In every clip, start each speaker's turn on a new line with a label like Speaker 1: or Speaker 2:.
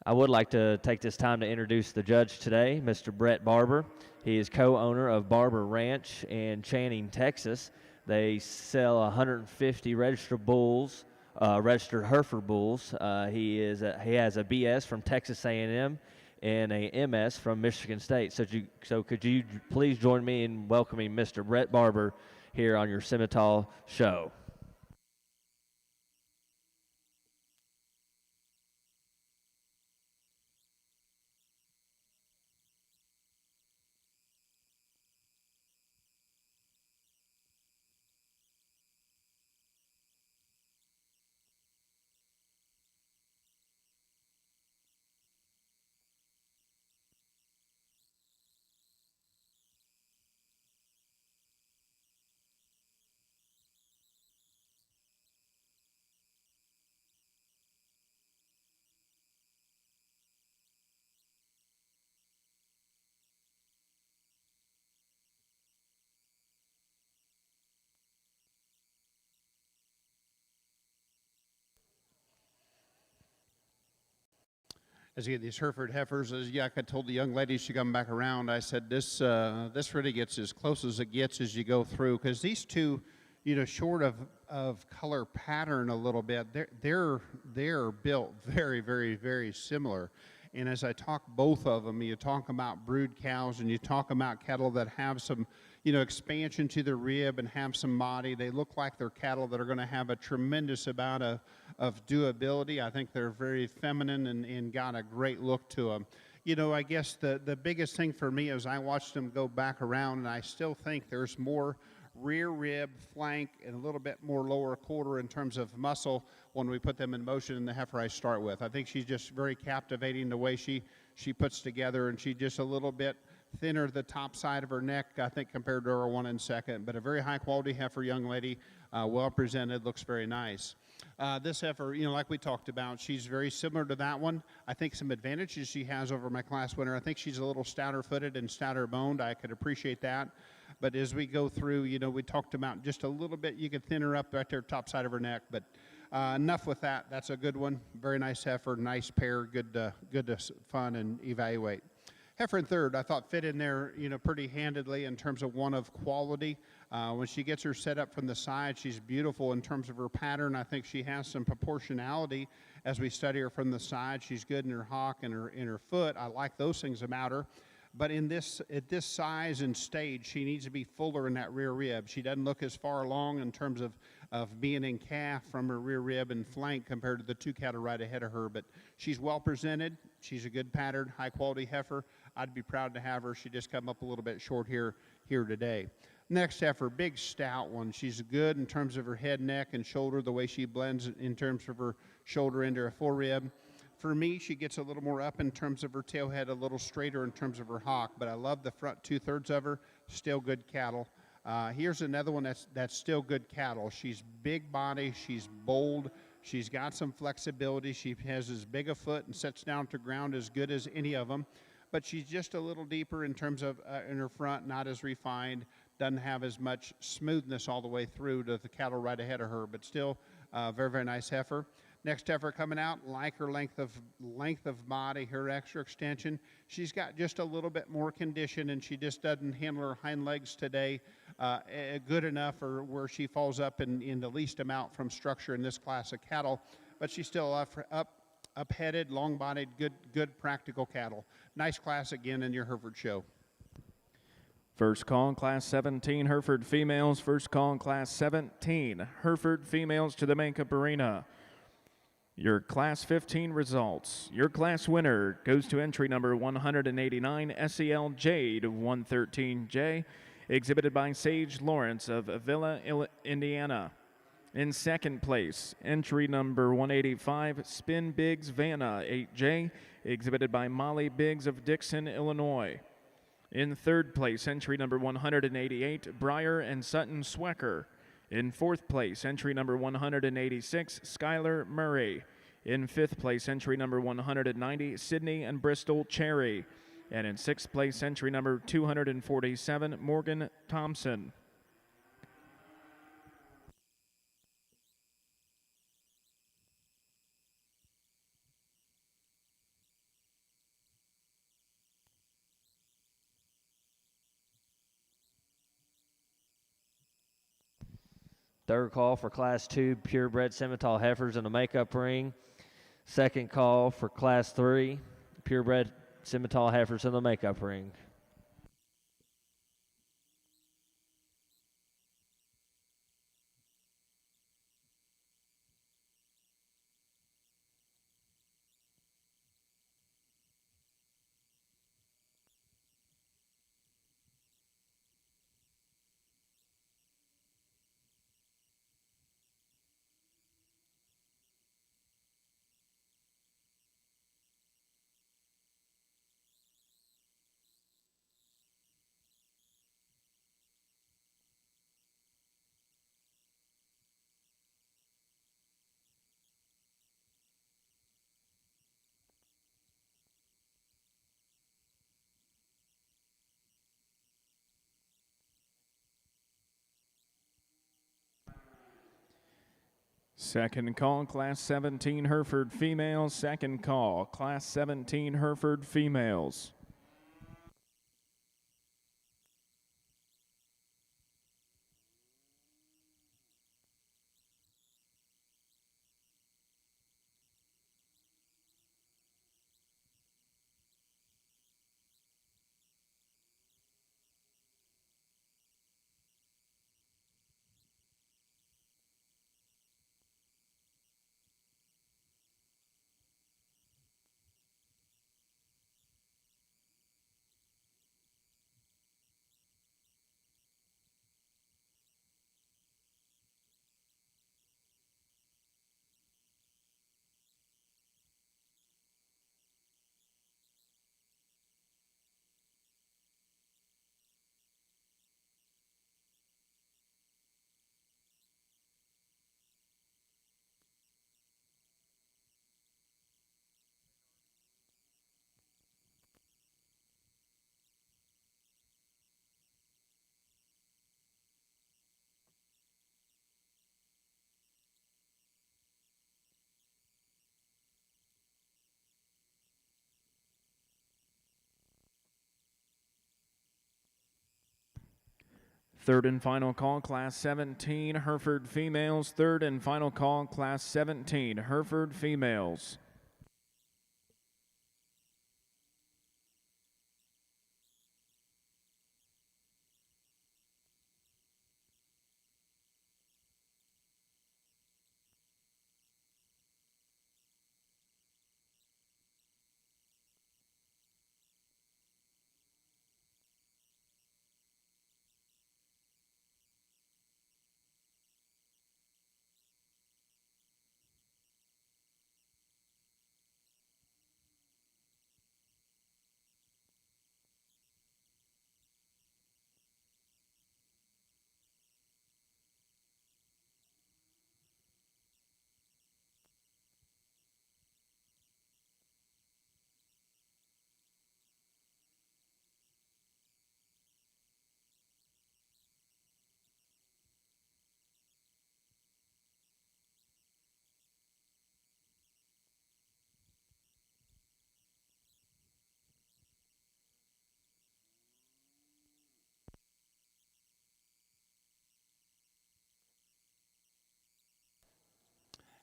Speaker 1: I would like to take this time to introduce the judge today, Mr. Brett Barber. He is co-owner of Barber Ranch in Channing, Texas. They sell 150 registered bulls, registered Hereford bulls. He has a BS from Texas A&M and a MS from Michigan State. So could you please join me in welcoming Mr. Brett Barber here on your Simmental show?
Speaker 2: As you get these Hereford heifers, as I told the young lady, she come back around, I said, this really gets as close as it gets as you go through, because these two, short of color pattern a little bit, they're built very, very, very similar. And as I talk both of them, you talk about brood cows and you talk about cattle that have some, expansion to their rib and have some body. They look like they're cattle that are going to have a tremendous amount of doability. I think they're very feminine and got a great look to them. I guess the biggest thing for me is I watched them go back around, and I still think there's more rear rib, flank, and a little bit more lower quarter in terms of muscle when we put them in motion in the heifer I start with. I think she's just very captivating the way she puts together, and she's just a little bit thinner the top side of her neck, I think, compared to her one in second. But a very high-quality heifer, young lady, well presented, looks very nice. This heifer, like we talked about, she's very similar to that one. I think some advantages she has over my class winner. I think she's a little stouter-footed and stouter-boned. I could appreciate that. But as we go through, we talked about just a little bit. You could thin her up right there, top side of her neck. But enough with that. That's a good one. Very nice heifer, nice pair, good to fun and evaluate. Heifer in third, I thought fit in there, pretty handedly in terms of one of quality. When she gets her set up from the side, she's beautiful in terms of her pattern. I think she has some proportionality as we study her from the side. She's good in her hock and in her foot. I like those things about her. But at this size and stage, she needs to be fuller in that rear rib. She doesn't look as far along in terms of being in calf from her rear rib and flank compared to the two cattle right ahead of her. But she's well presented. She's a good pattern, high-quality heifer. I'd be proud to have her. She just come up a little bit short here today. Next heifer, big stout one. She's good in terms of her head, neck, and shoulder, the way she blends in terms of her shoulder into her forerib. For me, she gets a little more up in terms of her tail head, a little straighter in terms of her hock, but I love the front two-thirds of her. Still good cattle. Here's another one that's still good cattle. She's big body. She's bold. She's got some flexibility. She has as big a foot and sets down to ground as good as any of them. But she's just a little deeper in terms of in her front, not as refined, doesn't have as much smoothness all the way through to the cattle right ahead of her, but still very, very nice heifer. Next heifer coming out, like her length of body, her extra extension. She's got just a little bit more condition, and she just doesn't handle her hind legs today good enough, or where she falls up in the least amount from structure in this class of cattle. But she's still up-headed, long-bodied, good practical cattle. Nice class again in your Hereford show.
Speaker 3: First call in Class 17, Hereford females. First call in Class 17, Hereford females to the makeup arena. Your Class 15 results. Your class winner goes to entry number 189, SEL Jade 113J, exhibited by Sage Lawrence of Villa, Indiana. In second place, entry number 185, Spin Biggs Vanna 8J, exhibited by Molly Biggs of Dixon, Illinois. In third place, entry number 188, Breyer and Sutton Swecker. In fourth place, entry number 186, Skylar Murray. In fifth place, entry number 190, Sydney and Bristol Cherry. And in sixth place, entry number 247, Morgan Thompson.
Speaker 1: Third call for Class 2 purebred Simmental heifers in the makeup ring. Second call for Class 3 purebred Simmental heifers in the makeup ring.
Speaker 3: Second call, Class 17 Hereford females. Second call, Class 17 Hereford females. Third and final call, Class 17 Hereford females. Third and final call, Class 17 Hereford females.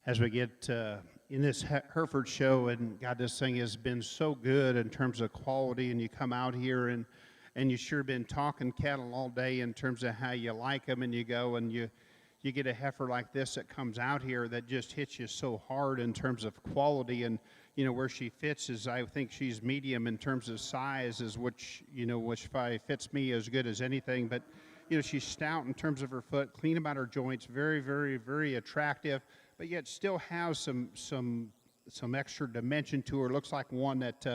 Speaker 2: As we get in this Hereford show, and God, this thing has been so good in terms of quality, and you come out here and you sure been talking cattle all day in terms of how you like them, and you go and you get a heifer like this that comes out here that just hits you so hard in terms of quality, and you know where she fits is, I think she's medium in terms of size, is which probably fits me as good as anything, but you know she's stout in terms of her foot, clean about her joints, very, very, very attractive, but yet still has some extra dimension to her. Looks like one that's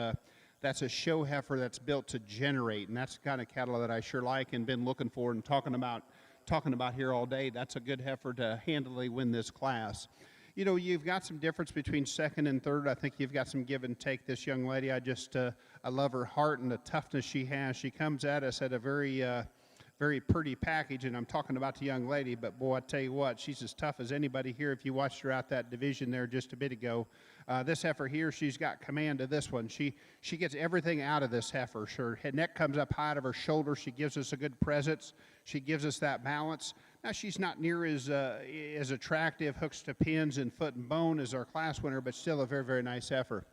Speaker 2: a show heifer that's built to generate, and that's the kind of cattle that I sure like and been looking for and talking about here all day. That's a good heifer to handily win this class. You know, you've got some difference between second and third. I think you've got some give and take. This young lady, I love her heart and the toughness she has. She comes at us at a very pretty package, and I'm talking about the young lady, but boy, I tell you what, she's as tough as anybody here. If you watched her out that division there just a bit ago, this heifer here, she's got command of this one. She gets everything out of this heifer. Her neck comes up high out of her shoulder. She gives us a good presence. She gives us that balance. Now, she's not near as attractive, hooks to pins and foot and bone as our class winner, but still a very, very nice heifer.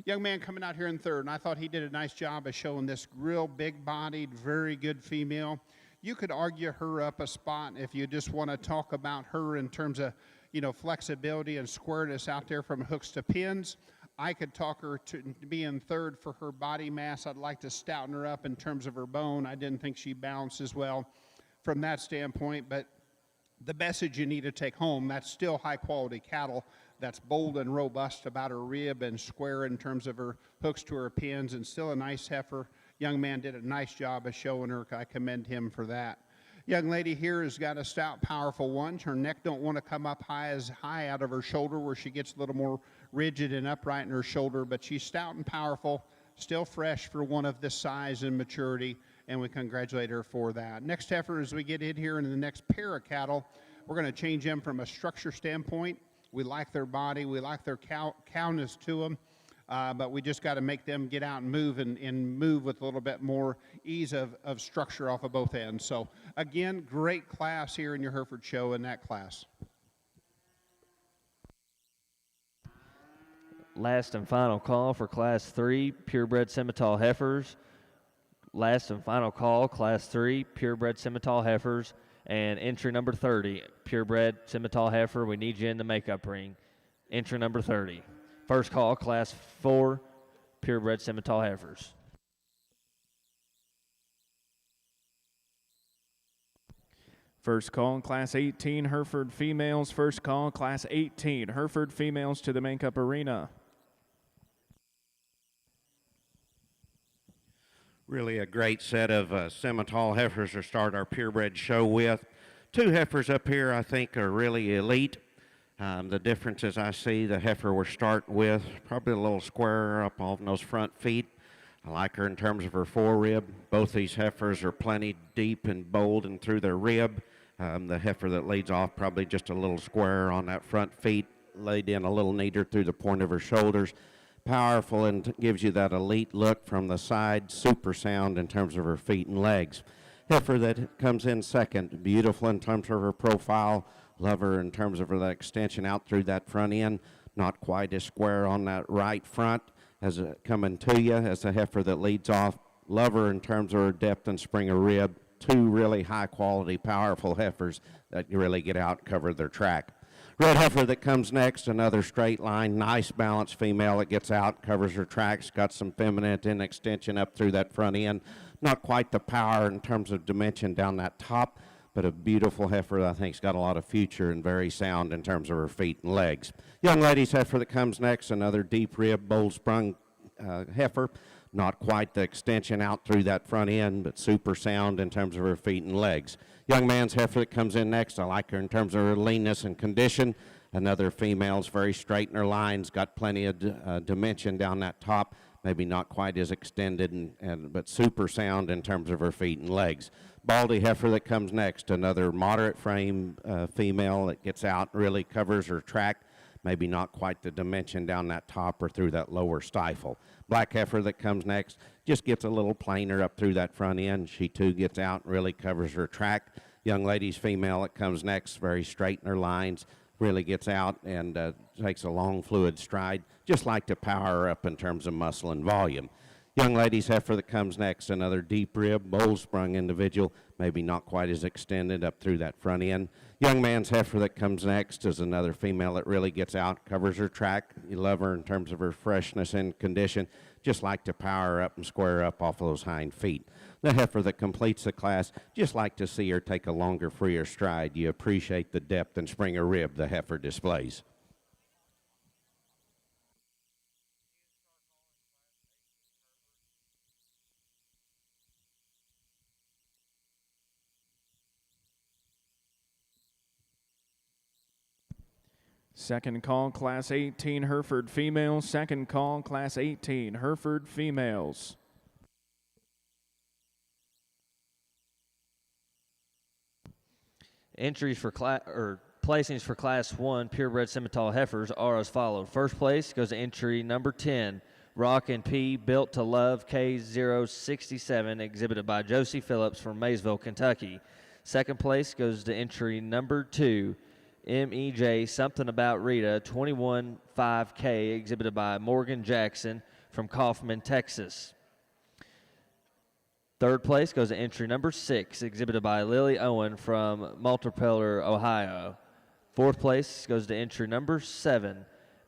Speaker 2: Young man coming out here in third, and I thought he did a nice job of showing this real big-bodied, very good female. You could argue her up a spot if you just want to talk about her in terms of, flexibility and squareness out there from hooks to pins. I could talk her to be in third for her body mass. I'd like to stouten her up in terms of her bone. I didn't think she balanced as well from that standpoint, but the message you need to take home, that's still high-quality cattle. That's bold and robust about her rib and square in terms of her hooks to her pins, and still a nice heifer. Young man did a nice job of showing her. I commend him for that. Young lady here has got a stout, powerful one. Her neck don't want to come up high out of her shoulder where she gets a little more rigid and upright in her shoulder, but she's stout and powerful, still fresh for one of this size and maturity, and we congratulate her for that. Next heifer, as we get in here in the next pair of cattle, we're going to change them from a structure standpoint. We like their body. We like their cowness to them, but we just got to make them get out and move with a little bit more ease of structure off of both ends. So, again, great class here in your Hereford show in that class.
Speaker 1: Last and final call for Class 3 purebred Simmental heifers. Last and final call, Class 3 purebred Simmental heifers, and entry number 30, purebred Simmental heifer. We need you in the makeup ring. Entry number 30. First call, Class 4 purebred Simmental heifers.
Speaker 3: First call, Class 18 Hereford females. First call, Class 18 Hereford females to the makeup arena.
Speaker 4: Really a great set of Simmental heifers to start our purebred show with. Two heifers up here I think are really elite. The differences I see, the heifer we're starting with, probably a little squarer up on those front feet. I like her in terms of her forerib. Both these heifers are plenty deep and bold and through their rib. The heifer that leads off probably just a little squarer on that front feet, laid in a little neater through the point of her shoulders. Powerful and gives you that elite look from the side, super sound in terms of her feet and legs. Heifer that comes in second, beautiful in terms of her profile, love her in terms of her extension out through that front end, not quite as square on that right front as coming to you as the heifer that leads off. Love her in terms of her depth and spring of rib. Two really high quality, powerful heifers that really get out and cover their track. Red heifer that comes next, another straight line, nice balanced female that gets out, covers her tracks, got some feminine extension up through that front end. Not quite the power in terms of dimension down that top, but a beautiful heifer that I think's got a lot of future and very sound in terms of her feet and legs. Young lady's heifer that comes next, another deep rib, bold sprung heifer. Not quite the extension out through that front end, but super sound in terms of her feet and legs. Young man's heifer that comes in next, I like her in terms of her leanness and condition. Another female's very straight in her lines, got plenty of dimension down that top, maybe not quite as extended, but super sound in terms of her feet and legs. Baldy heifer that comes next, another moderate frame female that gets out, really covers her track, maybe not quite the dimension down that top or through that lower stifle. Black heifer that comes next just gets a little plainer up through that front end. She too gets out and really covers her track. Young lady's female that comes next, very straight in her lines, really gets out and takes a long fluid stride, just like to power her up in terms of muscle and volume. Young lady's heifer that comes next, another deep rib, bold sprung individual, maybe not quite as extended up through that front end. Young man's heifer that comes next is another female that really gets out, covers her track. You love her in terms of her freshness and condition, just like to power her up and square her up off of those hind feet. The heifer that completes the class, just like to see her take a longer, freer stride. You appreciate the depth and spring of rib the heifer displays.
Speaker 3: Second call, Class 18 Hereford females. Second call, Class 18 Hereford females.
Speaker 1: Entries for placings for Class 1 purebred Simmental heifers are as follows. First place goes to entry number 10, Rock and P Built to Love K067, exhibited by Josie Phillips from Maysville, Kentucky. Second place goes to entry number 2, MEJ Something About Rita 21.5K, exhibited by Morgan Jackson from Kaufman, Texas. Third place goes to entry number 6, exhibited by Lily Owen from Multipeller, Ohio. Fourth place goes to entry number 7,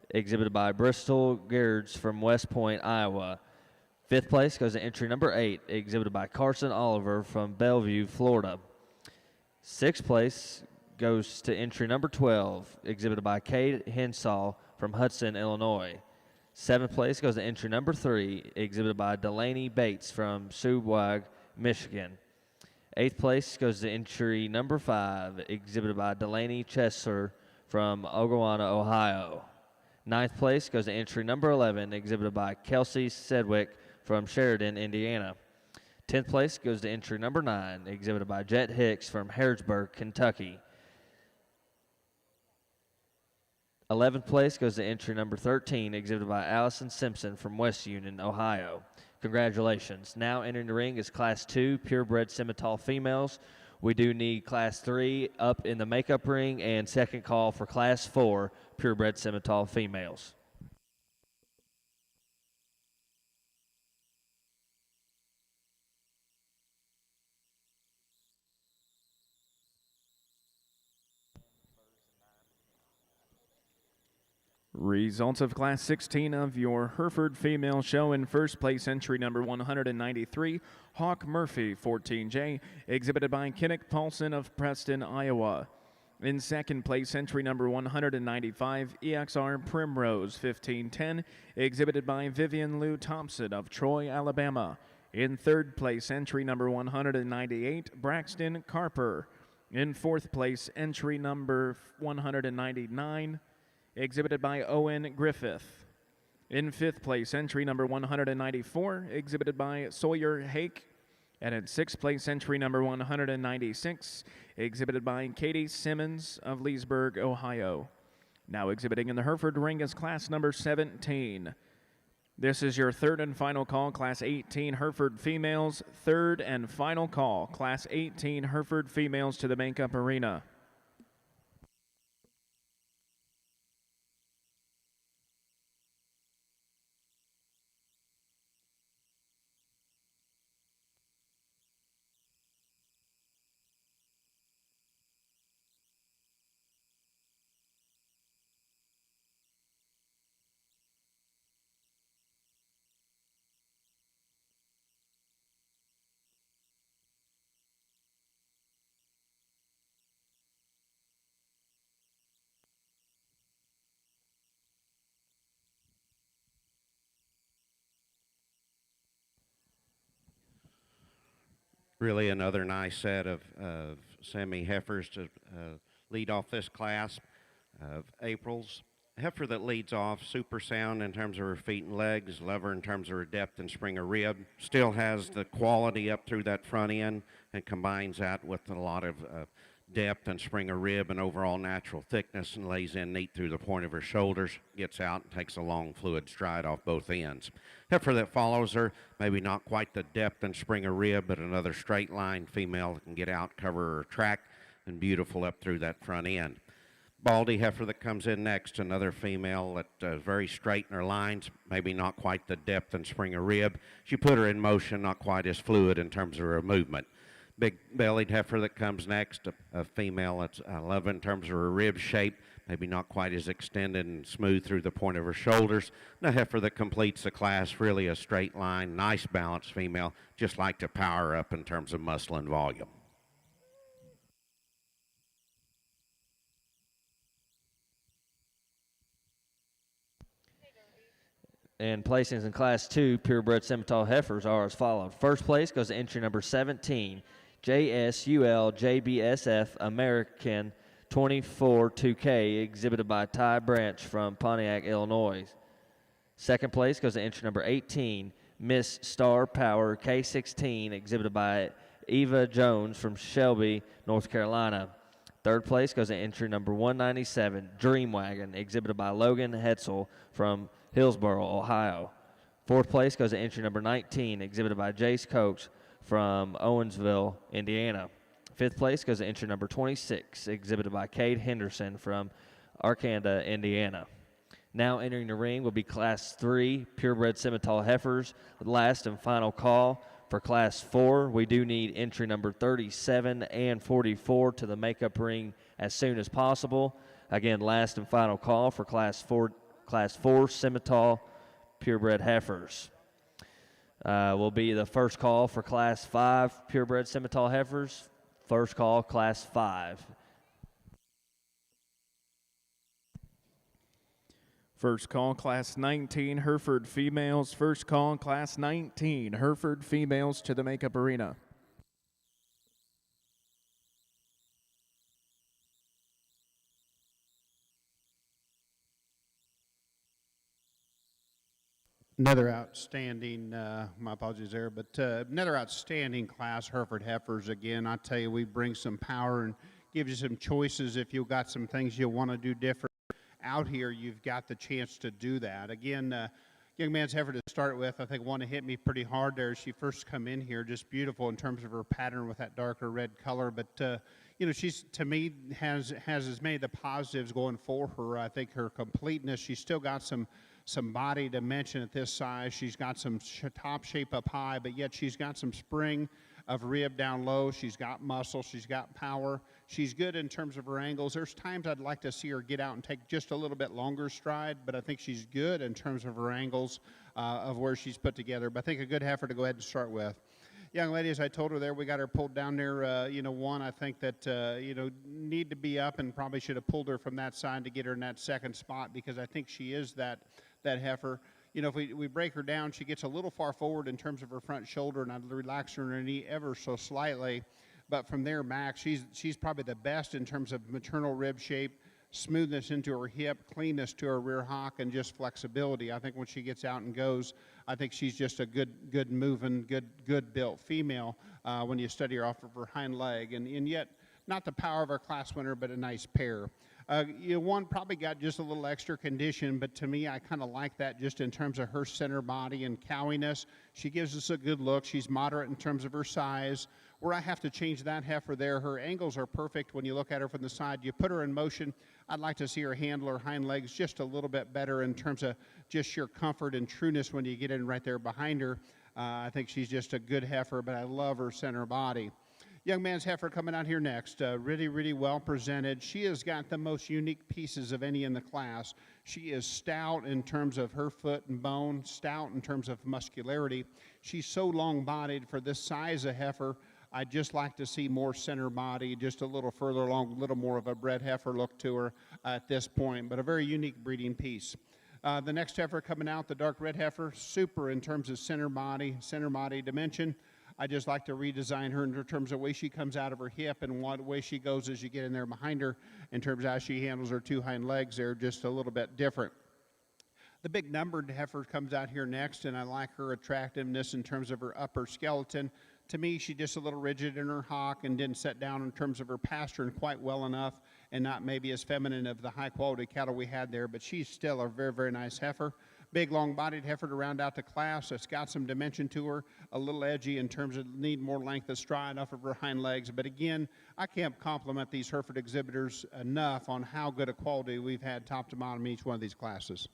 Speaker 1: exhibited by Bristol Geards from West Point, Iowa. Fifth place goes to entry number 8, exhibited by Carson Oliver from Bellevue, Florida. Sixth place goes to entry number 12, exhibited by Kate Hensall from Hudson, Illinois. Seventh place goes to entry number 3, exhibited by Delaney Bates from Subwag, Michigan. Eighth place goes to entry number 5, exhibited by Delaney Chesler from Ogawana, Ohio. Ninth place goes to entry number 11, exhibited by Kelsey Sedgwick from Sheridan, Indiana. 10th place goes to entry number 9, exhibited by Jet Hicks from Harrodsburg, Kentucky. 11th place goes to entry number 13, exhibited by Allison Simpson from West Union, Ohio. Congratulations. Now entering the ring is Class 2 purebred Simmental females. We do need Class 3 up in the makeup ring and second call for Class 4 purebred Simmental females.
Speaker 3: Results of Class 16 of your Hereford female show. In first place, entry number 193, Hawk Murphy, 14J, exhibited by Kinnick Paulson of Preston, Iowa. In second place, entry number 195, EXR Primrose, 1510, exhibited by Vivian Lou Thompson of Troy, Alabama. In third place, entry number 198, Braxton Carper. In fourth place, entry number 199, exhibited by Owen Griffith. In fifth place, entry number 194, exhibited by Sawyer Hake. And in sixth place, entry number 196, exhibited by Katie Simmons of Leesburg, Ohio. Now exhibiting in the Hereford ring is class number 17. This is your third and final call, Class 18 Hereford females. Third and final call, Class 18 Hereford females to the makeup arena.
Speaker 4: Really another nice set of semi-heifers to lead off this class. April's heifer that leads off, super sound in terms of her feet and legs, love her in terms of her depth and spring of rib. Still has the quality up through that front end and combines that with a lot of depth and spring of rib and overall natural thickness, and lays in neat through the point of her shoulders, gets out and takes a long fluid stride off both ends. Heifer that follows her, maybe not quite the depth and spring of rib, but another straight line female that can get out, cover her track, and beautiful up through that front end. Baldy heifer that comes in next, another female that very straight in her lines, maybe not quite the depth and spring of rib. She put her in motion, not quite as fluid in terms of her movement. Big-bellied heifer that comes next, a female that's love in terms of her rib shape, maybe not quite as extended and smooth through the point of her shoulders. And a heifer that completes the class, really a straight line, nice balanced female, just like to power up in terms of muscle and volume.
Speaker 1: And placings in Class 2 purebred Simmental heifers are as follows. First place goes to entry number 17, JSUL JBSF American 24-2K, exhibited by Ty Branch from Pontiac, Illinois. Second place goes to entry number 18, Miss Star Power K16, exhibited by Eva Jones from Shelby, North Carolina. Third place goes to entry number 197, Dream Wagon, exhibited by Logan Hetzel from Hillsboro, Ohio. Fourth place goes to entry number 19, exhibited by Jace Coates from Owensville, Indiana. Fifth place goes to entry number 26, exhibited by Cade Henderson from Arcanda, Indiana. Now entering the ring will be Class 3 purebred Simmental heifers. Last and final call for Class 4. We do need entry number 37 and 44 to the makeup ring as soon as possible. Again, last and final call for Class 4 Simmental purebred heifers. Will be the first call for Class 5 purebred Simmental heifers. First call, Class 5.
Speaker 3: First call, Class 19, Hereford females. First call, Class 19, Hereford females to the makeup arena.
Speaker 2: Another outstanding, my apologies there, but another outstanding class, Hereford heifers. Again, I tell you, we bring some power and give you some choices. If you've got some things you want to do different out here, you've got the chance to do that. Again, young man's heifer to start with, I think one hit me pretty hard there as she first come in here. Just beautiful in terms of her pattern with that darker red color. But, you know, she's, to me, has as many of the positives going for her. I think her completeness, she's still got some body dimension at this size. She's got some top shape up high, but yet she's got some spring of rib down low. She's got muscle. She's got power. She's good in terms of her angles. There's times I'd like to see her get out and take just a little bit longer stride, but I think she's good in terms of her angles of where she's put together. But I think a good heifer to go ahead and start with. Young lady, as I told her there, we got her pulled down there. You know, one, I think that, you know, need to be up and probably should have pulled her from that side to get her in that second spot because I think she is that heifer. You know, if we break her down, she gets a little far forward in terms of her front shoulder, and I'd relax her in her knee ever so slightly. But from there, Max, she's probably the best in terms of maternal rib shape, smoothness into her hip, cleanness to her rear hock, and just flexibility. I think when she gets out and goes, I think she's just a good moving, good built female when you study her off of her hind leg. And yet, not the power of our class winner, but a nice pair. You know, one probably got just a little extra condition, but to me, I kind of like that just in terms of her center body and cowiness. She gives us a good look. She's moderate in terms of her size. Where I have to change that heifer there, her angles are perfect when you look at her from the side. You put her in motion, I'd like to see her handle her hind legs just a little bit better in terms of just sheer comfort and trueness when you get in right there behind her. I think she's just a good heifer, but I love her center body. Young man's heifer coming out here next, really well presented. She has got the most unique pieces of any in the class. She is stout in terms of her foot and bone, stout in terms of muscularity. She's so long-bodied for this size of heifer. I'd just like to see more center body, just a little further along, a little more of a bred heifer look to her at this point, but a very unique breeding piece. The next heifer coming out, the dark red heifer, super in terms of center body dimension. I just like to redesign her in terms of the way she comes out of her hip and what way she goes as you get in there behind her in terms of how she handles her two hind legs. They're just a little bit different. The big numbered heifer comes out here next, and I like her attractiveness in terms of her upper skeleton. To me, she's just a little rigid in her hock and didn't set down in terms of her pasturing quite well enough and not maybe as feminine of the high-quality cattle we had there, but she's still a very nice heifer. Big, long-bodied heifer to round out the class. It's got some dimension to her, a little edgy in terms of need more length of stride off of her hind legs. But again, I can't compliment these Hereford exhibitors enough on how good a quality we've had top to bottom in each one of these classes.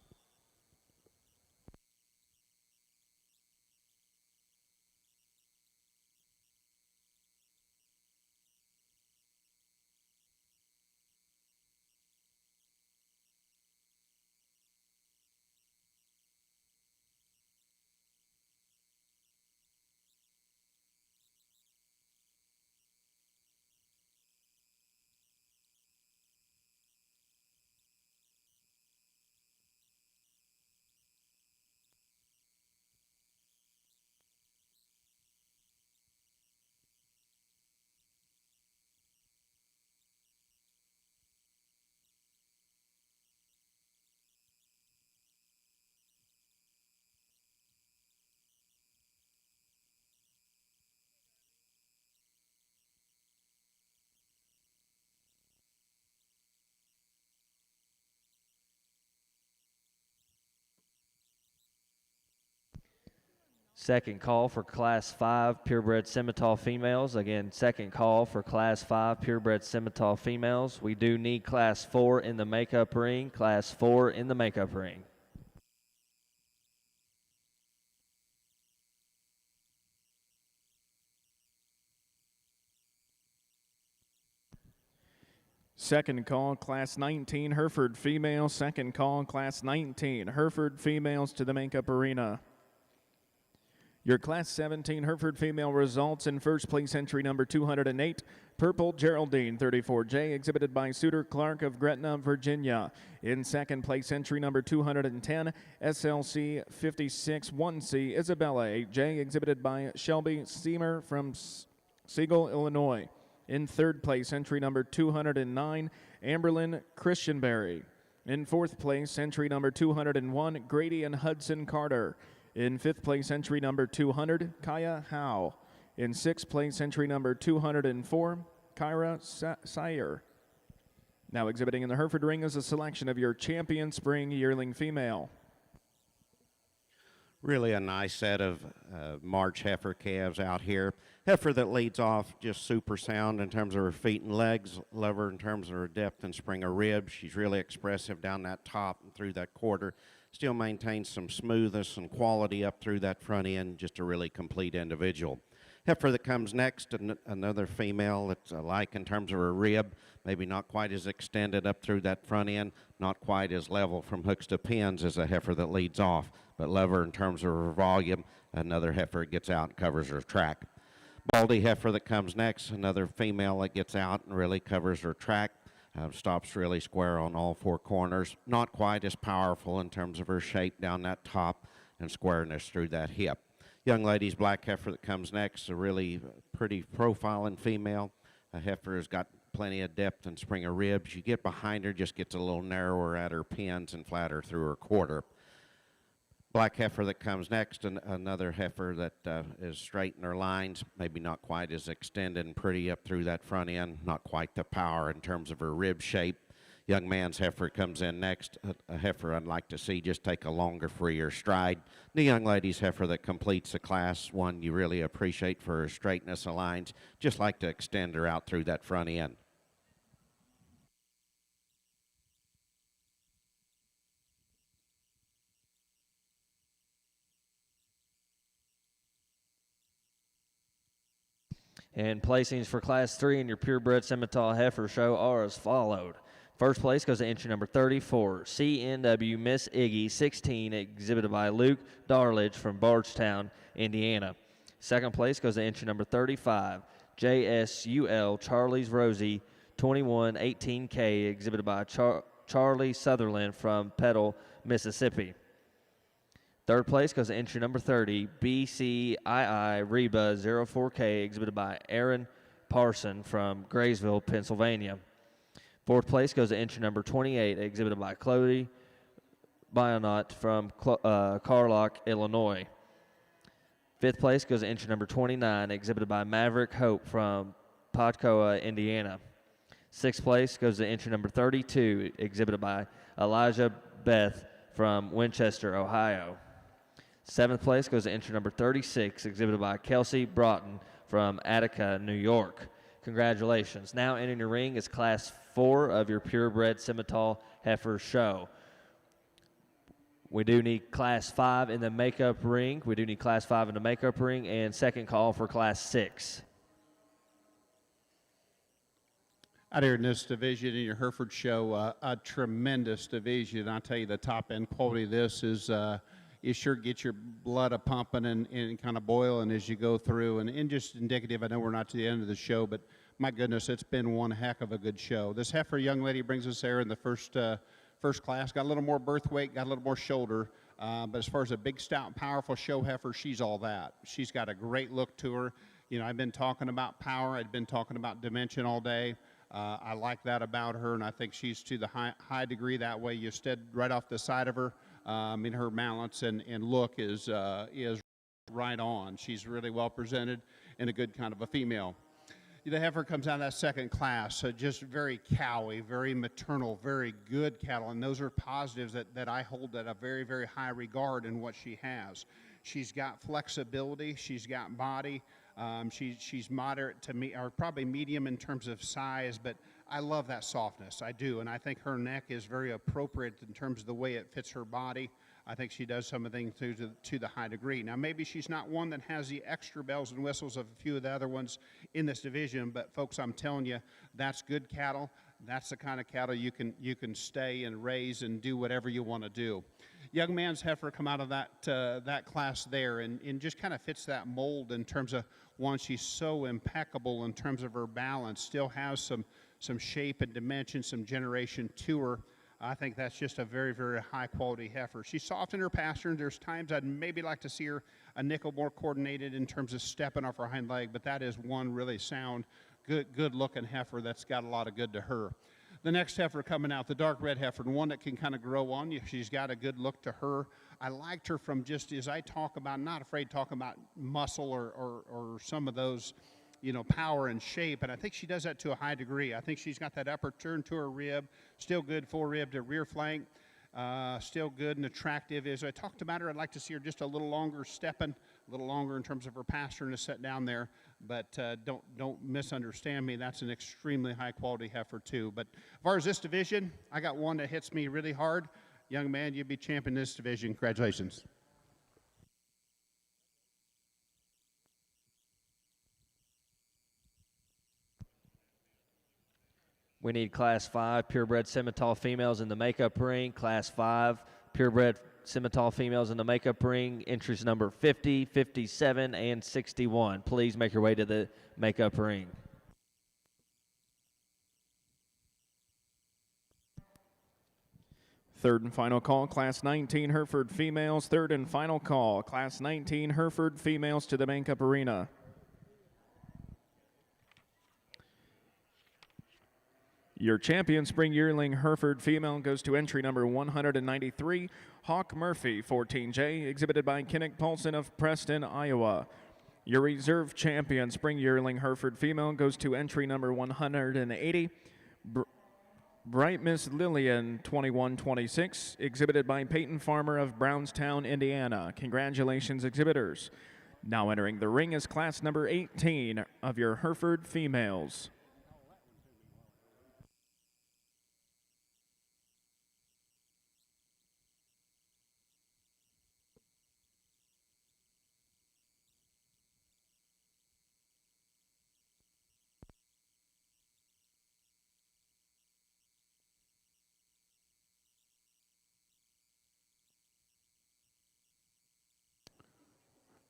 Speaker 1: Second call for Class 5 purebred Simmental females. Again, second call for Class 5 purebred Simmental females. We do need Class 4 in the makeup ring. Class 4 in the makeup ring.
Speaker 3: Second call, Class 19, Hereford female. Second call, Class 19, Hereford females to the makeup arena. Your Class 17 Hereford female results: in first place, entry number 208, Purple Geraldine 34J, exhibited by Suter Clark of Gretna, Virginia. In second place, entry number 210, SLC 56 1C, Isabella 8J, exhibited by Shelby Seamer from Siegel, Illinois. In third place, entry number 209, Amberlyn Christianberry. In fourth place, entry number 201, Grady and Hudson Carter. In fifth place, entry number 200, Kaya Howe. In sixth place, entry number 204, Kyra Sayer. Now exhibiting in the Hereford ring is a selection of your champion spring yearling female.
Speaker 4: Really a nice set of March heifer calves out here. Heifer that leads off just super sound in terms of her feet and legs. Love her in terms of her depth and spring of ribs. She's really expressive down that top and through that quarter. Still maintains some smoothness and quality up through that front end. Just a really complete individual. Heifer that comes next, another female that's alike in terms of her rib, maybe not quite as extended up through that front end, not quite as level from hooks to pins as a heifer that leads off, but love her in terms of her volume. Another heifer that gets out and covers her track. Baldy heifer that comes next, another female that gets out and really covers her track. Stops really square on all four corners. Not quite as powerful in terms of her shape down that top and squareness through that hip. Young lady's black heifer that comes next, a really pretty profiling female. A heifer has got plenty of depth and spring of ribs. You get behind her, just gets a little narrower at her pins and flatter through her quarter. Black heifer that comes next, and another heifer that is straight in her lines, maybe not quite as extended and pretty up through that front end, not quite the power in terms of her rib shape. Young man's heifer comes in next, a heifer I'd like to see just take a longer, freer stride. The young lady's heifer that completes the class, one you really appreciate for her straightness of lines, just like to extend her out through that front end.
Speaker 1: And placings for Class 3 in your purebred Simmental Heifer show are as followed. First place goes to entry number 34, CNW Miss Iggy 16, exhibited by Luke Darledge from Bardstown, Indiana. Second place goes to entry number 35, JSUL Charolais Rosie 2118K, exhibited by Charlie Sutherland from Petal, Mississippi. Third place goes to entry number 30, BCII Reba 04K, exhibited by Aaron Parson from Graysville, Pennsylvania. Fourth place goes to entry number 28, exhibited by Chloe Bionot from Carlock, Illinois. Fifth place goes to entry number 29, exhibited by Maverick Hope from Podcoa, Indiana. Sixth place goes to entry number 32, exhibited by Elijah Beth from Winchester, Ohio. Seventh place goes to entry number 36, exhibited by Kelsey Broughton from Attica, New York. Congratulations. Now entering your ring is Class 4 of your purebred Simmental Heifer show. We do need Class 5 in the makeup ring. We do need Class 5 in the makeup ring, and second call for Class 6.
Speaker 2: Out here in this division in your Hereford show, a tremendous division. I'll tell you, the top end quality of this is you sure get your blood a pumping and kind of boiling as you go through. And just indicative, I know we're not to the end of the show, but my goodness, it's been one heck of a good show. This heifer young lady brings us there in the first class. Got a little more birth weight, got a little more shoulder. But as far as a big, stout, powerful show heifer, she's all that. She's got a great look to her. You know, I've been talking about power. I've been talking about dimension all day. I like that about her, and I think she's to the high degree that way. You stood right off the side of her. Her balance and look is right on. She's really well presented and a good kind of a female. The heifer comes out of that second class, just very cowy, very maternal, very good cattle, and those are positives that I hold at a very, very high regard in what she has. She's got flexibility. She's got body. She's moderate to me, or probably medium in terms of size, but I love that softness. I do, and I think her neck is very appropriate in terms of the way it fits her body. I think she does some of the things to the high degree. Now, maybe she's not one that has the extra bells and whistles of a few of the other ones in this division, but folks, I'm telling you, that's good cattle. That's the kind of cattle you can stay and raise and do whatever you want to do. Young man's heifer come out of that class there and just kind of fits that mold in terms of, one, she's so impeccable in terms of her balance, still has some shape and dimension, some generation to her. I think that's just a very, very high-quality heifer. She's soft in her pastern. There's times I'd maybe like to see her a nickel more coordinated in terms of stepping off her hind leg, but that is one really sound, good-looking heifer that's got a lot of good to her. The next heifer coming out, the dark red heifer, and one that can kind of grow on you. She's got a good look to her. I liked her from just as I talk about, not afraid to talk about muscle or some of those, power and shape, and I think she does that to a high degree. I think she's got that upper turn to her rib, still good full rib to rear flank, still good and attractive. As I talked about her, I'd like to see her just a little longer stepping, a little longer in terms of her pastern to set down there, but don't misunderstand me. That's an extremely high-quality heifer, too. But as far as this division, I got one that hits me really hard. Young man, you'll be champion this division. Congratulations.
Speaker 1: We need Class 5 purebred Simmental females in the makeup ring. Class 5 purebred Simmental females in the makeup ring. Entries number 50, 57, and 61. Please make your way to the makeup ring.
Speaker 3: Third and final call, Class 19 Hereford females. Third and final call, Class 19 Hereford females to the makeup arena. Your champion spring yearling Hereford female goes to entry number 193, Hawk Murphy, 14J, exhibited by Kinnick Paulson of Preston, Iowa. Your reserve champion spring yearling Hereford female goes to entry number 180, Bright Miss Lillian, 2126, exhibited by Peyton Farmer of Brownstown, Indiana. Congratulations, exhibitors. Now entering the ring is class number 18 of your Hereford females.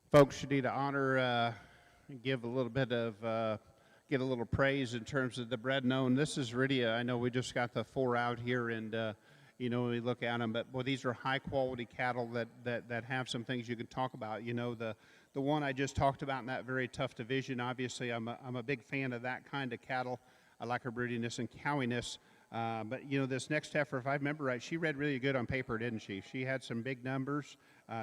Speaker 2: Folks, you need to honor, give a little bit of, get a little praise in terms of the bred known. This is really, I know we just got the 4 out here, and we look at them, but boy, these are high quality cattle that have some things you can talk about. The one I just talked about in that very tough division. Obviously, I'm a big fan of that kind of cattle. I like her broodiness and cowiness. But this next heifer, if I remember right, she read really good on paper, didn't she? She had some big numbers.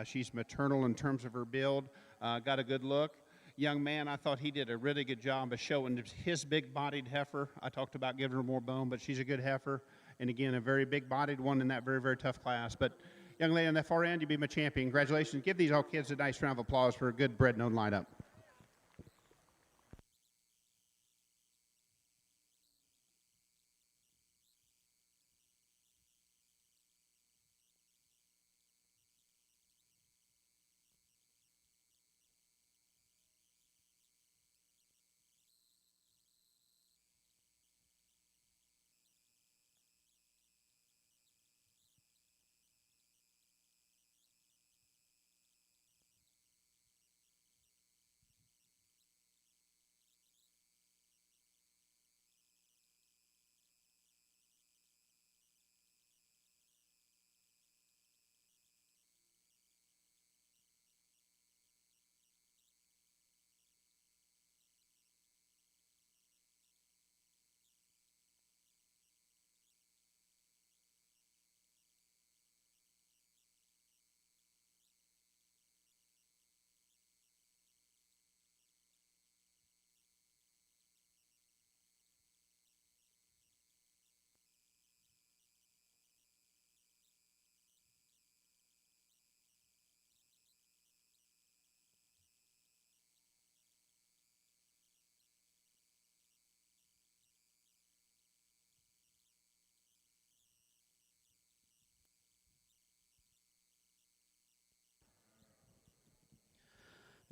Speaker 2: She's maternal in terms of her build. Got a good look. Young man, I thought he did a really good job of showing his big-bodied heifer. I talked about giving her more bone, but she's a good heifer. And again, a very big-bodied one in that very, very tough class. But young lady on that far end, you be my champion. Congratulations. Give these all kids a nice round of applause for a good bred known lineup.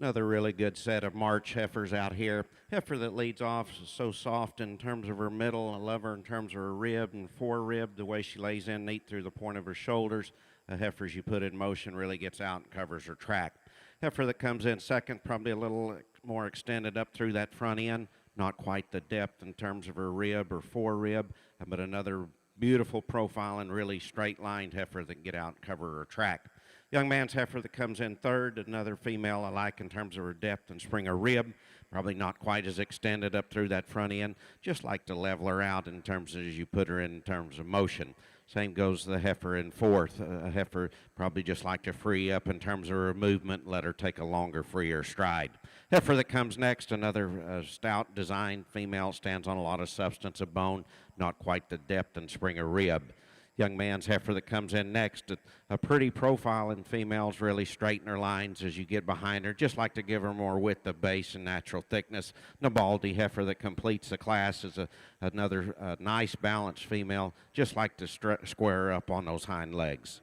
Speaker 4: Another really good set of March heifers out here. Heifer that leads off is so soft in terms of her middle. I love her in terms of her rib and forerib, the way she lays in neat through the point of her shoulders. A heifer as you put in motion really gets out and covers her track. Heifer that comes in second, probably a little more extended up through that front end. Not quite the depth in terms of her rib or forerib, but another beautiful profile and really straight-lined heifer that can get out and cover her track. Young man's heifer that comes in third, another female I like in terms of her depth and spring of rib. Probably not quite as extended up through that front end. Just like to level her out in terms of as you put her in terms of motion. Same goes the heifer in fourth. A heifer probably just like to free up in terms of her movement, let her take a longer, freer stride. Heifer that comes next, another stout design female, stands on a lot of substance of bone, not quite the depth and spring of rib. Young man's heifer that comes in next, a pretty profile in females, really straighten her lines as you get behind her. Just like to give her more width of base and natural thickness. Nabaldi heifer that completes the class is another nice balanced female. Just like to square her up on those hind legs.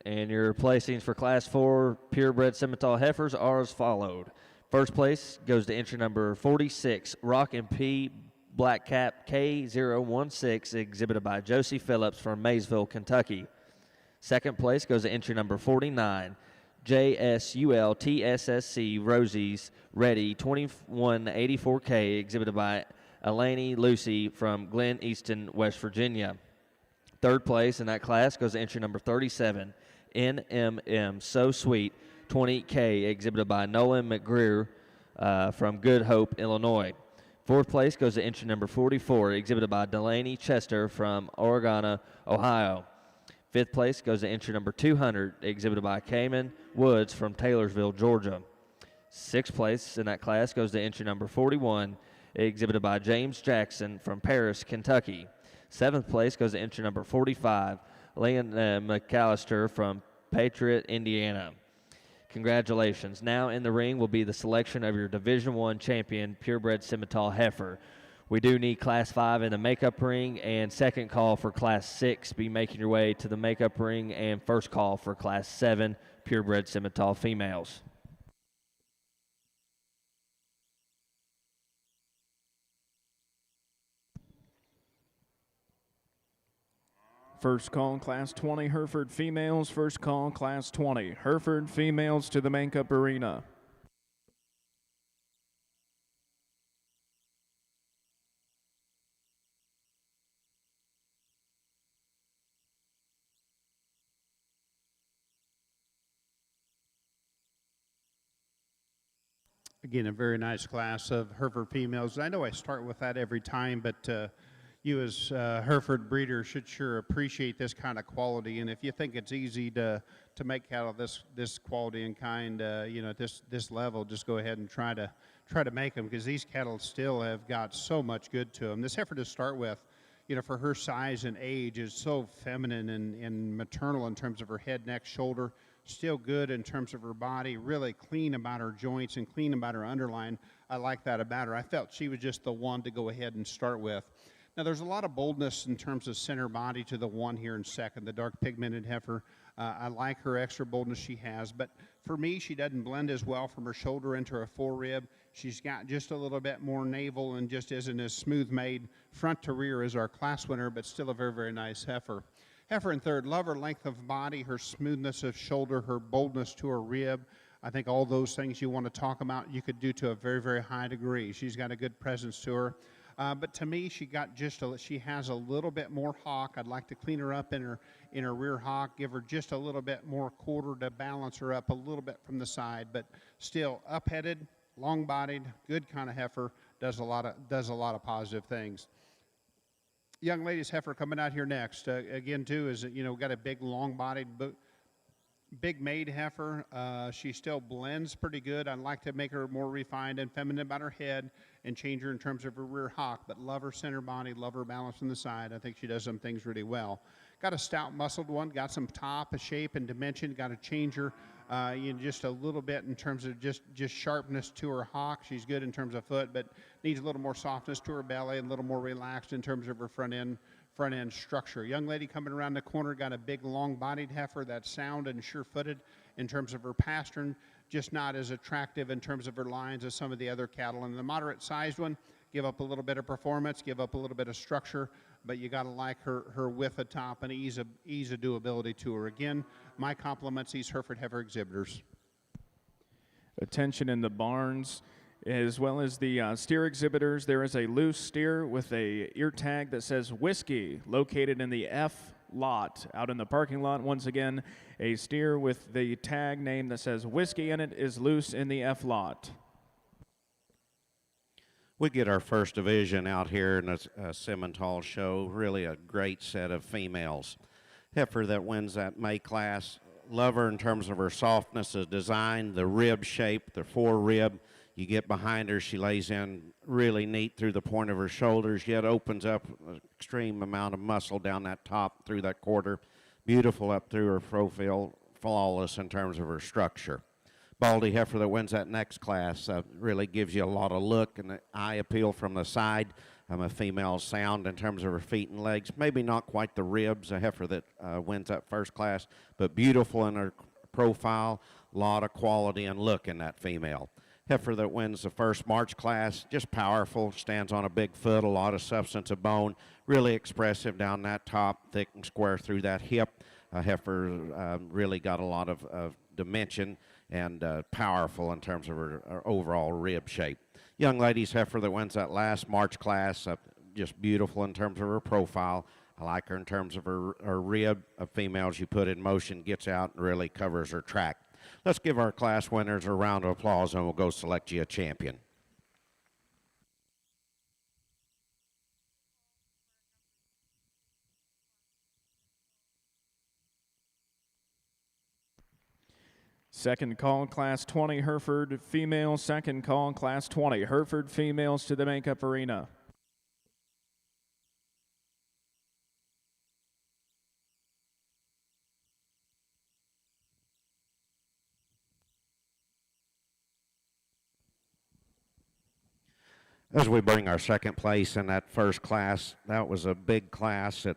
Speaker 1: And your placings for Class 4 purebred Simmental heifers are as followed. First place goes to entry number 46, Rock and P Black Cap K016, exhibited by Josie Phillips from Maysville, Kentucky. Second place goes to entry number 49, JSUL TSSC Rosie's Ready 2184K, exhibited by Eleni Lucy from Glen Easton, West Virginia. Third place in that class goes to entry number 37, NMM So Sweet 20K, exhibited by Nolan McGreer from Good Hope, Illinois. Fourth place goes to entry number 44, exhibited by Delaney Chester from Oregona, Ohio. Fifth place goes to entry number 200, exhibited by Cayman Woods from Taylorsville, Georgia. Sixth place in that class goes to entry number 41, exhibited by James Jackson from Paris, Kentucky. Seventh place goes to entry number 45, Leon McAllister from Patriot, Indiana. Congratulations. Now in the ring will be the selection of your Division I champion purebred Simmental heifer. We do need Class 5 in the makeup ring, and second call for Class 6. Be making your way to the makeup ring, and first call for Class 7 purebred Simmental females.
Speaker 3: First call in Class 20, Hereford females. First call in Class 20, Hereford females to the makeup arena.
Speaker 2: Again, a very nice class of Hereford females. I know I start with that every time, but you as Hereford breeders should sure appreciate this kind of quality. And if you think it's easy to make cattle this quality and kind, at this level, just go ahead and try to make them, because these cattle still have got so much good to them. This heifer to start with, for her size and age, is so feminine and maternal in terms of her head, neck, shoulder. Still good in terms of her body, really clean about her joints and clean about her underline. I like that about her. I felt she was just the one to go ahead and start with. Now, there's a lot of boldness in terms of center body to the one here in second, the dark pigmented heifer. I like her extra boldness she has, but for me, she doesn't blend as well from her shoulder into her forerib. She's got just a little bit more navel and just isn't as smooth made front to rear as our class winner, but still a very, very nice heifer. Heifer in third, love her length of body, her smoothness of shoulder, her boldness to her rib. I think all those things you want to talk about, you could do to a very, very high degree. She's got a good presence to her. But to me, she has a little bit more hock. I'd like to clean her up in her rear hock, give her just a little bit more quarter to balance her up a little bit from the side. But still, up-headed, long-bodied, good kind of heifer, does a lot of positive things. Young lady's heifer coming out here next. Again, too, is got a big, long-bodied, big made heifer. She still blends pretty good. I'd like to make her more refined and feminine about her head and change her in terms of her rear hock, but love her center body, love her balance from the side. I think she does some things really well. Got a stout muscled one, got some top, a shape and dimension. Got to change her just a little bit in terms of just sharpness to her hock. She's good in terms of foot, but needs a little more softness to her belly and a little more relaxed in terms of her front end front end structure. Young lady coming around the corner got a big long-bodied heifer that's sound and sure-footed in terms of her pastern, just not as attractive in terms of her lines as some of the other cattle. And the moderate-sized one, give up a little bit of performance, give up a little bit of structure, but you got to like her width of top and ease of doability to her. Again, my compliments, these Hereford heifer exhibitors.
Speaker 3: Attention in the barns, as well as the steer exhibitors. There is a loose steer with a ear tag that says whiskey, located in the F lot out in the parking lot. Once again, a steer with the tag name that says whiskey in it is loose in the F lot.
Speaker 4: We get our first division out here in the Simmental show. Really a great set of females. Heifer that wins that May class. Love her in terms of her softness of design, the rib shape, the forerib. You get behind her, she lays in really neat through the point of her shoulders, yet opens up an extreme amount of muscle down that top through that quarter. Beautiful up through her profile, flawless in terms of her structure. Baldy heifer that wins that next class really gives you a lot of look and eye appeal from the side. A female sound in terms of her feet and legs. Maybe not quite the ribs, a heifer that wins that first class, but beautiful in her profile, a lot of quality and look in that female. Heifer that wins the first March class, just powerful, stands on a big foot, a lot of substance of bone, really expressive down that top, thick and square through that hip. Heifer really got a lot of dimension and powerful in terms of her overall rib shape. Young lady's heifer that wins that last March class, just beautiful in terms of her profile. I like her in terms of her rib. A female she put in motion, gets out and really covers her track. Let's give our class winners a round of applause and we'll go select you a champion.
Speaker 3: Second call, Class 20, Hereford females. Second call, Class 20, Hereford females to the makeup arena.
Speaker 4: As we bring our second place in that first class, that was a big class that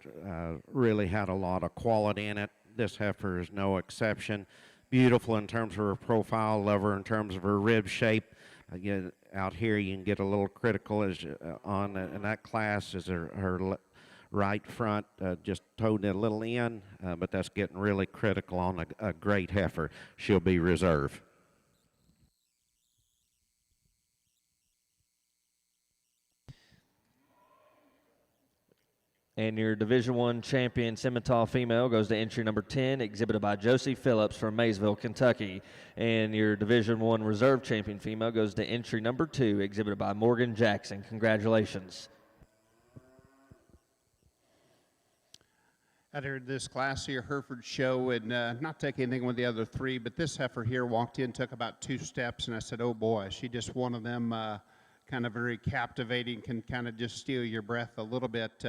Speaker 4: really had a lot of quality in it. This heifer is no exception. Beautiful in terms of her profile, love her in terms of her rib shape. Again, out here you can get a little critical as on in that class is her right front just toed a little in, but that's getting really critical on a great heifer. She'll be reserve.
Speaker 1: And your Division I champion Simmental female goes to entry number 10, exhibited by Josie Phillips from Maysville, Kentucky. And your Division I reserve champion female goes to entry number 2, exhibited by Morgan Jackson. Congratulations.
Speaker 2: I heard this class here, Hereford show, and not take anything with the other three, but this heifer here walked in, took about 2 steps, and I said, oh boy, she just one of them kind of very captivating, can kind of just steal your breath a little bit.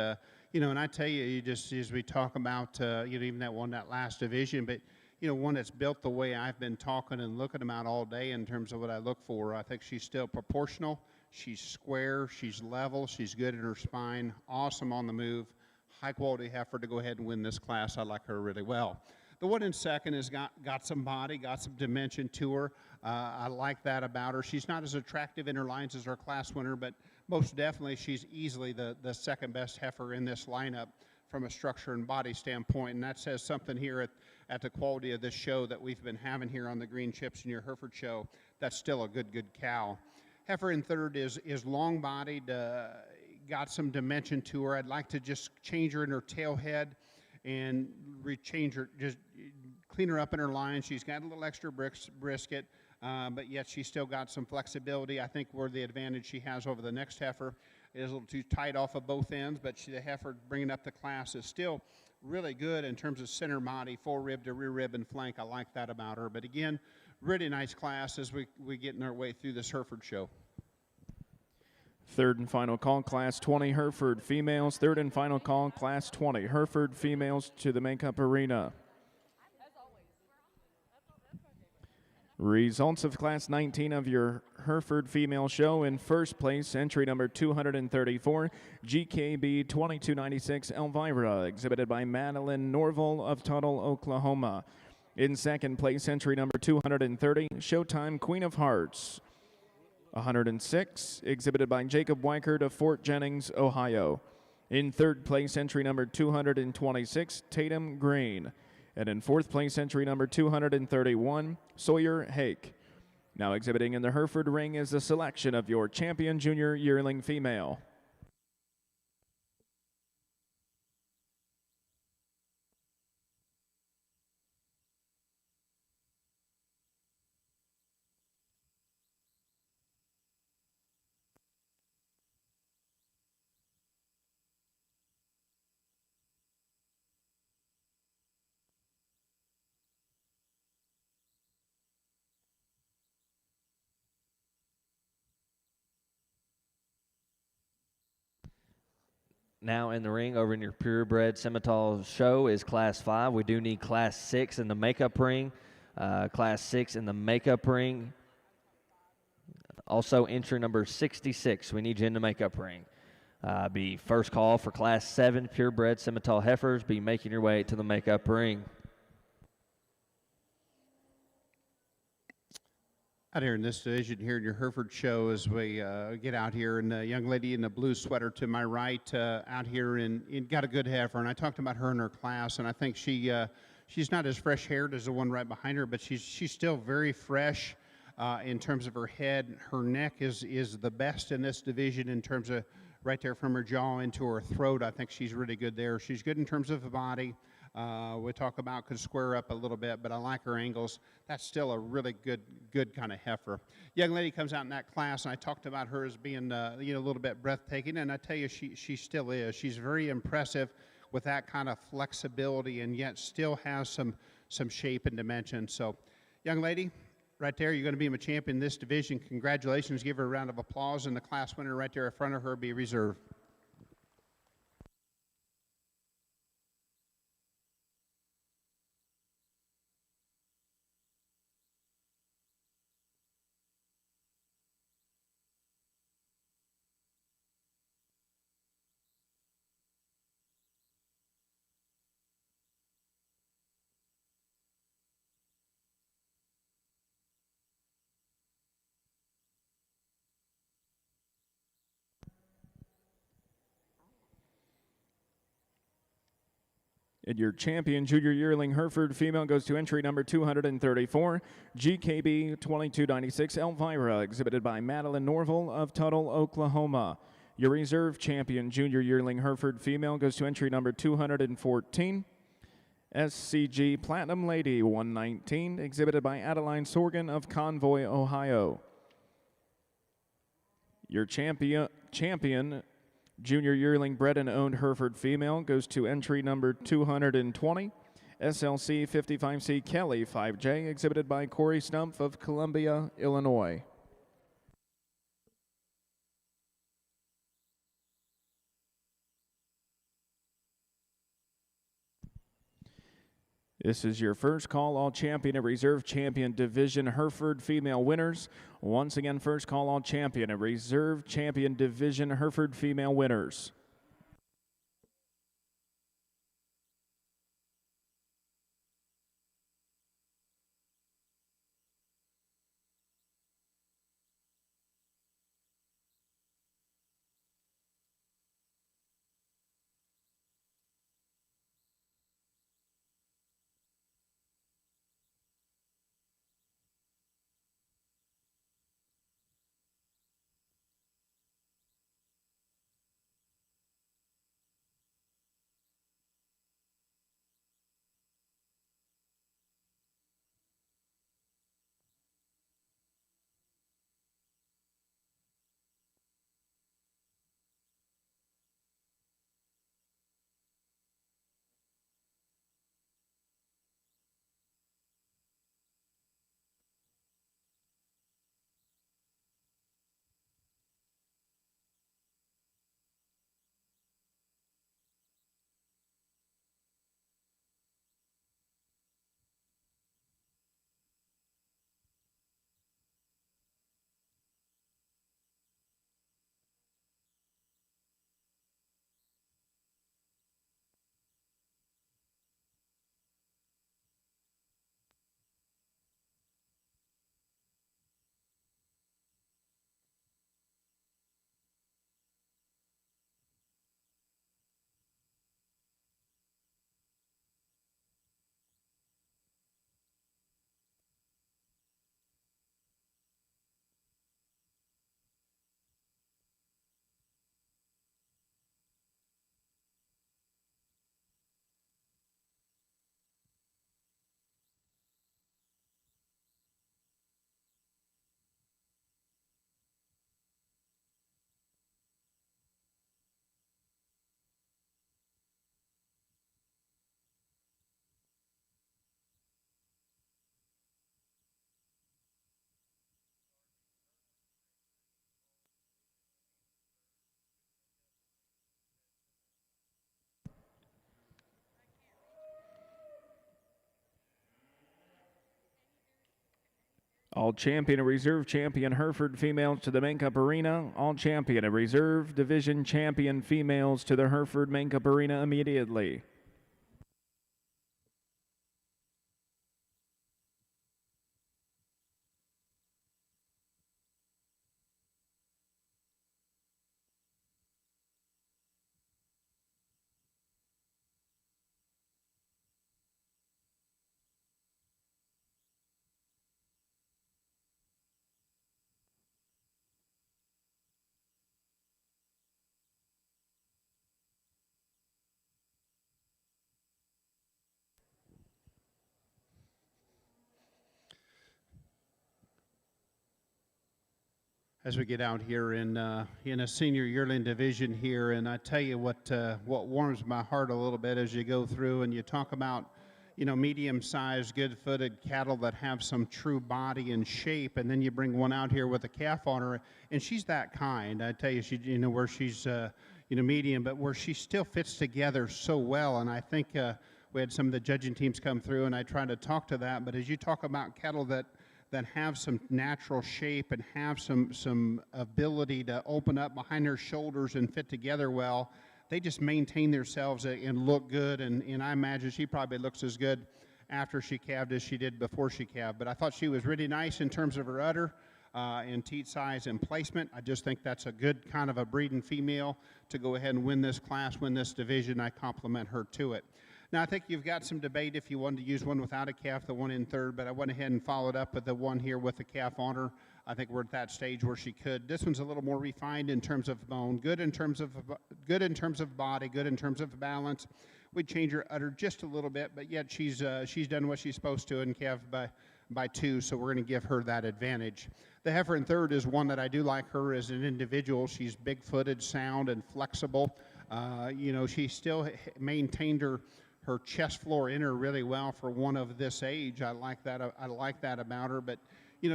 Speaker 2: You know, and I tell you, you just, as we talk about, you know, even that last division, but, you know, one that's built the way I've been talking and looking about all day in terms of what I look for. I think she's still proportional. She's square. She's level. She's good in her spine. Awesome on the move. High-quality heifer to go ahead and win this class. I like her really well. The one in second has got some body, got some dimension to her. I like that about her. She's not as attractive in her lines as our class winner, but most definitely she's easily the second best heifer in this lineup from a structure and body standpoint, and that says something here at the quality of this show that we've been having here on the Green Chips in your Hereford show. That's still a good cow. Heifer in third is long-bodied, got some dimension to her. I'd like to just change her in her tail head and change her, just clean her up in her line. She's got a little extra brisket, but yet she's still got some flexibility. I think where the advantage she has over the next heifer is a little too tight off of both ends, but the heifer bringing up the class is still really good in terms of center body, forerib to rear rib and flank. I like that about her. But again, really nice class as we get in our way through this Hereford show.
Speaker 3: Third and final call, Class 20, Hereford females. Third and final call, Class 20, Hereford females to the makeup arena. Results of Class 19 of your Hereford Female Show. In first place, entry number 234, GKB 2296 Elvira, exhibited by Madeline Norval of Tuttle, Oklahoma. In second place, entry number 230, Showtime Queen of Hearts 106, exhibited by Jacob Weichert of Fort Jennings, Ohio. In third place, entry number 226, Tatum Green. And in fourth place, entry number 231, Sawyer Hake. Now exhibiting in the Hereford ring is the selection of your champion junior yearling female.
Speaker 1: Now in the ring over in your purebred Simmental show is Class 5. We do need Class 6 in the makeup ring. Class 6 in the makeup ring. Also entry number 66. We need you in the makeup ring. Be first call for Class 7 purebred Simmental heifers. Be making your way to the makeup ring.
Speaker 2: Out here in this division, here in your Hereford show, as we get out here, and the young lady in the blue sweater to my right, out here in got a good heifer, and I talked about her in her class, and I think she's not as fresh haired as the one right behind her, but she's still very fresh in terms of her head. Her neck is the best in this division in terms of right there from her jaw into her throat. I think she's really good there. She's good in terms of the body. We talk about could square up a little bit, but I like her angles. That's still a really good kind of heifer. Young lady comes out in that class, and I talked about her as being a little bit breathtaking, and I tell you, she still is. She's very impressive with that kind of flexibility, and yet still has some shape and dimension. So, young lady, right there, you're going to be a champion in this division. Congratulations. Give her a round of applause, and the class winner right there in front of her be reserved.
Speaker 3: And your champion junior yearling Hereford female goes to entry number 234, GKB 2296 Elvira, exhibited by Madeline Norval of Tuttle, Oklahoma. Your reserve champion junior yearling Hereford female goes to entry number 214, SCG Platinum Lady 119, exhibited by Adeline Sorgan of Convoy, Ohio. Your champion junior yearling bred and owned Hereford female goes to entry number 220, SLC 55C Kelly 5J, exhibited by Corey Stumpf of Columbia, Illinois. This is your first call all champion and reserve champion division Hereford female winners. Once again, first call all champion and reserve champion division Hereford female winners. All champion and reserve champion Hereford females to the Main Cup Arena. All champion and reserve division champion females to the Hereford Main Cup Arena immediately.
Speaker 2: As we get out here in a senior yearling division here, and I tell you what warms my heart a little bit as you go through and you talk about, medium-sized, good-footed cattle that have some true body and shape, and then you bring one out here with a calf on her, and she's that kind. I tell you, where she's medium, but where she still fits together so well, and I think we had some of the judging teams come through, and I tried to talk to that. But as you talk about cattle that have some natural shape and have some ability to open up behind their shoulders and fit together well, they just maintain themselves and look good. And I imagine she probably looks as good after she calved as she did before she calved. But I thought she was really nice in terms of her udder and teat size and placement. I just think that's a good kind of a breeding female to go ahead and win this class, win this division. I compliment her to it. Now, I think you've got some debate if you wanted to use one without a calf, the one in third, but I went ahead and followed up with the one here with the calf on her. I think we're at that stage where she could. This one's a little more refined in terms of bone, good in terms of body, good in terms of balance. We'd change her udder just a little bit, but yet she's done what she's supposed to and calved by two, so we're going to give her that advantage. The heifer in third is one that I do like her as an individual. She's big-footed, sound, and flexible. She still maintained her chest floor in her really well for one of this age. I like that about her, but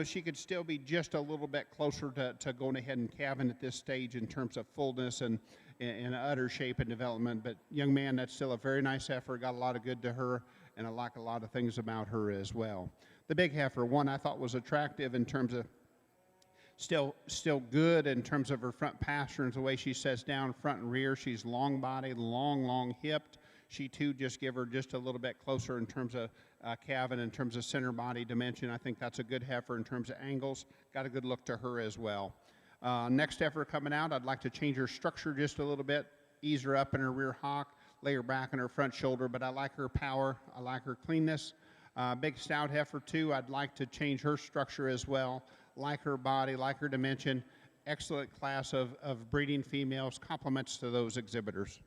Speaker 2: she could still be just a little bit closer to going ahead and calving at this stage in terms of fullness and udder shape and development. But young man, that's still a very nice heifer, got a lot of good to her, and I like a lot of things about her as well. The big heifer, one I thought was attractive in terms of still good in terms of her front pasterns, the way she sets down front and rear. She's long bodied, long hipped. She too, just give her just a little bit closer in terms of calving, in terms of center body dimension. I think that's a good heifer in terms of angles. Got a good look to her as well. Next heifer coming out, I'd like to change her structure just a little bit, ease her up in her rear hock, lay her back on her front shoulder, but I like her power, I like her cleanness. Big stout heifer too, I'd like to change her structure as well, like her body, like her dimension. Excellent class of breeding females, compliments to those exhibitors.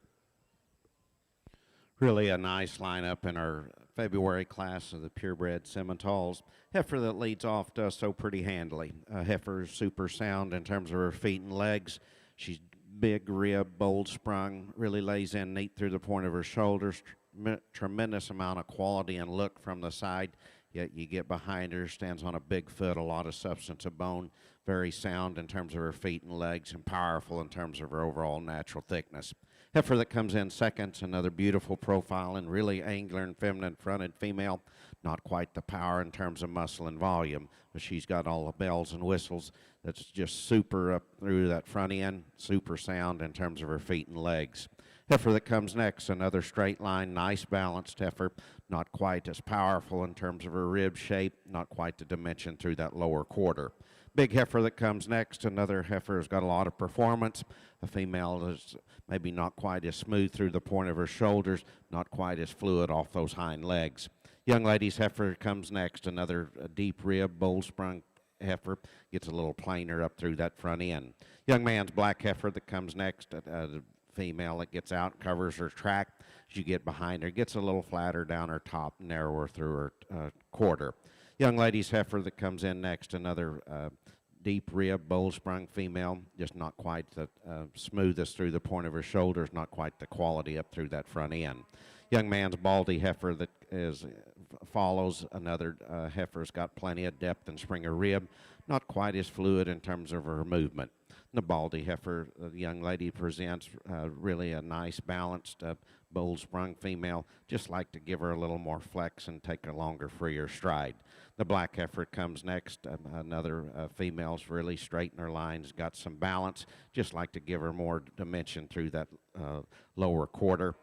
Speaker 4: Really a nice lineup in our February class of the purebred Simmentals. Heifer that leads off does so pretty handily. Heifer is super sound in terms of her feet and legs. She's big rib, bold sprung, really lays in neat through the point of her shoulders. Tremendous amount of quality and look from the side. Yet you get behind her, stands on a big foot, a lot of substance of bone. Very sound in terms of her feet and legs, and powerful in terms of her overall natural thickness. Heifer that comes in second, another beautiful profile and really angular and feminine fronted female. Not quite the power in terms of muscle and volume, but she's got all the bells and whistles. That's just super up through that front end, super sound in terms of her feet and legs. Heifer that comes next, another straight line, nice balanced heifer. Not quite as powerful in terms of her rib shape, not quite the dimension through that lower quarter. Big heifer that comes next, another heifer has got a lot of performance. A female is maybe not quite as smooth through the point of her shoulders, not quite as fluid off those hind legs. Young lady's heifer comes next, another deep rib, bold sprung heifer, gets a little plainer up through that front end. Young man's black heifer that comes next, the female that gets out, covers her track. As you get behind her, gets a little flatter down her top, narrower through her quarter. Young lady's heifer that comes in next, another deep rib, bold sprung female, just not quite the smoothest through the point of her shoulders, not quite the quality up through that front end. Young man's baldy heifer that follows another heifer's got plenty of depth and spring of rib, not quite as fluid in terms of her movement. The Baldy heifer, the young lady presents really a nice balanced bull sprung female. Just like to give her a little more flex and take a longer, freer stride. The black heifer comes next. Another female's really straight in her lines, got some balance. Just like to give her more dimension through that lower quarter.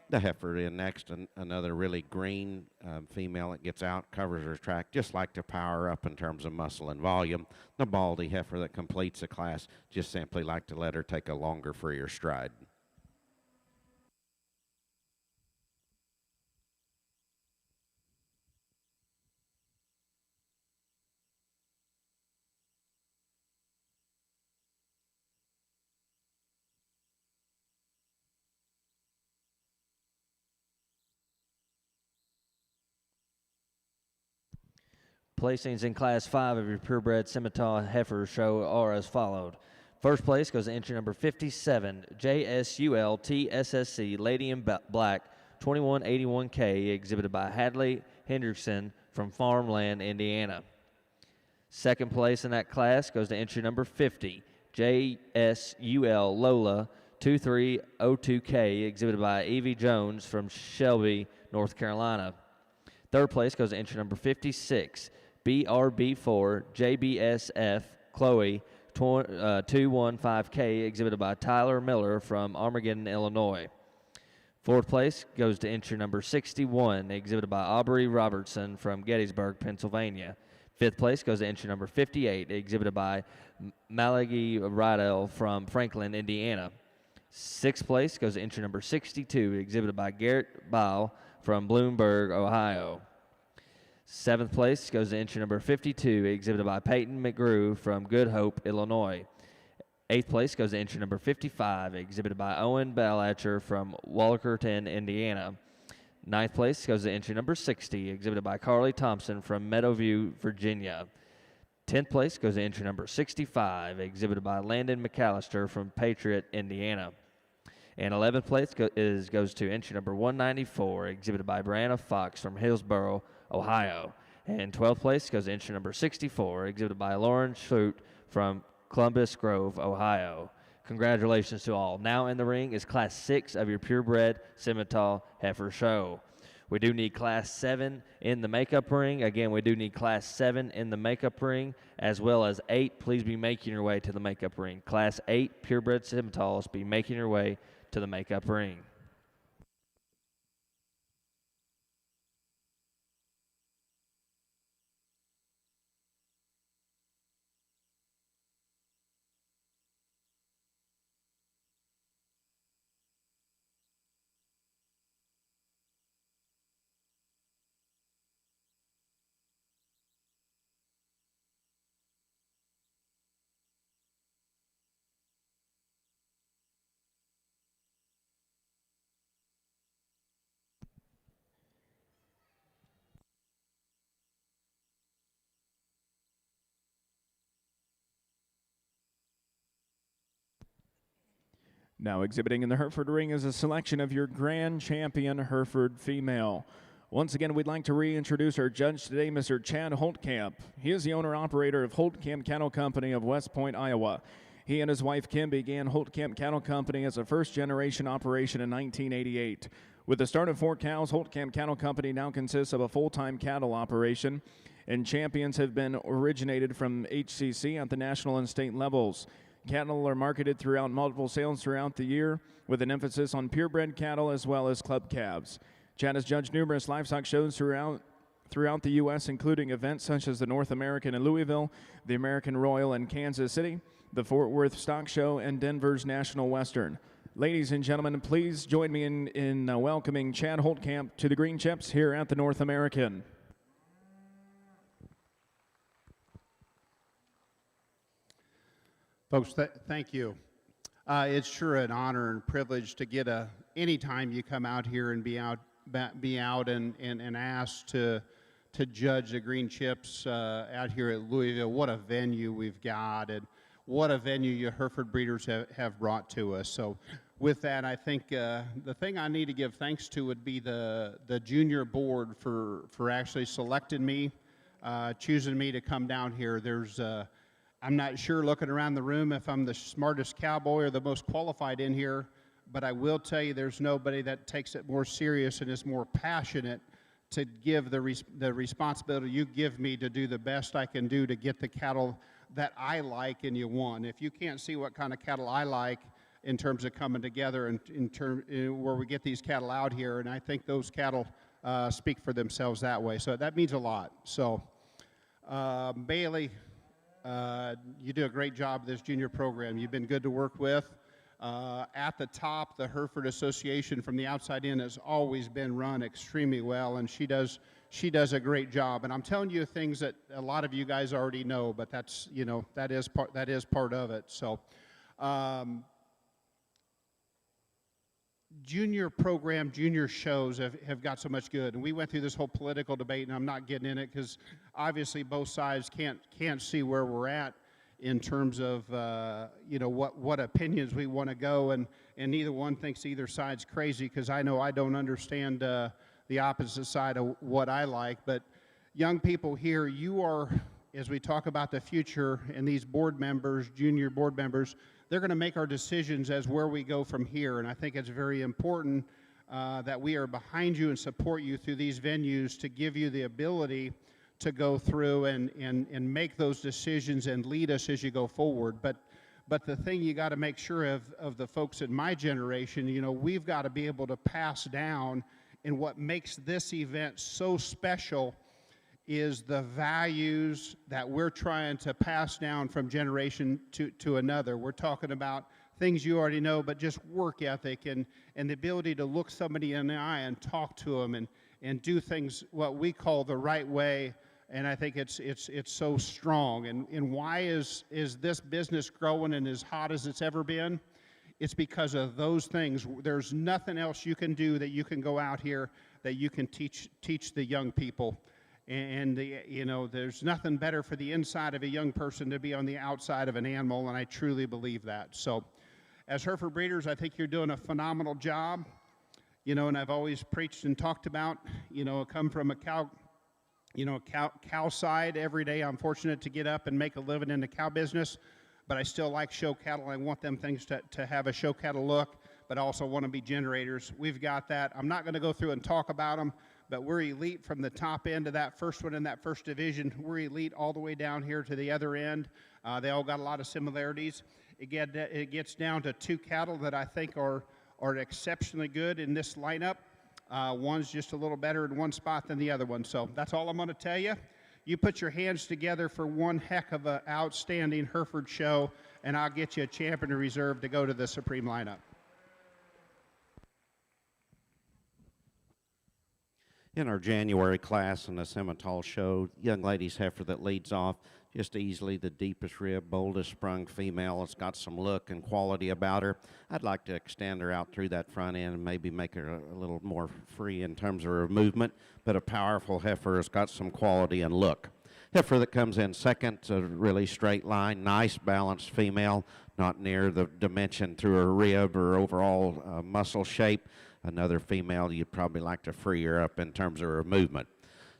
Speaker 4: The heifer in next, another really green female that gets out, covers her track, just like to power up in terms of muscle and volume. The Baldy heifer that completes the class, just simply like to let her take a longer, freer stride.
Speaker 1: Placings in Class 5 of your purebred Simmental Heifer show are as followed. First place goes to entry number 57, JSUL TSSC Lady in Black 2181K, exhibited by Hadley Hendrickson from Farmland, Indiana. Second place in that class goes to entry number 50, JSUL Lola 2302K, exhibited by Evie Jones from Shelby, North Carolina. Third place goes to entry number 56, BRB4 JBSF Chloe 215K, exhibited by Tyler Miller from Armageddon, Illinois. Fourth place goes to entry number 61, exhibited by Aubrey Robertson from Gettysburg, Pennsylvania. Fifth place goes to entry number 58, exhibited by Malagi Rydell from Franklin, Indiana. Sixth place goes to entry number 62, exhibited by Garrett Bile from Bloomberg, Ohio. Seventh place goes to entry number 52, exhibited by Peyton McGrew from Good Hope, Illinois. Eighth place goes to entry number 55, exhibited by Owen Ballacher from Walkerton, Indiana. Ninth place goes to entry number 60, exhibited by Carly Thompson from Meadowview, Virginia. 10th place goes to entry number 65, exhibited by Landon McAllister from Patriot, Indiana. And 11th place goes to entry number 194, exhibited by Brianna Fox from Hillsboro, Ohio. And 12th place goes to entry number 64, exhibited by Lauren Schute from Columbus Grove, Ohio. Congratulations to all. Now in the ring is Class 6 of your purebred Simmental Heifer show. We do need Class 7 in the makeup ring. Again, we do need Class 7 in the makeup ring, as well as 8. Please be making your way to the makeup ring. Class 8 purebred Simmentals, be making your way to the makeup ring.
Speaker 3: Now exhibiting in the Hereford ring is a selection of your grand champion Hereford female. Once again, we'd like to reintroduce our judge today, Mr. Chad Holtkamp. He is the owner-operator of Holtkamp Cattle Company of West Point, Iowa. He and his wife, Kim, began Holtkamp Cattle Company as a first-generation operation in 1988. With the start of 4 cows, Holtkamp Cattle Company now consists of a full-time cattle operation, and champions have been originated from HCC at the national and state levels. Cattle are marketed throughout multiple sales throughout the year, with an emphasis on purebred cattle as well as club calves. Chad has judged numerous livestock shows throughout the U.S., including events such as the North American in Louisville, the American Royal in Kansas City, the Fort Worth Stock Show, and Denver's National Western. Ladies and gentlemen, please join me in welcoming Chad Holtkamp to the Green Chips here at the North American.
Speaker 2: Folks, thank you. It's sure an honor and privilege to get anytime you come out here and be out and asked to judge the Green Chips out here at Louisville. What a venue we've got, and what a venue you Hereford breeders have brought to us. So with that, I think the thing I need to give thanks to would be the junior board for actually selecting me, choosing me to come down here. There's I'm not sure looking around the room if I'm the smartest cowboy or the most qualified in here, but I will tell you there's nobody that takes it more serious and is more passionate to give the responsibility you give me to do the best I can do to get the cattle that I like and you want. If you can't see what kind of cattle I like in terms of coming together and where we get these cattle out here, and I think those cattle speak for themselves that way. So that means a lot. So Bailey, you do a great job with this junior program. You've been good to work with. At the top, the Hereford Association from the outside in has always been run extremely well, and she does a great job. And I'm telling you things that a lot of you guys already know, but that's, you know, that is part of it. So junior program, junior shows have got so much good. And we went through this whole political debate, and I'm not getting in it because obviously both sides can't see where we're at in terms of you know, what opinions we want to go, and neither one thinks either side's crazy, because I know I don't understand the opposite side of what I like. But young people here, you are, as we talk about the future, and these board members, junior board members, they're going to make our decisions as where we go from here. And I think it's very important that we are behind you and support you through these venues to give you the ability to go through and make those decisions and lead us as you go forward. But the thing you got to make sure of the folks in my generation, you know, we've got to be able to pass down, and what makes this event so special is the values that we're trying to pass down from generation to another. We're talking about things you already know, but just work ethic and the ability to look somebody in the eye and talk to them and do things what we call the right way. And I think it's so strong. And why is this business growing and as hot as it's ever been? It's because of those things. There's nothing else you can do that you can go out here that you can teach the young people. And you know, there's nothing better for the inside of a young person to be on the outside of an animal, and I truly believe that. So as Hereford breeders, I think you're doing a phenomenal job. You know, and I've always preached and talked about, you know, come from a cow side every day. I'm fortunate to get up and make a living in the cow business, but I still like show cattle. I want them things to have a show cattle look, but I also want to be generators. We've got that. I'm not going to go through and talk about them, but we're elite from the top end of that first one in that first division. We're elite all the way down here to the other end. They all got a lot of similarities. It gets down to two cattle that I think are exceptionally good in this lineup. One's just a little better in one spot than the other one. So that's all I'm going to tell you. You put your hands together for one heck of an outstanding Hereford show, and I'll get you a champion reserve to go to the Supreme lineup.
Speaker 4: In our January class in the Simmental show, young lady's heifer that leads off, just easily the deepest rib, boldest sprung female. It's got some look and quality about her. I'd like to extend her out through that front end and maybe make her a little more free in terms of her movement, but a powerful heifer has got some quality and look. Heifer that comes in second, a really straight line, nice balanced female, not near the dimension through her rib or overall muscle shape. Another female you'd probably like to free her up in terms of her movement.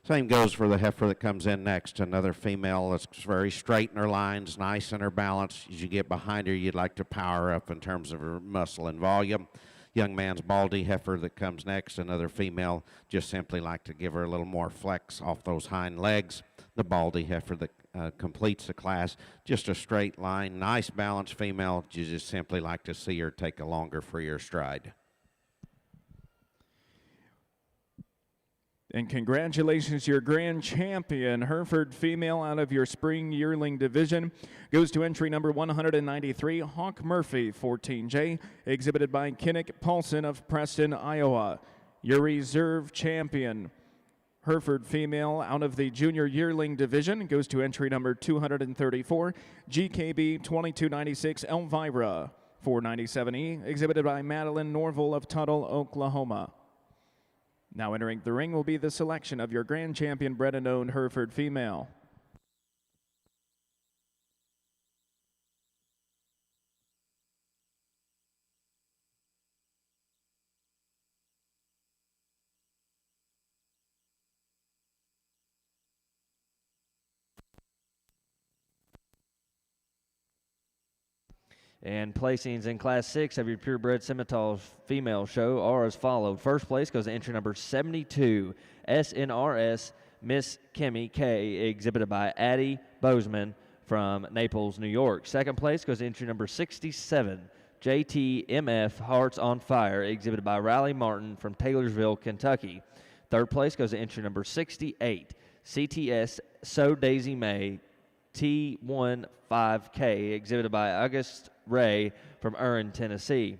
Speaker 4: Same goes for the heifer that comes in next. Another female that's very straight in her lines, nice in her balance. As you get behind her, you'd like to power up in terms of her muscle and volume. Young man's baldy heifer that comes next. Another female, just simply like to give her a little more flex off those hind legs. The baldy heifer that completes the class, just a straight line, nice balanced female. You just simply like to see her take a longer, freer stride.
Speaker 3: And congratulations, your grand champion, Hereford female out of your spring yearling division, goes to entry number 193, Hawk Murphy, 14J, exhibited by Kinnick Paulson of Preston, Iowa. Your reserve champion, Hereford female out of the junior yearling division, goes to entry number 234, GKB 2296, Elvira, 497E, exhibited by Madeline Norville of Tuttle, Oklahoma. Now entering the ring will be the selection of your grand champion bred and owned Hereford female.
Speaker 1: And placings in Class 6 of your Purebred Simmental female show are as followed. First place goes to entry number 72, SNRS Miss Kimmy K, exhibited by Addie Bozeman from Naples, New York. Second place goes to entry number 67, JTMF Hearts on Fire, exhibited by Riley Martin from Taylorsville, Kentucky. Third place goes to entry number 68, CTS So Daisy May T15K, exhibited by August Ray from Urine, Tennessee.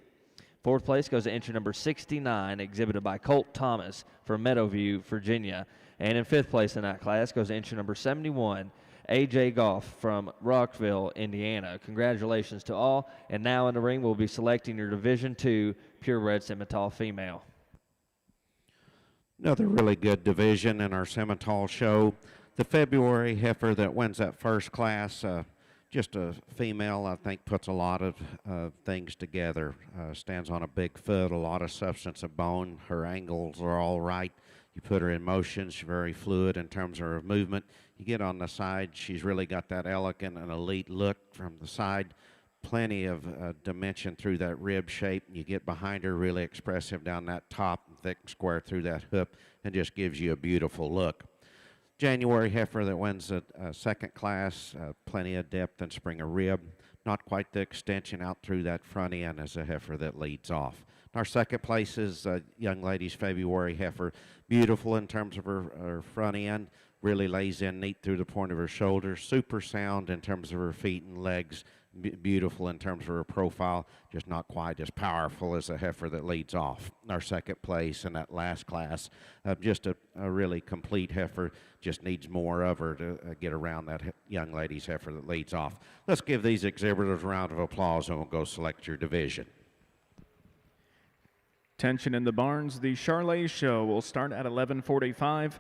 Speaker 1: Fourth place goes to entry number 69, exhibited by Colt Thomas from Meadowview, Virginia. And in fifth place in that class goes to entry number 71, A.J. Goff from Rockville, Indiana. Congratulations to all. And now in the ring, we'll be selecting your Division II Purebred Simmental female.
Speaker 4: Another really good division in our Simmental show. The February heifer that wins that first class, just a female, I think puts a lot of things together. Stands on a big foot, a lot of substance of bone. Her angles are all right. You put her in motion, she's very fluid in terms of her movement. You get on the side, she's really got that elegant and elite look from the side. Plenty of dimension through that rib shape. You get behind her, really expressive down that top, thick and square through that hip, and just gives you a beautiful look. January heifer that wins a second class, plenty of depth and spring of rib. Not quite the extension out through that front end as a heifer that leads off. Our second place is young lady's February heifer. Beautiful in terms of her front end. Really lays in neat through the point of her shoulders. Super sound in terms of her feet and legs. Beautiful in terms of her profile, just not quite as powerful as a heifer that leads off. Our second place in that last class, just a really complete heifer, just needs more of her to get around that young lady's heifer that leads off. Let's give these exhibitors a round of applause and we'll go select your division.
Speaker 3: Tension in the barns. The Charolais show will start at 12:45.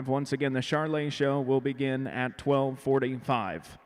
Speaker 3: Once again, the Charolais show will begin at 12:45.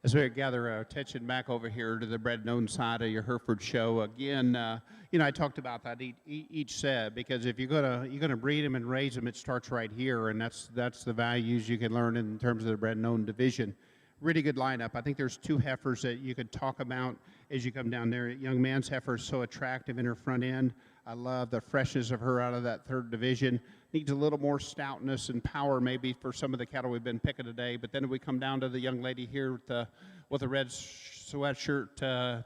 Speaker 2: As we gather our attention back over here to the bred known side of your Hereford show, again, I talked about that each set, because if you're gonna breed them and raise them, it starts right here, and that's the values you can learn in terms of the bred known division. Really good lineup. I think there's two heifers that you could talk about as you come down there. Young man's heifer is so attractive in her front end. I love the freshness of her out of that third division. Needs a little more stoutness and power maybe for some of the cattle we've been picking today. But then we come down to the young lady here with the red sweatshirt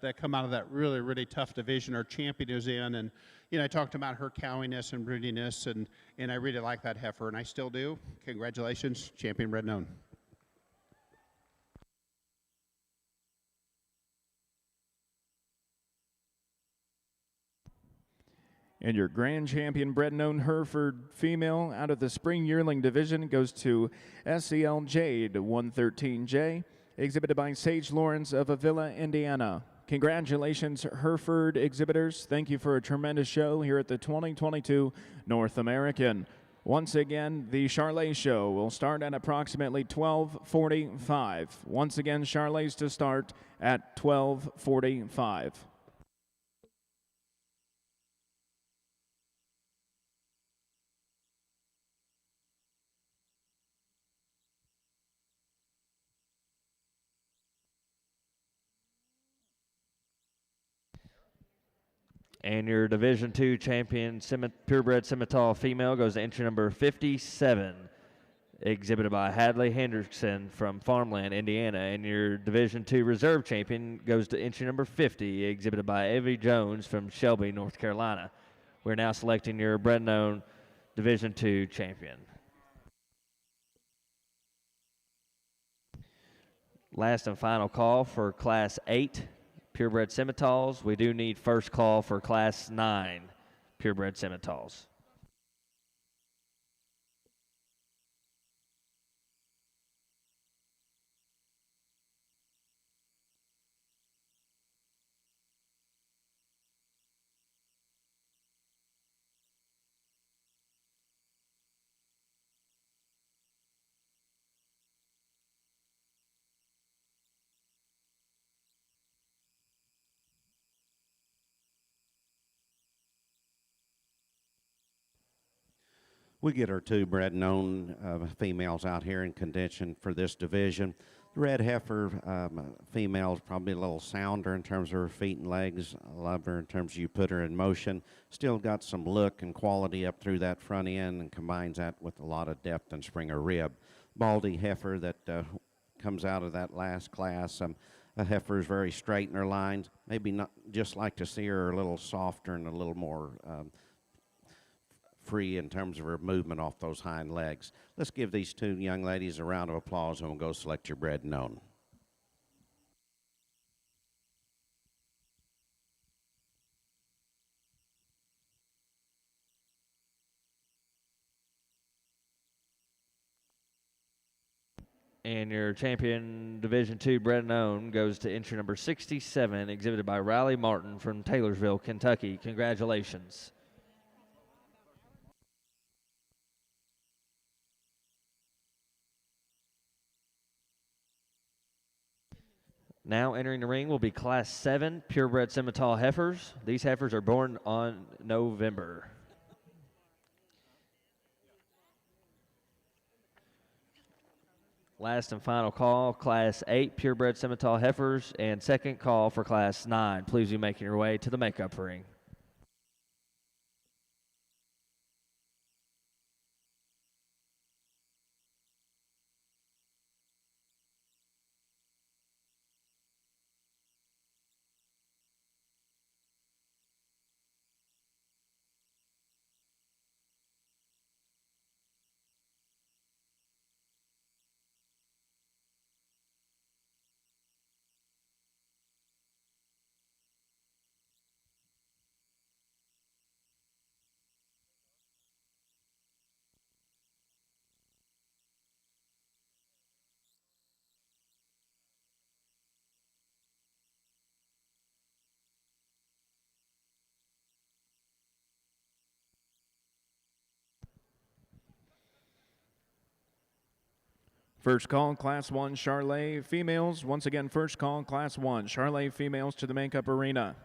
Speaker 2: that come out of that really, really tough division our champion is in. And, I talked about her cowiness and broodiness, and I really like that heifer, and I still do. Congratulations, champion bred known.
Speaker 3: And your grand champion bred known Hereford female out of the spring yearling division goes to SEL Jade 113J, exhibited by Sage Lawrence of Avila, Indiana. Congratulations, Hereford exhibitors. Thank you for a tremendous show here at the 2022 North American. Once again, the Charolais show will start at approximately 12:45. Once again, Charolais to start at 12:45.
Speaker 1: And your Division II champion purebred Simmental female goes to entry number 57, exhibited by Hadley Hendrickson from Farmland, Indiana. And your Division II reserve champion goes to entry number 50, exhibited by Evie Jones from Shelby, North Carolina. We're now selecting your bred known Division II champion. Last and final call for Class 8 purebred Simmentals. We do need first call for Class 9 purebred Simmentals.
Speaker 4: We get our two bred and owned females out here in contention for this division. The red heifer female is probably a little sounder in terms of her feet and legs. I love her in terms of you put her in motion. Still got some look and quality up through that front end and combines that with a lot of depth and springer rib. Baldy heifer that comes out of that last class. A heifer is very straight in her lines. Maybe not, just like to see her a little softer and a little more free in terms of her movement off those hind legs. Let's give these two young ladies a round of applause and we'll go select your bred and own.
Speaker 1: And your champion Division II bred and owned goes to entry number 67, exhibited by Riley Martin from Taylorsville, Kentucky. Congratulations. Now entering the ring will be Class 7 purebred Simmental heifers. These heifers are born on November. Last and final call, Class 8 purebred Simmental heifers, and second call for Class 9. Please be making your way to the makeup ring.
Speaker 3: First call, Class 1, Charolais females. Once again, first call, Class 1, Charolais females to the makeup arena.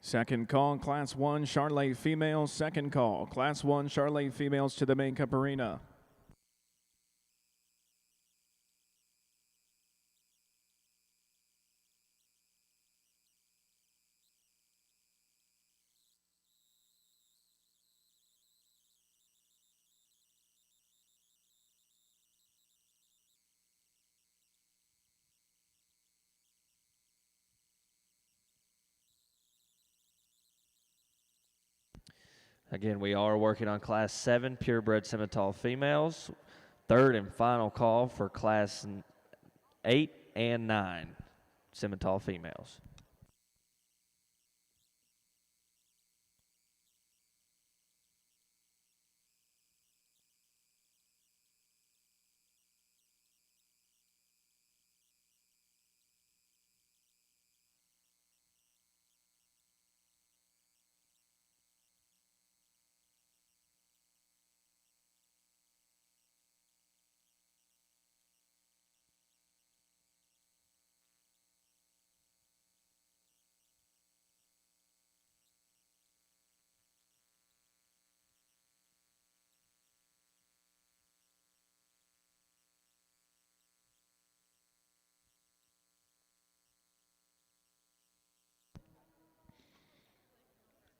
Speaker 3: Second call, Class 1 Charolais females. Second call, Class 1 Charolais females to the main cup arena.
Speaker 1: Again, we are working on Class 7 purebred Simmental females. Third and final call for Class 8 and 9 Simmental females.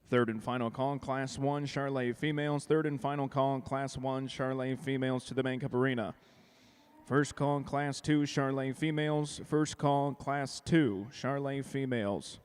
Speaker 3: Third and final call, Class 1 Charolais females. Third and final call, Class 1 Charolais females to the main cup arena. First call, Class 2 Charolais females. First call, Class 2 Charolais females.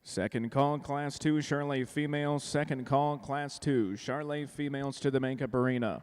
Speaker 3: Second call, Class 2 Charolais females. Second call, Class 2 Charolais females to the main cup arena.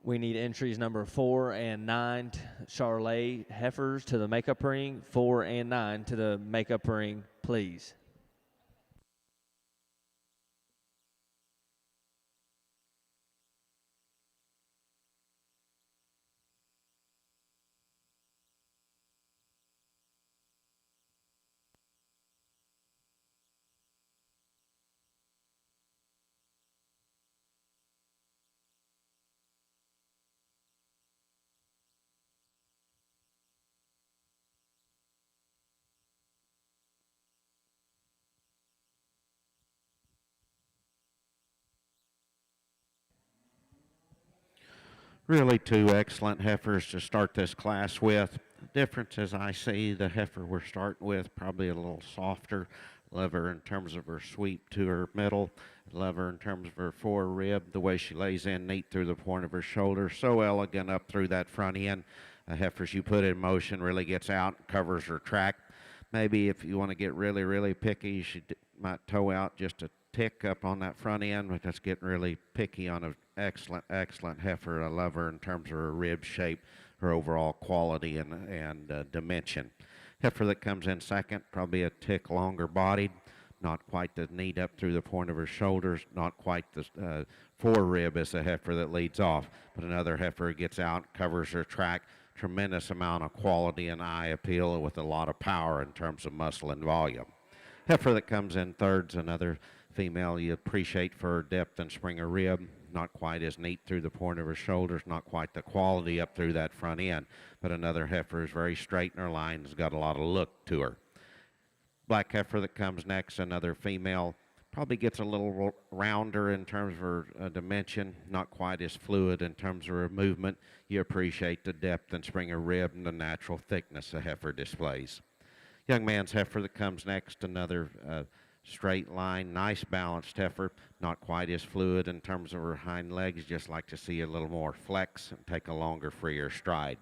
Speaker 1: We need entries number 4 and 9, Charolais heifers to the makeup ring. 4 and 9 to the makeup ring, please.
Speaker 4: Really two excellent heifers to start this class with. The difference as I see the heifer we're starting with, probably a little softer. Love her in terms of her sweep to her middle. Love her in terms of her fore rib, the way she lays in neat through the point of her shoulder. So elegant up through that front end. A heifer you put in motion really gets out, covers her track. Maybe if you want to get really, really picky, you might toe out just a tick up on that front end, but that's getting really picky on an excellent heifer. I love her in terms of her rib shape, her overall quality and dimension. Heifer that comes in second, probably a tick longer bodied, not quite the neat up through the point of her shoulders, not quite the fore rib as the heifer that leads off, but another heifer gets out, covers her track, tremendous amount of quality and eye appeal with a lot of power in terms of muscle and volume. Heifer that comes in third's another female you appreciate for her depth and spring of rib, not quite as neat through the point of her shoulders, not quite the quality up through that front end, but another heifer is very straight in her line, has got a lot of look to her. Black heifer that comes next, another female, probably gets a little rounder in terms of her dimension, not quite as fluid in terms of her movement. You appreciate the depth and spring of rib and the natural thickness the heifer displays. Young man's heifer that comes next, another straight line, nice balanced heifer, not quite as fluid in terms of her hind legs, just like to see a little more flex and take a longer, freer stride.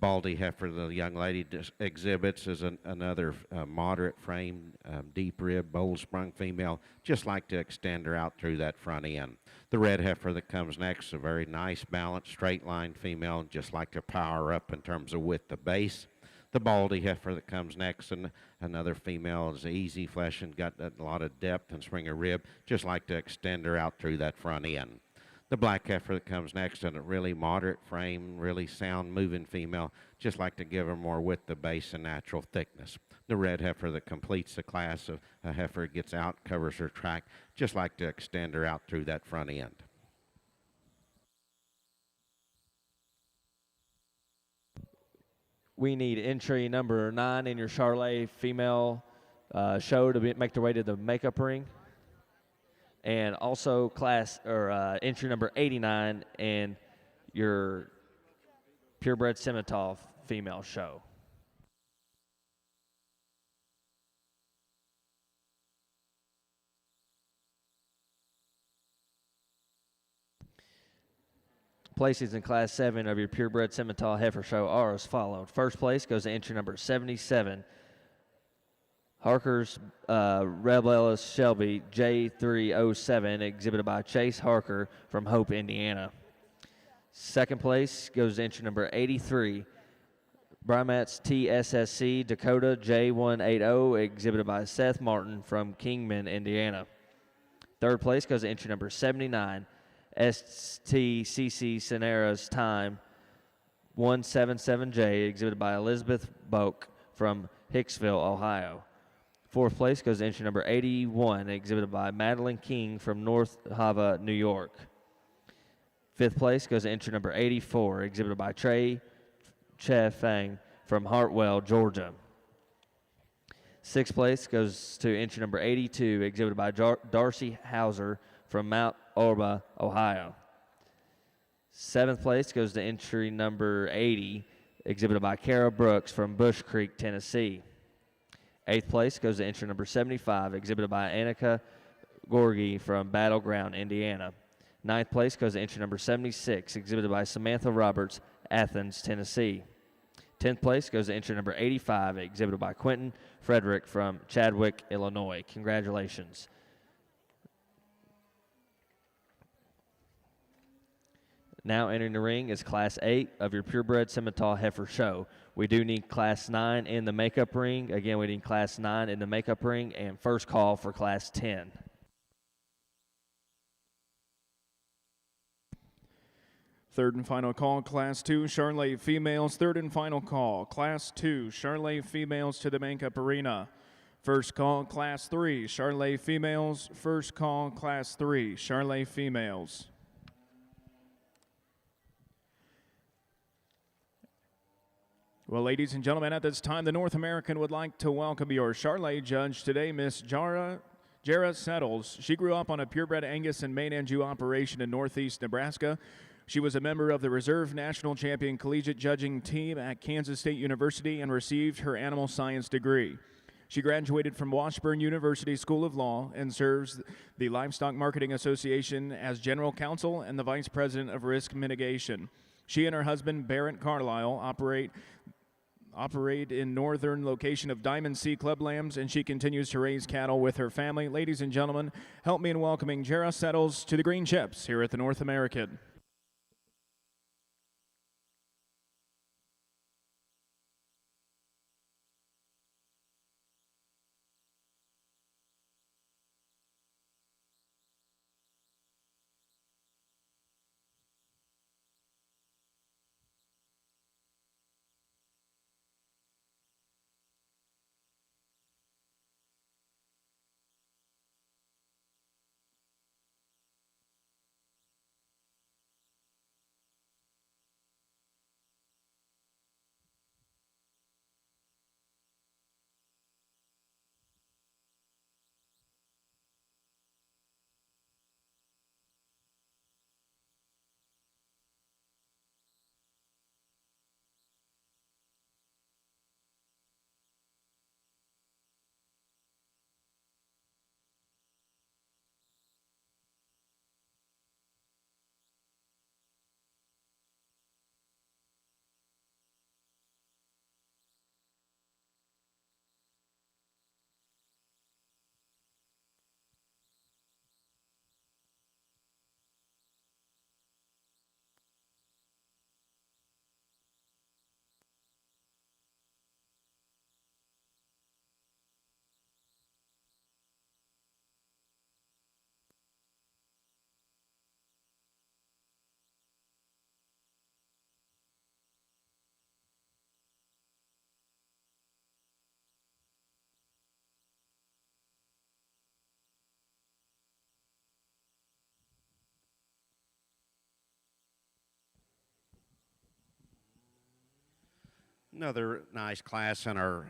Speaker 4: Baldy heifer the young lady exhibits is another moderate frame, deep rib, bold sprung female, just like to extend her out through that front end. The red heifer that comes next, a very nice balanced straight line female, just like to power up in terms of width of base. The baldy heifer that comes next, and another female is easy flesh and got a lot of depth and spring of rib, just like to extend her out through that front end. The black heifer that comes next, and a really moderate frame, really sound moving female, just like to give her more width of base and natural thickness. The red heifer that completes the class of a heifer gets out, covers her track, just like to extend her out through that front end.
Speaker 1: We need entry number 9 in your Charolais female show to make their way to the makeup ring. And also entry number 89 in your purebred Simmental female show. Places in Class 7 of your purebred Simmental heifer show are as followed. First place goes to entry number 77, Harker's Rebel Ellis Shelby J307, exhibited by Chase Harker from Hope, Indiana. Second place goes to entry number 83, Brymat's TSSC Dakota J180, exhibited by Seth Martin from Kingman, Indiana. Third place goes to entry number 79, STCC Sonera's Time 177J, exhibited by Elizabeth Boak from Hicksville, Ohio. Fourth place goes to entry number 81, exhibited by Madeline King from North Hava, New York. Fifth place goes to entry number 84, exhibited by Trey Chefang from Hartwell, Georgia. Sixth place goes to entry number 82, exhibited by Darcy Hauser from Mount Orba, Ohio. Seventh place goes to entry number 80, exhibited by Kara Brooks from Bush Creek, Tennessee. Eighth place goes to entry number 75, exhibited by Annika Gorgie from Battleground, Indiana. Ninth place goes to entry number 76, exhibited by Samantha Roberts, Athens, Tennessee. 10th place goes to entry number 85, exhibited by Quentin Frederick from Chadwick, Illinois. Congratulations. Now entering the ring is Class 8 of your purebred Simmental Heifer show. We do need Class 9 in the makeup ring. Again, we need Class 9 in the makeup ring, and first call for Class 10.
Speaker 3: Third and final call, Class 2, Charolais females. Third and final call, Class 2, Charolais females to the makeup arena. First call, Class 3, Charolais females. First call, Class 3, Charolais females. Well, ladies and gentlemen, at this time, the North American would like to welcome your Charolais judge today, Miss Jara Settles. She grew up on a purebred Angus and Maine Anjou operation in northeast Nebraska. She was a member of the Reserve National Champion Collegiate Judging Team at Kansas State University and received her animal science degree. She graduated from Washburn University School of Law and serves the Livestock Marketing Association as General Counsel and the Vice President of Risk Mitigation. She and her husband, Barrett Carlisle, operate in northern location of Diamond Sea Club Lambs, and she continues to raise cattle with her family. Ladies and gentlemen, help me in welcoming Jara Settles to the Green Chips here at the North American.
Speaker 4: Another nice class in our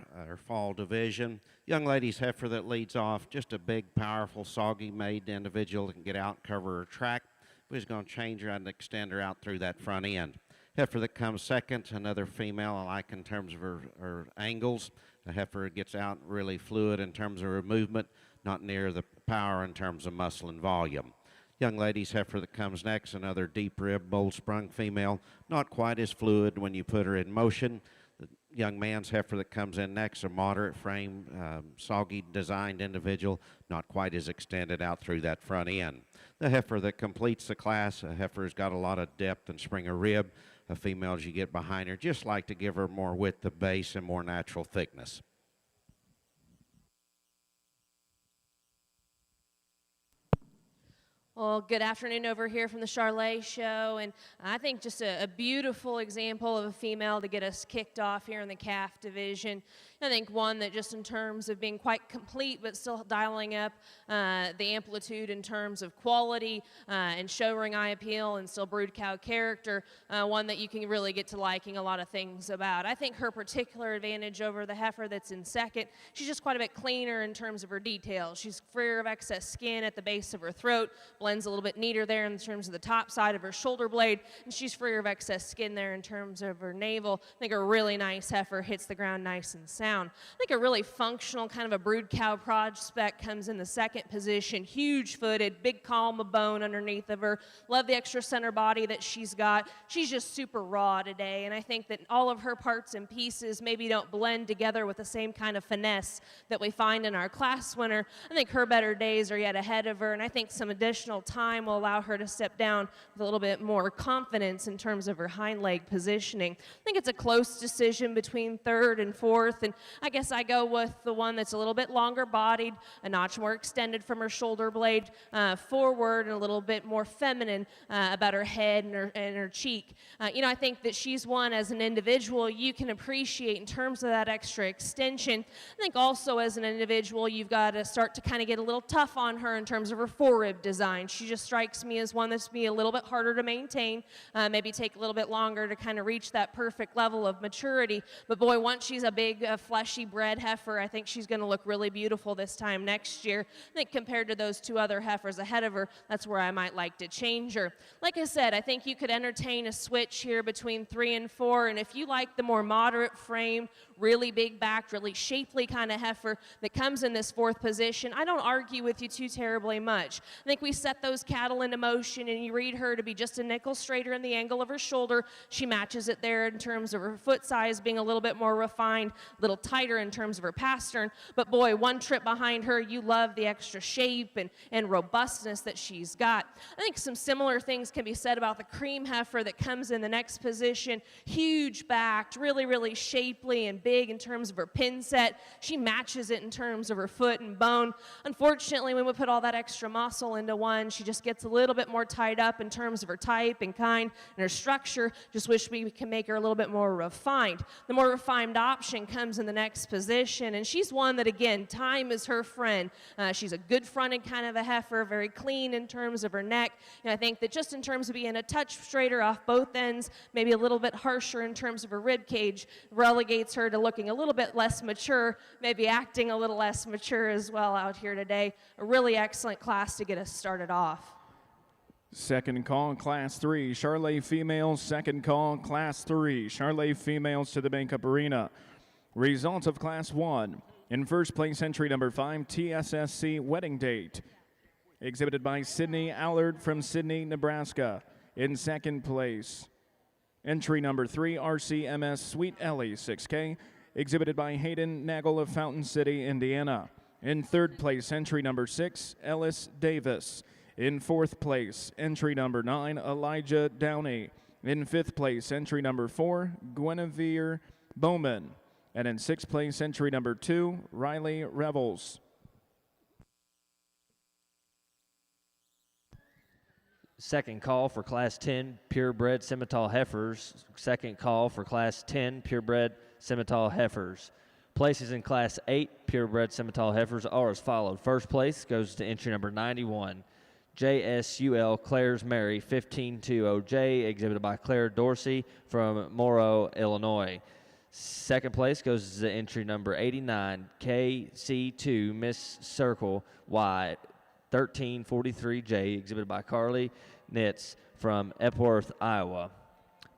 Speaker 4: fall division. Young lady's heifer that leads off, just a big, powerful, soggy-made individual that can get out and cover her track. We're just going to change her and extend her out through that front end. Heifer that comes second, another female I like in terms of her angles. The heifer gets out really fluid in terms of her movement, not near the power in terms of muscle and volume. Young lady's heifer that comes next, another deep rib, bold sprung female, not quite as fluid when you put her in motion. The young man's heifer that comes in next, a moderate frame, soggy designed individual, not quite as extended out through that front end. The heifer that completes the class, a heifer's got a lot of depth and spring of rib. A female, as you get behind her, just like to give her more width of base and more natural thickness.
Speaker 5: Well, good afternoon over here from the Charolais show, and I think just a beautiful example of a female to get us kicked off here in the calf division. I think one that just in terms of being quite complete but still dialing up the amplitude in terms of quality and showing eye appeal and still brood cow character, one that you can really get to liking a lot of things about. I think her particular advantage over the heifer that's in second, she's just quite a bit cleaner in terms of her details. She's freer of excess skin at the base of her throat, blends a little bit neater there in terms of the top side of her shoulder blade, and she's freer of excess skin there in terms of her navel. I think a really nice heifer hits the ground nice and sound. pound. I think a really functional kind of a brood cow prospect comes in the second position. Huge-footed, big column of bone underneath of her. Love the extra center body that she's got. She's just super raw today, and I think that all of her parts and pieces maybe don't blend together with the same kind of finesse that we find in our class winner. I think her better days are yet ahead of her, and I think some additional time will allow her to step down with a little bit more confidence in terms of her hind leg positioning. I think it's a close decision between third and fourth, and I guess I go with the one that's a little bit longer bodied, a notch more extended from her shoulder blade forward, and a little bit more feminine about her head and her cheek. I think that she's one as an individual you can appreciate in terms of that extra extension. I think also as an individual you've got to start to kind of get a little tough on her in terms of her forerib design. She just strikes me as one that's be a little bit harder to maintain, maybe take a little bit longer to kind of reach that perfect level of maturity. But boy, once she's a big, fleshy bred heifer, I think she's going to look really beautiful this time next year. I think compared to those two other heifers ahead of her, that's where I might like to change her. Like I said, I think you could entertain a switch here between 3 and 4, and if you like the more moderate frame, really big backed, really shapely kind of heifer that comes in this 4th position, I don't argue with you too terribly much. I think we set those cattle into motion, and you read her to be just a nickel straighter in the angle of her shoulder. She matches it there in terms of her foot size being a little bit more refined, a little tighter in terms of her pastern. But boy, one trip behind her, you love the extra shape and robustness that she's got. I think some similar things can be said about the cream heifer that comes in the next position. Huge backed, really, really shapely and big in terms of her pin set. She matches it in terms of her foot and bone. Unfortunately, when we put all that extra muscle into one, she just gets a little bit more tied up in terms of her type and kind and her structure. Just wish we can make her a little bit more refined. The more refined option comes in the next position, and she's one that, again, time is her friend. She's a good fronted kind of a heifer, very clean in terms of her neck, and I think that just in terms of being a touch straighter off both ends, maybe a little bit harsher in terms of her rib cage, relegates her to looking a little bit less mature, maybe acting a little less mature as well out here today. A really excellent class to get us started off.
Speaker 3: Second call, Class 3, Charolais females. Second call, Class 3, Charolais females to the Bank-Up Arena. Results of Class 1. In first place, entry number 5, TSSC Wedding Date, exhibited by Sydney Allard from Sydney, Nebraska. In second place, entry number 3, RCMS Sweet Ellie 6K, exhibited by Hayden Nagel of Fountain City, Indiana. In third place, entry number 6, Ellis Davis. In fourth place, entry number 9, Elijah Downey. In fifth place, entry number 4, Guinevere Bowman. And in sixth place, entry number 2, Riley Revels.
Speaker 1: Second call for Class 10 purebred Simmental Heifers. Second call for Class 10 purebred Simmental Heifers. Places in Class 8 purebred Simmental Heifers are as followed. First place goes to entry number 91, JSUL Claire's Mary 1520J, exhibited by Claire Dorsey from Morrow, Illinois. Second place goes to entry number 89, KC2 Miss Circle Y 1343J, exhibited by Carly Nitz from Epworth, Iowa.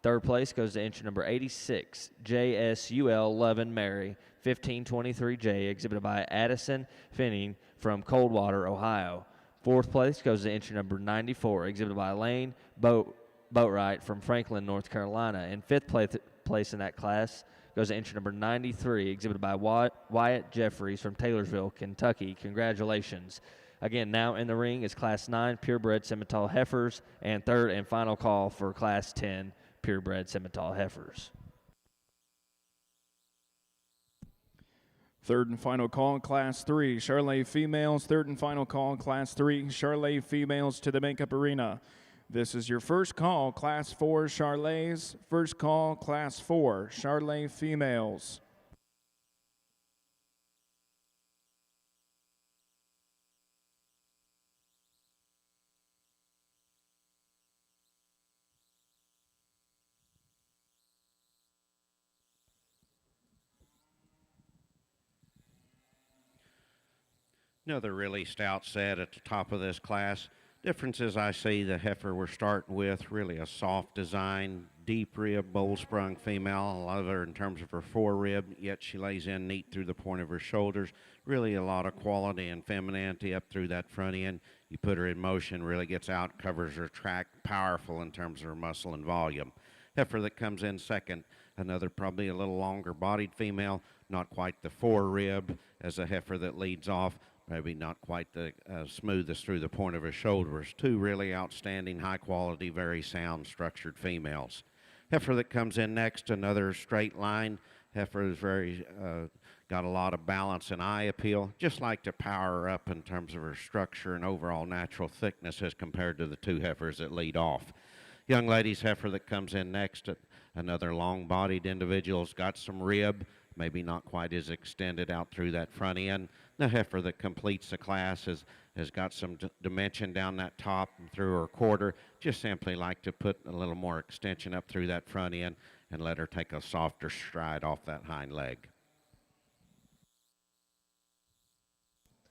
Speaker 1: Third place goes to entry number 86, JSUL Levin Mary 1523J, exhibited by Addison Finning from Coldwater, Ohio. Fourth place goes to entry number 94, exhibited by Lane Boatwright from Franklin, North Carolina. And fifth place in that class goes to entry number 93, exhibited by Wyatt Jeffries from Taylorsville, Kentucky. Congratulations. Again, now in the ring is Class 9 purebred Simmental Heifers, and third and final call for Class 10 purebred Simmental Heifers.
Speaker 3: Third and final call, Class 3, Charolais females. Third and final call, Class 3, Charolais females to the Bank-Up Arena. This is your first call, Class 4, Charolais. First call, Class 4, Charolais females.
Speaker 4: Another really stout set at the top of this class. Differences I see, the heifer we're starting with, really a soft design, deep rib, bold sprung female. I love her in terms of her forerib, yet she lays in neat through the point of her shoulders. Really a lot of quality and femininity up through that front end. You put her in motion, really gets out, covers her track, powerful in terms of her muscle and volume. Heifer that comes in second, another probably a little longer bodied female, not quite the forerib as a heifer that leads off, maybe not quite the smoothest through the point of her shoulders. Two really outstanding, high quality, very sound structured females. Heifer that comes in next, another straight line. Heifer is very, got a lot of balance and eye appeal. Just like to power her up in terms of her structure and overall natural thickness as compared to the two heifers that lead off. Young lady's heifer that comes in next, another long-bodied individual's got some rib, maybe not quite as extended out through that front end. The heifer that completes the class has got some dimension down that top and through her quarter. Just simply like to put a little more extension up through that front end and let her take a softer stride off that hind leg.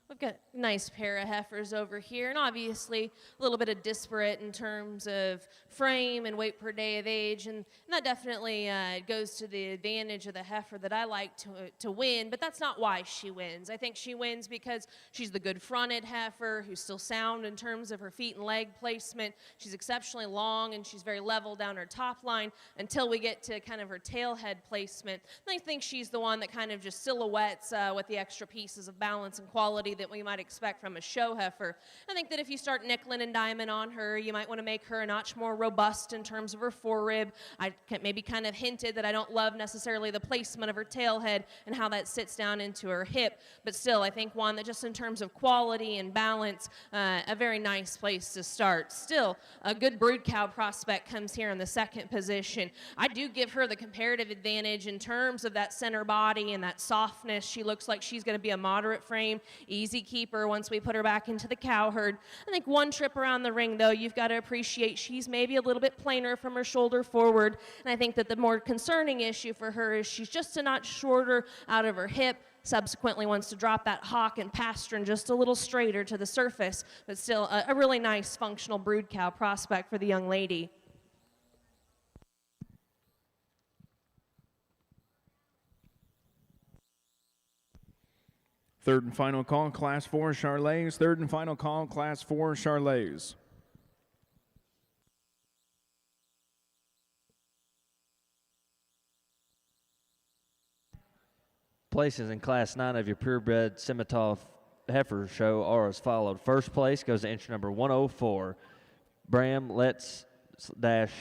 Speaker 5: We've got a nice pair of heifers over here, and obviously a little bit of disparate in terms of frame and weight per day of age, and that definitely goes to the advantage of the heifer that I like to win, but that's not why she wins. I think she wins because she's the good fronted heifer who's still sound in terms of her feet and leg placement. She's exceptionally long, and she's very level down her top line until we get to kind of her tail head placement. And I think she's the one that kind of just silhouettes with the extra pieces of balance and quality that we might expect from a show heifer. I think that if you start nickel and diamond on her, you might want to make her a notch more robust in terms of her forerib. I maybe kind of hinted that I don't love necessarily the placement of her tail head and how that sits down into her hip, but still I think one that just in terms of quality and balance, a very nice place to start. Still, a good brood cow prospect comes here in the second position. I do give her the comparative advantage in terms of that center body and that softness. She looks like she's going to be a moderate frame, easy keeper once we put her back into the cow herd. I think one trip around the ring, though, you've got to appreciate she's maybe a little bit plainer from her shoulder forward, and I think that the more concerning issue for her is she's just a notch shorter out of her hip, subsequently wants to drop that hock and pastern just a little straighter to the surface, but still a really nice functional brood cow prospect for the young lady.
Speaker 3: Third and final call, Class 4, Charolais. Third and final call, Class 4, Charolais.
Speaker 1: Places in Class 9 of your purebred Simmental Heifer show are as followed. First place goes to entry number 104, Bram Let's dash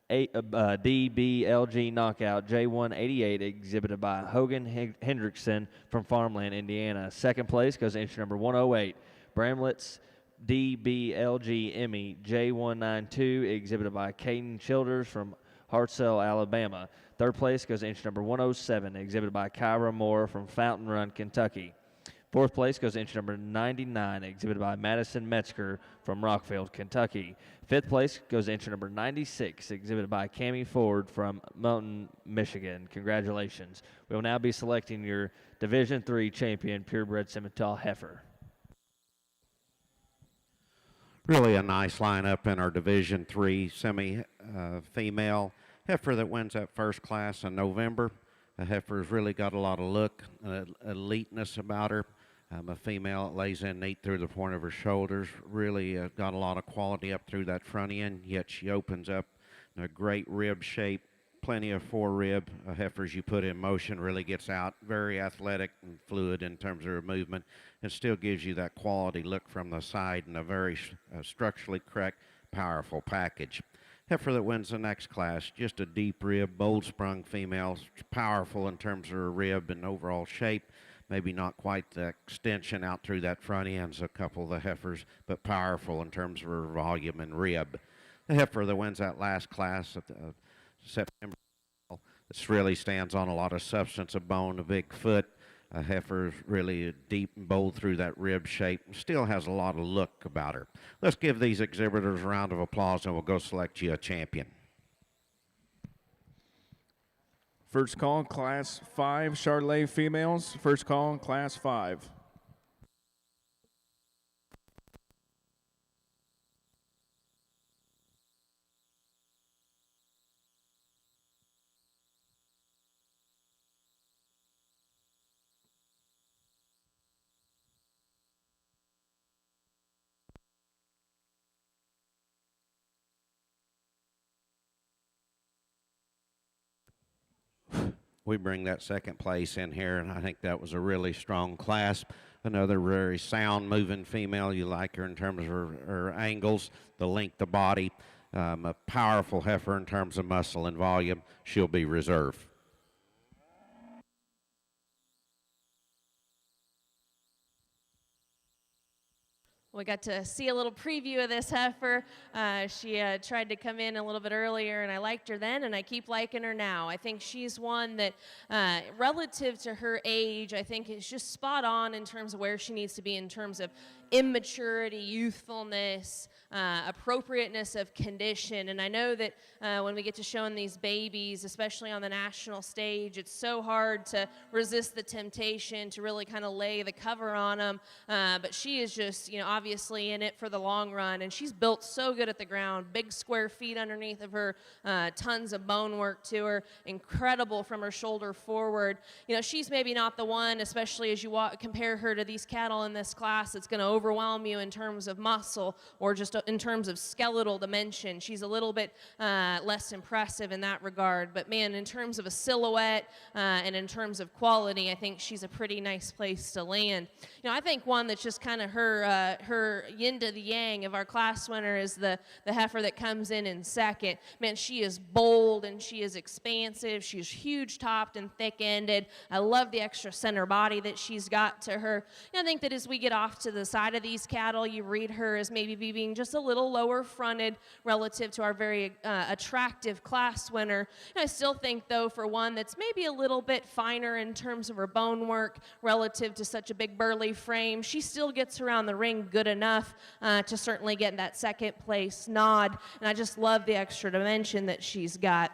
Speaker 1: DBLG Knockout J188, exhibited by Hogan Hendrickson from Farmland, Indiana. Second place goes to entry number 108, Bramlett's DBLG Emmy J192, exhibited by Caden Childers from Hartselle, Alabama. Third place goes to entry number 107, exhibited by Kyra Moore from Fountain Run, Kentucky. Fourth place goes to entry number 99, exhibited by Madison Metzger from Rockfield, Kentucky. Fifth place goes to entry number 96, exhibited by Cammie Ford from Mountain, Michigan. Congratulations. We will now be selecting your Division III champion purebred Simmental Heifer.
Speaker 4: Really a nice lineup in our Division III semi-female heifer that wins that first class in November. The heifer's really got a lot of look, eliteness about her. A female that lays in neat through the point of her shoulders. Really got a lot of quality up through that front end, yet she opens up in a great rib shape. Plenty of forerib. A heifer, as you put in motion, really gets out. Very athletic and fluid in terms of her movement, and still gives you that quality look from the side and a very structurally correct, powerful package. Heifer that wins the next class, just a deep rib, bold sprung female, powerful in terms of her rib and overall shape. Maybe not quite the extension out through that front ends, a couple of the heifers, but powerful in terms of her volume and rib. The heifer that wins that last class at September, this really stands on a lot of substance of bone, a big foot. A heifer is really deep and bold through that rib shape, and still has a lot of look about her. Let's give these exhibitors a round of applause, and we'll go select you a champion.
Speaker 3: First call, Class 5, Charolais females. First call, Class 5.
Speaker 4: we bring that second place in here, and I think that was a really strong class. Another very sound moving female. You like her in terms of her angles, the length of body, a powerful heifer in terms of muscle and volume. She'll be reserve.
Speaker 5: We got to see a little preview of this heifer. She tried to come in a little bit earlier, and I liked her then, and I keep liking her now. I think she's one that, relative to her age, I think is just spot on in terms of where she needs to be in terms of immaturity, youthfulness, appropriateness of condition. And I know that when we get to showing these babies, especially on the national stage, it's so hard to resist the temptation to really kind of lay the cover on them. But she is just, obviously in it for the long run. And she's built so good at the ground, big square feet underneath of her, tons of bone work to her, incredible from her shoulder forward. She's maybe not the one, especially as you compare her to these cattle in this class, that's going to overwhelm you in terms of muscle or just in terms of skeletal dimension. She's a little bit less impressive in that regard. But man, in terms of a silhouette and in terms of quality, I think she's a pretty nice place to land. I think one that's just kind of her yin to the yang of our class winner is the heifer that comes in second. Man, she is bold and she is expansive. She's huge topped and thick ended. I love the extra center body that she's got to her. I think that as we get off to the side of these cattle, you read her as maybe being just a little lower fronted relative to our very attractive class winner. I still think, though, for one that's maybe a little bit finer in terms of her bone work relative to such a big burly frame, she still gets around the ring good enough to certainly get that second place nod. And I just love the extra dimension that she's got.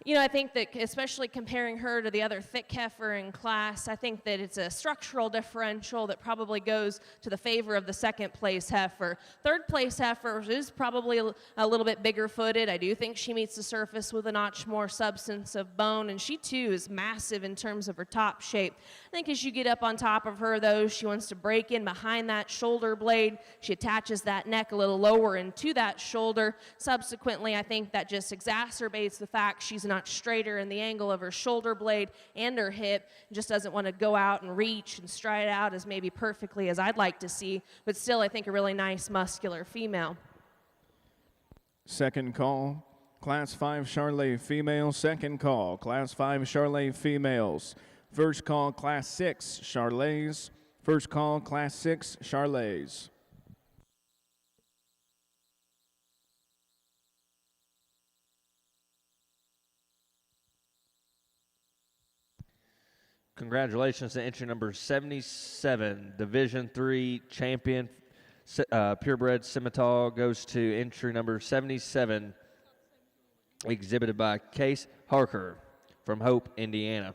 Speaker 5: I think that especially comparing her to the other thick heifer in class, I think that it's a structural differential that probably goes to the favor of the second place heifer. Third place heifer is probably a little bit bigger footed. I do think she meets the surface with a notch more substance of bone, and she too is massive in terms of her top shape. I think as you get up on top of her, though, she wants to break in behind that shoulder blade. She attaches that neck a little lower into that shoulder. Subsequently, I think that just exacerbates the fact she's not straighter in the angle of her shoulder blade and her hip, just doesn't want to go out and reach and stride out as maybe perfectly as I'd like to see, but still I think a really nice muscular female.
Speaker 3: Second call, Class 5 Charolais female. Second call, Class 5 Charolais females. First call, Class 6 Charolais. First call, Class 6 Charolais.
Speaker 1: Congratulations to entry number 77, Division III champion, purebred Simmental, goes to entry number 77, exhibited by Case Harker from Hope, Indiana.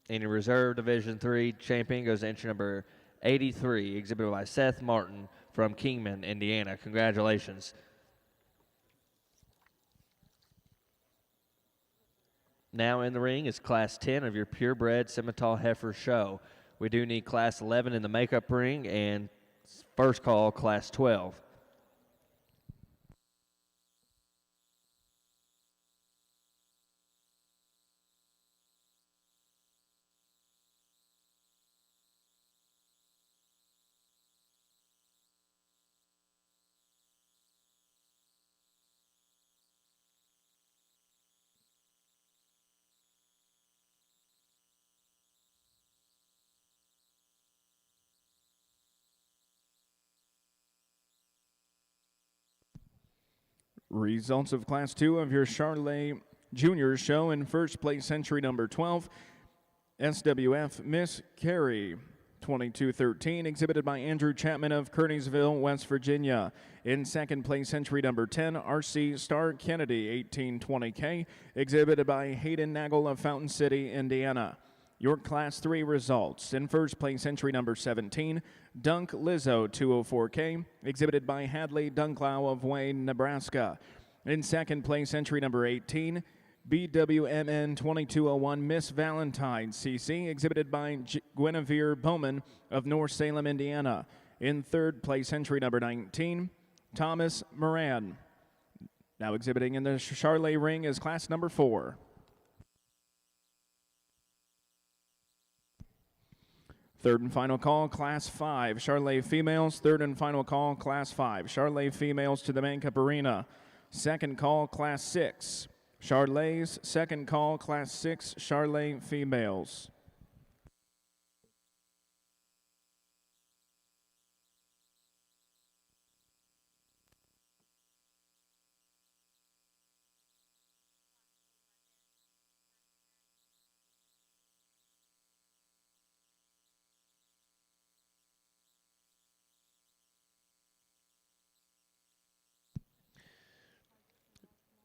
Speaker 1: Any reserve Division III champion goes to entry number 83, exhibited by Seth Martin from Kingman, Indiana. Congratulations. Now in the ring is Class 10 of your purebred Simmental Heifer show. We do need Class 11 in the makeup ring and first call, Class 12.
Speaker 3: Results of Class 2 of your Charolais Junior show. In first place, entry number 12, SWF Miss Carey, 2213, exhibited by Andrew Chapman of Kearneysville, West Virginia. In second place, entry number 10, RC Star Kennedy, 1820K, exhibited by Hayden Nagel of Fountain City, Indiana. Your Class 3 results. In first place, entry number 17, Dunk Lizzo, 204K, exhibited by Hadley Dunklow of Wayne, Nebraska. In second place, entry number 18, BWMN 2201 Miss Valentine, CC, exhibited by Guinevere Bowman of North Salem, Indiana. In third place, entry number 19, Thomas Moran, Now exhibiting in the Charolais ring is class number 4. Third and final call, class 5, Charolais females. Third and final call, class 5, Charolais females to the main cup arena. Second call, class 6, Charolais. Second call, class 6, Charolais females.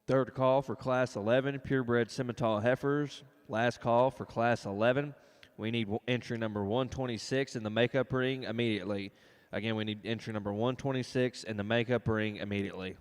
Speaker 1: Third call for Class 11, purebred Simmental Heifers. Last call for Class 11. We need entry number 126 in the makeup ring immediately. Again, we need entry number 126 in the makeup ring immediately.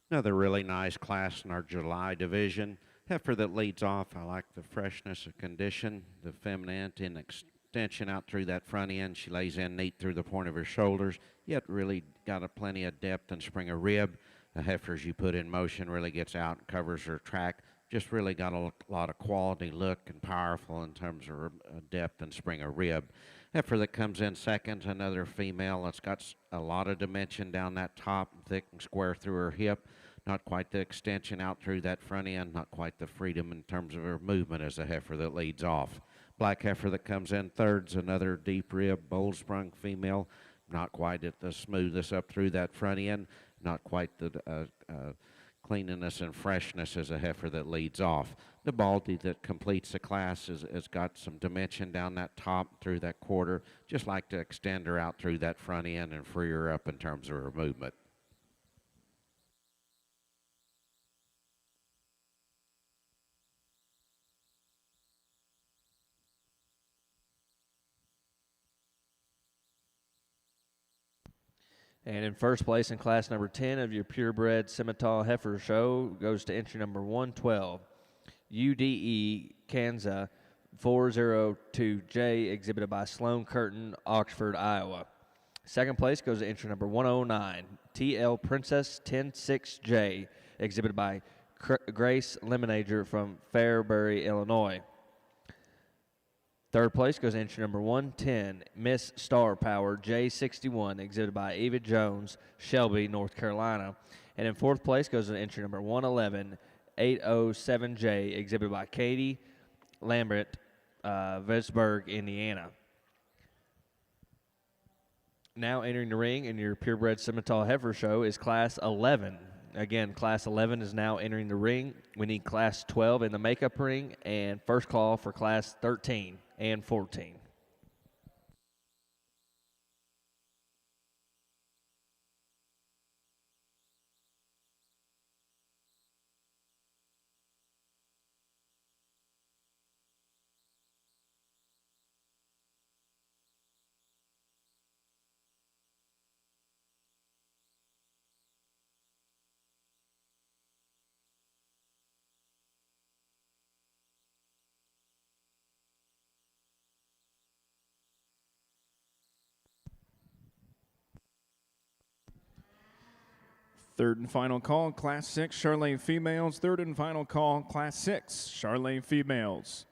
Speaker 4: Another really nice class in our July division. Heifer that leads off, I like the freshness of condition, the femininity and extension out through that front end. She lays in neat through the point of her shoulders, yet really got a plenty of depth and spring of rib. The heifers you put in motion really gets out and covers her track. Just really got a lot of quality look and powerful in terms of depth and spring of rib. Heifer that comes in second, another female that's got a lot of dimension down that top, thick and square through her hip. Not quite the extension out through that front end, not quite the freedom in terms of her movement as a heifer that leads off. Black heifer that comes in third's another deep rib, bold sprung female, not quite at the smoothness up through that front end, not quite the cleanliness and freshness as a heifer that leads off. The baldy that completes the class has got some dimension down that top through that quarter, just like to extend her out through that front end and free her up in terms of her movement.
Speaker 1: And in first place in class number 10 of your purebred Simmental Heifer show goes to entry number 112, UDE Kansas 402J, exhibited by Sloan Curtin, Oxford, Iowa. Second place goes to entry number 109, TL Princess 106J, exhibited by Grace Lemonager from Fairbury, Illinois. Third place goes to entry number 110, Miss Star Power J61, exhibited by Eva Jones, Shelby, North Carolina. And in fourth place goes to entry number 111, 807J, exhibited by Katie Lambert, Vicksburg, Indiana. Now entering the ring in your purebred Simmental Heifer show is Class 11. Again, Class 11 is now entering the ring. We need Class 12 in the makeup ring, and first call for Class 13 and 14.
Speaker 3: Third and final call, class 6, Charolais females. Third and final call, class 6, Charolais females.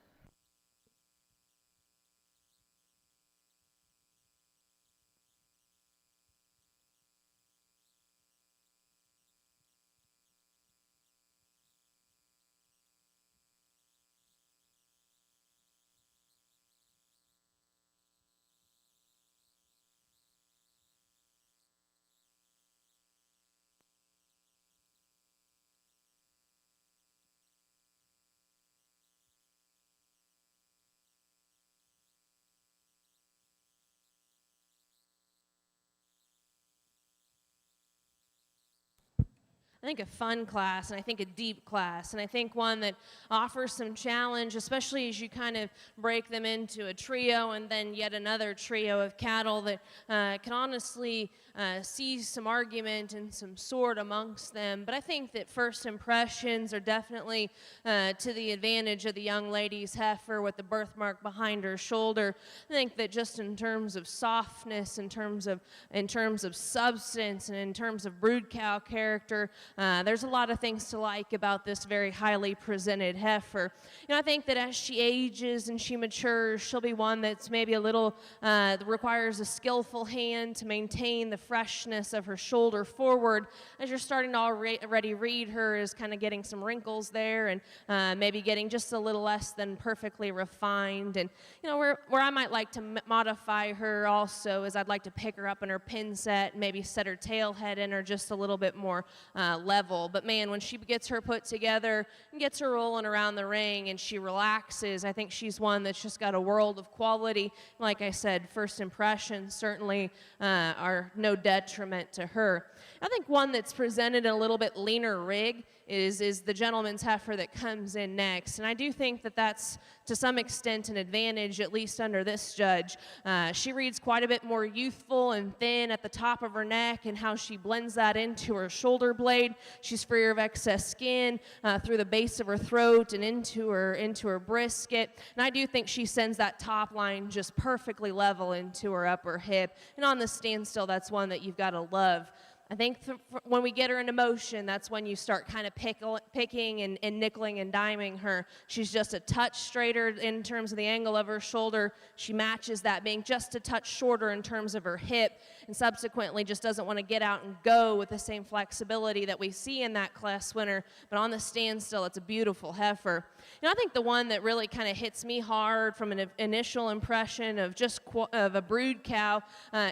Speaker 5: I think a fun class, and I think a deep class, and I think one that offers some challenge, especially as you kind of break them into a trio and then yet another trio of cattle that can honestly see some argument and some sort amongst them. But I think that first impressions are definitely to the advantage of the young lady's heifer with the birthmark behind her shoulder. I think that just in terms of softness, in terms of substance, and in terms of brood cow character, there's a lot of things to like about this very highly presented heifer. I think that as she ages and she matures, she'll be one that's maybe a little requires a skillful hand to maintain the freshness of her shoulder forward, as you're starting to already read her as kind of getting some wrinkles there, and maybe getting just a little less than perfectly refined. And where I might like to modify her also is I'd like to pick her up in her pin set and maybe set her tail head in her just a little bit more level. But man, when she gets her put together and gets her rolling around the ring and she relaxes, I think she's one that's just got a world of quality. Like I said, first impressions certainly are no detriment to her. I think one that's presented in a little bit leaner rig is the gentleman's heifer that comes in next. And I do think that that's to some extent an advantage, at least under this judge. She reads quite a bit more youthful and thin at the top of her neck, and how she blends that into her shoulder blade. She's freer of excess skin through the base of her throat and into her brisket. And I do think she sends that top line just perfectly level into her upper hip. And on the standstill, that's one that you've got to love. I think when we get her into motion, that's when you start kind of picking and nickeling and diming her. She's just a touch straighter in terms of the angle of her shoulder. She matches that, being just a touch shorter in terms of her hip, and subsequently just doesn't want to get out and go with the same flexibility that we see in that class winner. But on the standstill, it's a beautiful heifer. I think the one that really kind of hits me hard from an initial impression of of a brood cow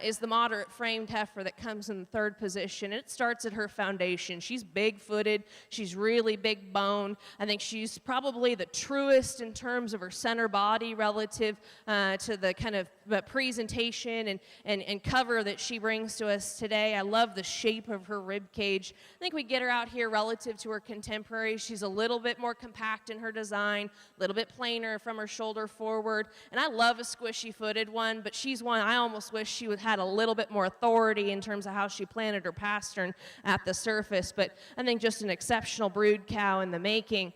Speaker 5: is the moderate framed heifer that comes in the third position. It starts at her foundation. She's big-footed. She's really big boned. I think she's probably the truest in terms of her center body relative to the kind of presentation and cover that she brings to us today. I love the shape of her rib cage. I think we get her out here relative to her contemporary. She's a little bit more compact in her design, a little bit plainer from her shoulder forward. And I love a squishy-footed one, but she's one I almost wish she had a little bit more authority in terms of how she planted her pastern at the surface. But I think just an exceptional brood cow in the making.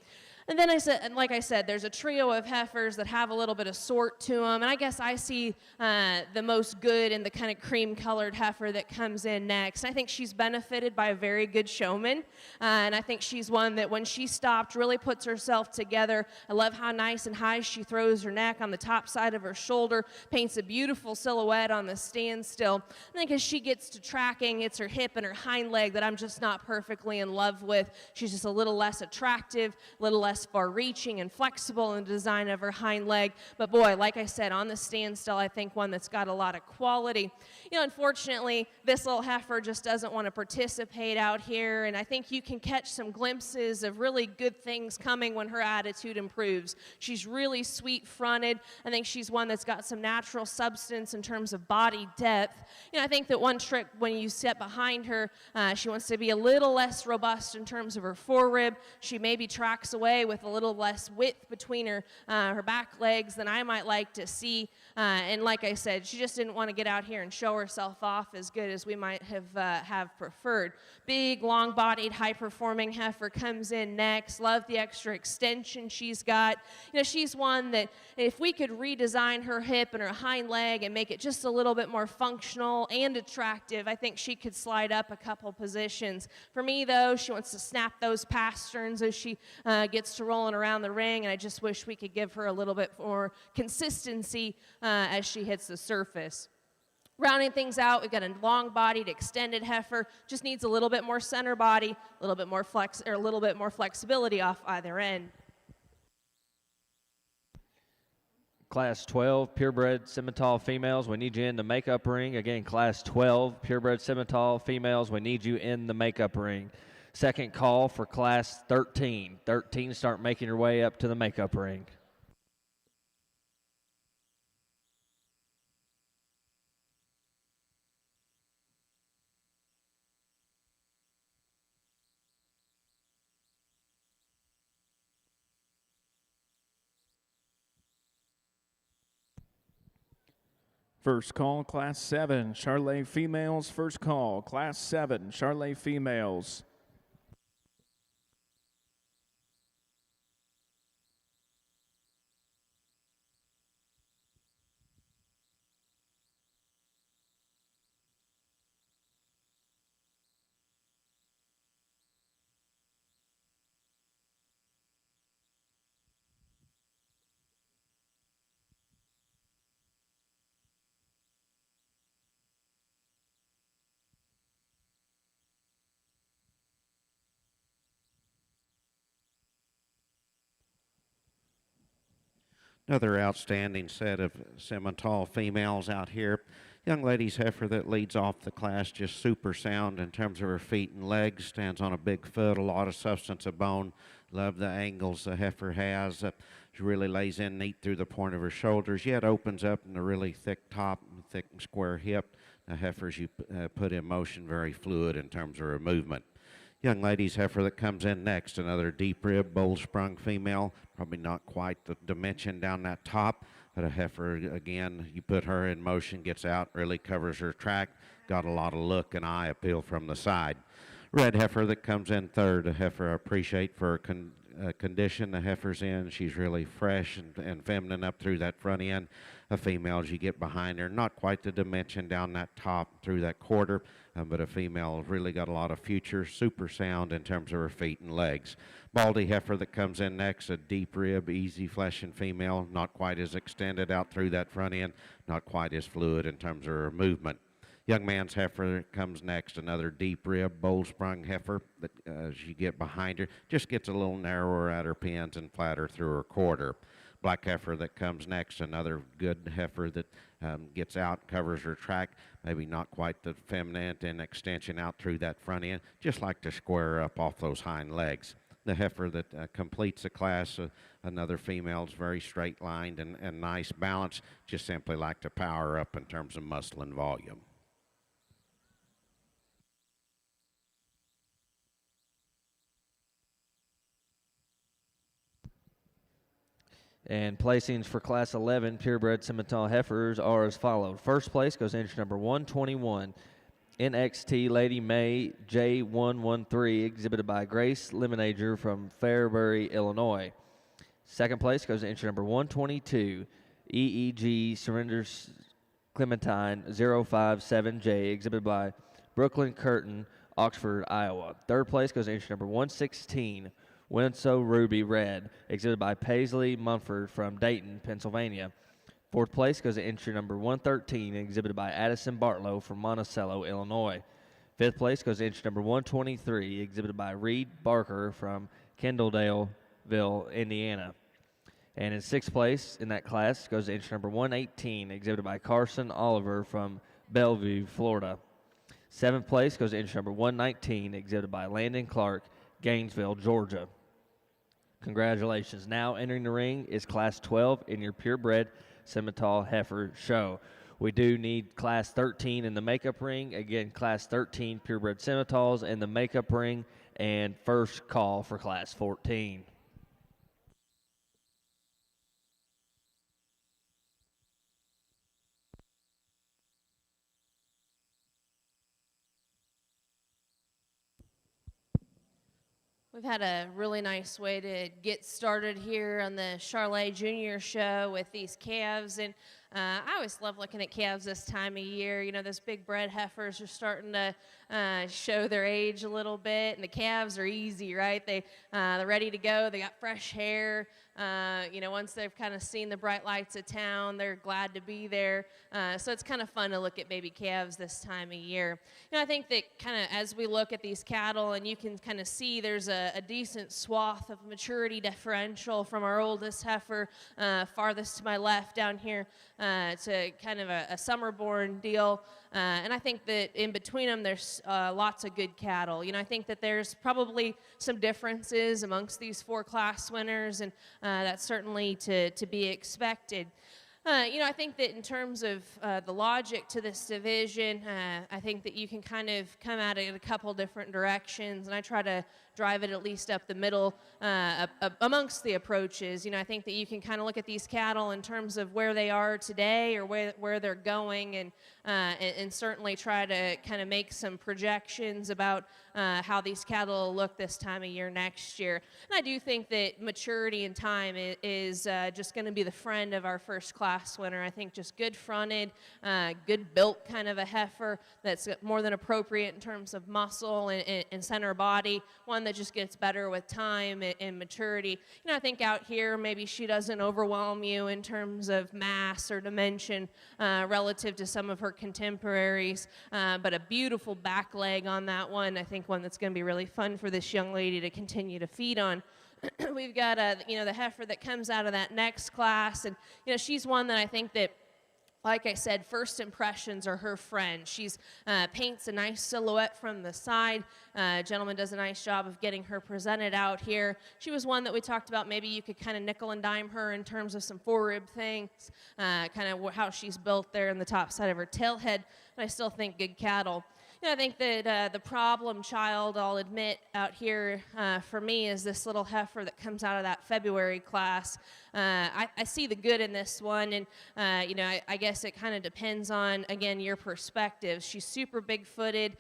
Speaker 5: And then like I said, there's a trio of heifers that have a little bit of sort to them. And I guess I see the most good in the kind of cream-colored heifer that comes in next. I think she's benefited by a very good showman. And I think she's one that when she stopped really puts herself together. I love how nice and high she throws her neck on the top side of her shoulder, paints a beautiful silhouette on the standstill. I think as she gets to tracking, it's her hip and her hind leg that I'm just not perfectly in love with. She's just a little less attractive, a little less far-reaching and flexible in the design of her hind leg. But boy, like I said, on the standstill, I think one that's got a lot of quality. Unfortunately, this little heifer just doesn't want to participate out here, and I think you can catch some glimpses of really good things coming when her attitude improves. She's really sweet-fronted. I think she's one that's got some natural substance in terms of body depth. I think that one trick when you sit behind her, she wants to be a little less robust in terms of her forerib. She maybe tracks away with a little less width between her back legs than I might like to see. And like I said, she just didn't want to get out here and show herself off as good as we might have preferred. Big, long-bodied, high-performing heifer comes in next. Love the extra extension she's got. She's one that if we could redesign her hip and her hind leg and make it just a little bit more functional and attractive, I think she could slide up a couple positions. For me, though, she wants to snap those pasterns as she gets to rolling around the ring, and I just wish we could give her a little bit more consistency as she hits the surface. Rounding things out, we've got a long-bodied, extended heifer. Just needs a little bit more center body, a little bit more flexibility off either end.
Speaker 1: Class 12, purebred Simmental females, we need you in the makeup ring. Again, Class 12, purebred Simmental females, we need you in the makeup ring. Second call for Class 13. 13, start making your way up to the makeup ring.
Speaker 3: First call, Class 7, Charolais females. First call, Class 7, Charolais females.
Speaker 4: Another outstanding set of Simmental females out here. Young lady's heifer that leads off the class, just super sound in terms of her feet and legs, stands on a big foot, a lot of substance of bone. Love the angles the heifer has. She really lays in neat through the point of her shoulders, yet opens up in a really thick top and thick and square hip. The heifers you put in motion, very fluid in terms of her movement. Young lady's heifer that comes in next, another deep rib, bold sprung female, probably not quite the dimension down that top, but a heifer, again, you put her in motion, gets out, really covers her track, got a lot of look and eye appeal from the side. Red heifer that comes in third, a heifer I appreciate for her condition the heifer's in. She's really fresh and feminine up through that front end. A female, as you get behind her, not quite the dimension down that top through that quarter, but a female really got a lot of future, super sound in terms of her feet and legs. Baldy heifer that comes in next, a deep rib, easy fleshing female, not quite as extended out through that front end, not quite as fluid in terms of her movement. Young man's heifer comes next, another deep rib, bold sprung heifer that as you get behind her, just gets a little narrower at her pins and flatter through her quarter. Black heifer that comes next, another good heifer that gets out, covers her track, maybe not quite the feminine and extension out through that front end, just like to square up off those hind legs. The heifer that completes the class, another female's very straight lined and nice balance, just simply like to power up in terms of muscle and volume.
Speaker 1: And placings for Class 11 purebred Simmental heifers are as followed. First place goes entry number 121, NXT Lady May J113, exhibited by Grace Lemonager from Fairbury, Illinois. Second place goes entry number 122, EEG Surrenders Clementine 057J, exhibited by Brooklyn Curtin, Oxford, Iowa. Third place goes entry number 116, Winslow Ruby Red, exhibited by Paisley Mumford from Dayton, Pennsylvania. Fourth place goes to entry number 113, exhibited by Addison Bartlow from Monticello, Illinois. Fifth place goes to entry number 123, exhibited by Reed Barker from Kendalldaleville, Indiana. And in sixth place in that class goes to entry number 118, exhibited by Carson Oliver from Bellevue, Florida. Seventh place goes to entry number 119, exhibited by Landon Clark, Gainesville, Georgia. Congratulations. Now entering the ring is Class 12 in your purebred Simmental heifer show. We do need Class 13 in the makeup ring. Again, Class 13 purebred Simmentals in the makeup ring, and first call for Class 14.
Speaker 5: We've had a really nice way to get started here on the Charolais Junior Show with these calves, and I always love looking at calves this time of year. You know, those big bred heifers are starting to show their age a little bit, and the calves are easy, right? They're ready to go. They got fresh hair. You know, once they've kind of seen the bright lights of town, they're glad to be there. So it's kind of fun to look at baby calves this time of year. You know, I think that kind of as we look at these cattle, and you can kind of see there's a decent swath of maturity differential from our oldest heifer farthest to my left down here to kind of a summer-born deal. And I think that in between them, there's lots of good cattle. You know, I think that there's probably some differences amongst these four class winners, and that's certainly to be expected. I think that in terms of the logic to this division, I think that you can kind of come at it in a couple different directions, and I try to drive it at least up the middle amongst the approaches. I think that you can kind of look at these cattle in terms of where they are today or where they're going, and certainly try to kind of make some projections about how these cattle will look this time of year next year. And I do think that maturity and time is just going to be the friend of our first class winner. I think just good fronted, good built kind of a heifer that's more than appropriate in terms of muscle and center body, one that just gets better with time and maturity. I think out here maybe she doesn't overwhelm you in terms of mass or dimension relative to some of her contemporaries, but a beautiful back leg on that one. I think one that's going to be really fun for this young lady to continue to feed on. We've got the heifer that comes out of that next class, and she's one that I think that, like I said, first impressions are her friend. She's paints a nice silhouette from the side. Gentleman does a nice job of getting her presented out here. She was one that we talked about. Maybe you could kind of nickel and dime her in terms of some forerib things, kind of how she's built there in the top side of her tail head. But I still think good cattle. I think that the problem child, I'll admit, out here for me is this little heifer that comes out of that February class. I see the good in this one, and I guess it kind of depends on, again, your perspective. She's super big-footed,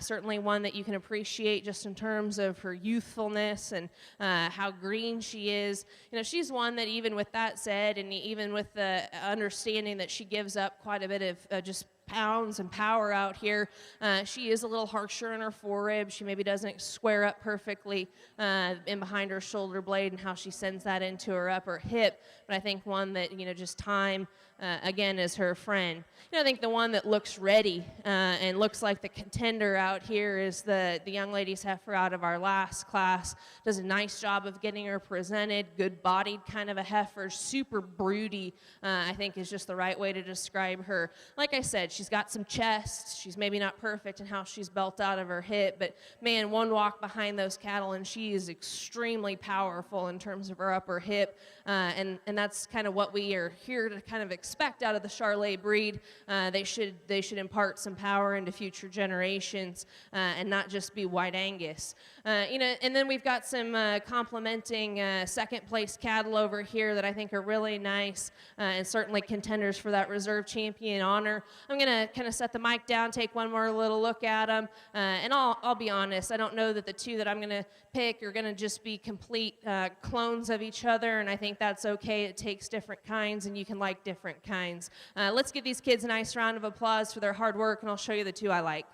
Speaker 5: certainly one that you can appreciate just in terms of her youthfulness and how green she is. She's one that, even with that said, and even with the understanding that she gives up quite a bit of just pounds and power out here, she is a little harsher in her forerib. She maybe doesn't square up perfectly in behind her shoulder blade and how she sends that into her upper hip, but I think one that just time again is her friend. I think the one that looks ready and looks like the contender out here is the young lady's heifer out of our last class. Does a nice job of getting her presented, good bodied kind of a heifer, super broody, I think is just the right way to describe her. Like I said, she's got some chest. She's maybe not perfect in how she's built out of her hip, but man, one walk behind those cattle and she is extremely powerful in terms of her upper hip, and that's kind of what we are here to kind of expect out of the Charolais breed. They should impart some power into future generations and not just be white Angus. And then we've got some complementing second place cattle over here that I think are really nice and certainly contenders for that reserve champion honor. I'm going to kind of set the mic down, take one more little look at them, and I'll be honest, I don't know that the two that I'm going to pick are going to just be complete clones of each other, and I think that's okay. It takes different kinds, and you can like different kinds. Let's give these kids a nice round of applause for their hard work, and I'll show you the two I like.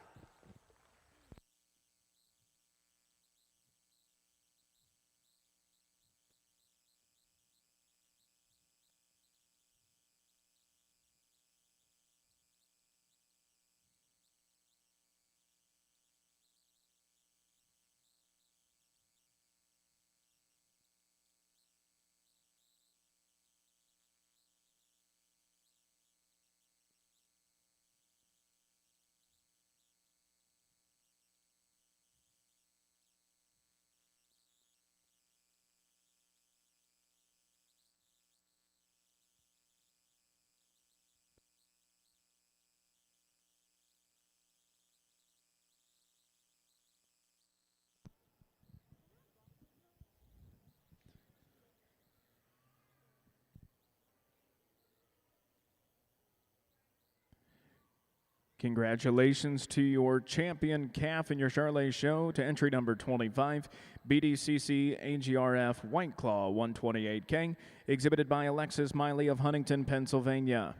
Speaker 3: Congratulations to your champion calf in your Charolais show. To entry number 25, BDCC AGRF White Claw 128K, exhibited by Alexis Miley of Huntington, Pennsylvania.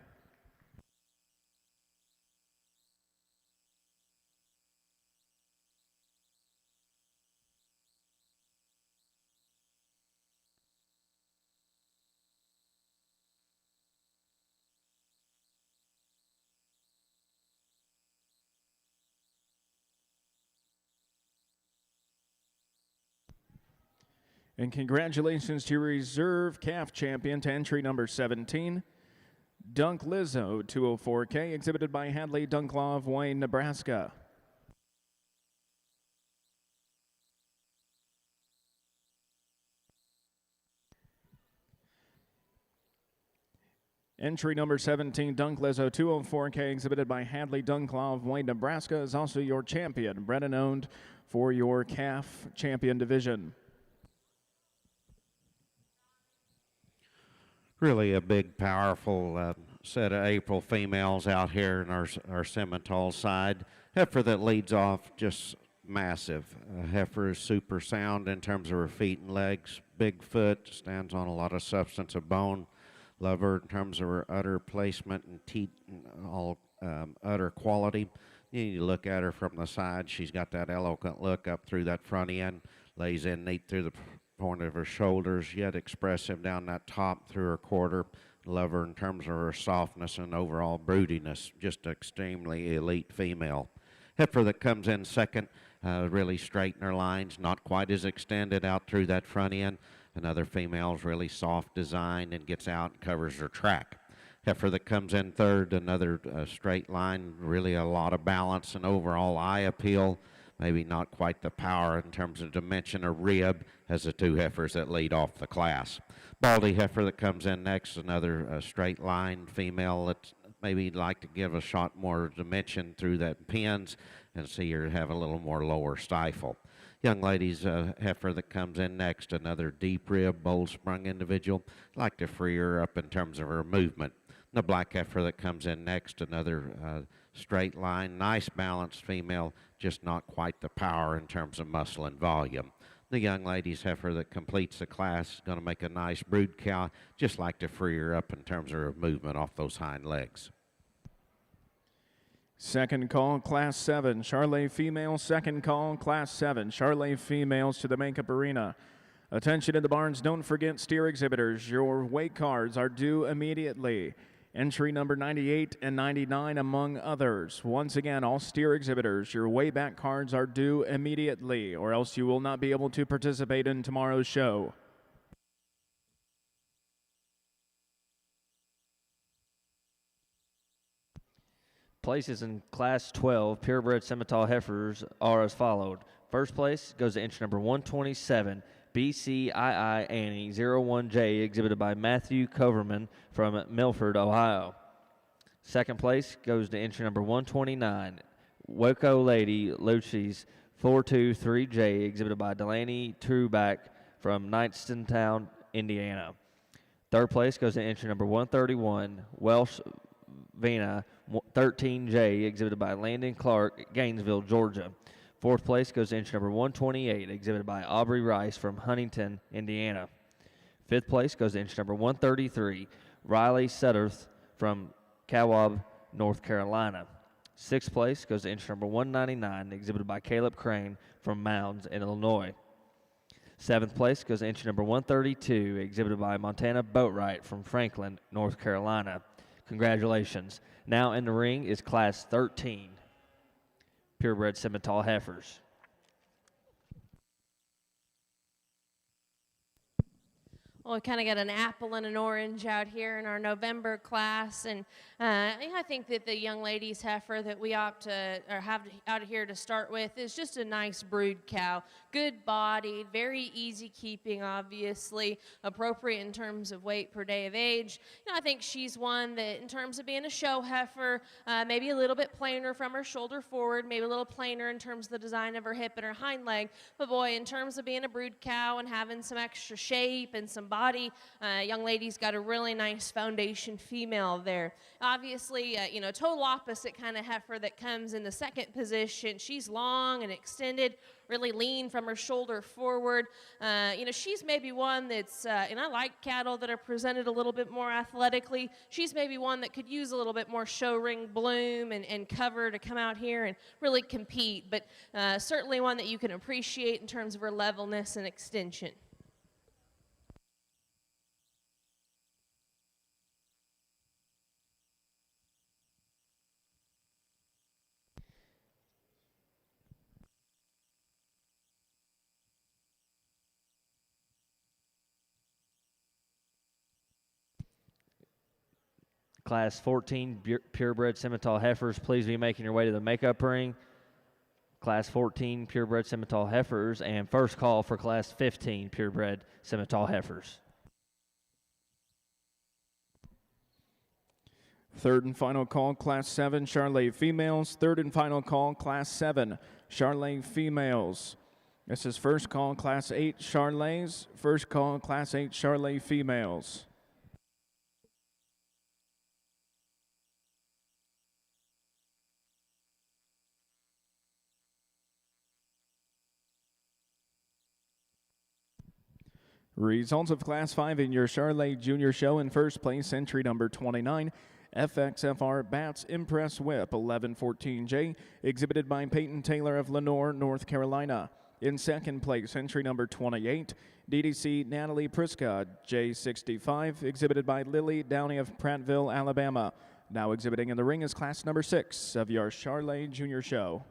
Speaker 3: And congratulations to your reserve calf champion to entry number 17, Dunk Lizzo 204K, exhibited by Hadley Dunklaw of Wayne, Nebraska. Entry number 17, Dunklezo 204K, exhibited by Hadley Dunklaw of Wayne, Nebraska, is also your champion, bred and owned for your calf champion division.
Speaker 4: Really a big, powerful set of April females out here in our Simmental side. Heifer that leads off, just massive. Heifer is super sound in terms of her feet and legs. Big foot, stands on a lot of substance of bone. Love her in terms of her udder placement and teeth and all udder quality. You look at her from the side, she's got that eloquent look up through that front end, lays in neat through the point of her shoulders, yet expressive down that top through her quarter. Love her in terms of her softness and overall broodiness. Just extremely elite female. Heifer that comes in second, really straight in her lines, not quite as extended out through that front end. Another female's really soft design and gets out and covers her track. Heifer that comes in third, another straight line, really a lot of balance and overall eye appeal. Maybe not quite the power in terms of dimension or rib as the two heifers that lead off the class. Baldy heifer that comes in next, another straight line female that maybe like to give a shot more dimension through that pins and see her have a little more lower stifle. Young ladies heifer that comes in next, another deep rib, bold sprung individual. Like to free her up in terms of her movement. The black heifer that comes in next, another straight line, nice balanced female, just not quite the power in terms of muscle and volume. The young ladies heifer that completes the class is going to make a nice brood cow, just like to free her up in terms of her movement off those hind legs.
Speaker 3: Second call, Class 7, Charolais females. Second call, Class 7, Charolais females to the makeup arena. Attention in the barns, don't forget steer exhibitors. Your weight cards are due immediately. Entry number 98 and 99 among others. Once again, all steer exhibitors, your way back cards are due immediately, or else you will not be able to participate in tomorrow's show.
Speaker 1: Places in Class 12 purebred Simmental heifers are as followed. First place goes to entry number 127, BCII Annie 01J, exhibited by Matthew Coverman from Milford, Ohio. Second place goes to entry number 129, Waco Lady Lucy's 423J, exhibited by Delaney Truback from Knightstown, Indiana. Third place goes to entry number 131, Welsh Vena 13J, exhibited by Landon Clark, Gainesville, Georgia. Fourth place goes to entry number 128, exhibited by Aubrey Rice from Huntington, Indiana. Fifth place goes to entry number 133, Riley Sutterth from Kawab, North Carolina. Sixth place goes to entry number 199, exhibited by Caleb Crane from Mounds in Illinois. Seventh place goes to entry number 132, exhibited by Montana Boatwright from Franklin, North Carolina. Congratulations. Now in the ring is Class 13, purebred Simmental heifers.
Speaker 5: Well, we kind of got an apple and an orange out here in our November class, and I think that the young ladies heifer that we opt to or have out here to start with is just a nice brood cow, good-bodied, very easy keeping, obviously appropriate in terms of weight per day of age. I think she's one that, in terms of being a show heifer, maybe a little bit plainer from her shoulder forward, maybe a little plainer in terms of the design of her hip and her hind leg. But boy, in terms of being a brood cow and having some extra shape and some body, young lady's got a really nice foundation female there. Obviously, total opposite kind of heifer that comes in the second position. She's long and extended, really lean from her shoulder forward. She's maybe one that's, and I like cattle that are presented a little bit more athletically. She's maybe one that could use a little bit more show ring bloom and cover to come out here and really compete, but certainly one that you can appreciate in terms of her levelness and extension.
Speaker 1: Class 14 purebred Simmental heifers, please be making your way to the makeup ring. Class 14 purebred Simmental heifers, and first call for Class 15 purebred Simmental heifers.
Speaker 3: Third and final call, Class 7, Charolais females. Third and final call, Class 7, Charolais females. This is first call, Class 8, Charolais. First call, Class 8, Charolais females. Results of Class 5 in your Charolais Junior Show. In first place, entry number 29, FXFR Bats Impress Whip 1114J, exhibited by Peyton Taylor of Lenoir, North Carolina. In second place, entry number 28, DDC Natalie Prisca J65, exhibited by Lily Downey of Prattville, Alabama. Now exhibiting in the ring is class number 6 of your Charolais Junior Show.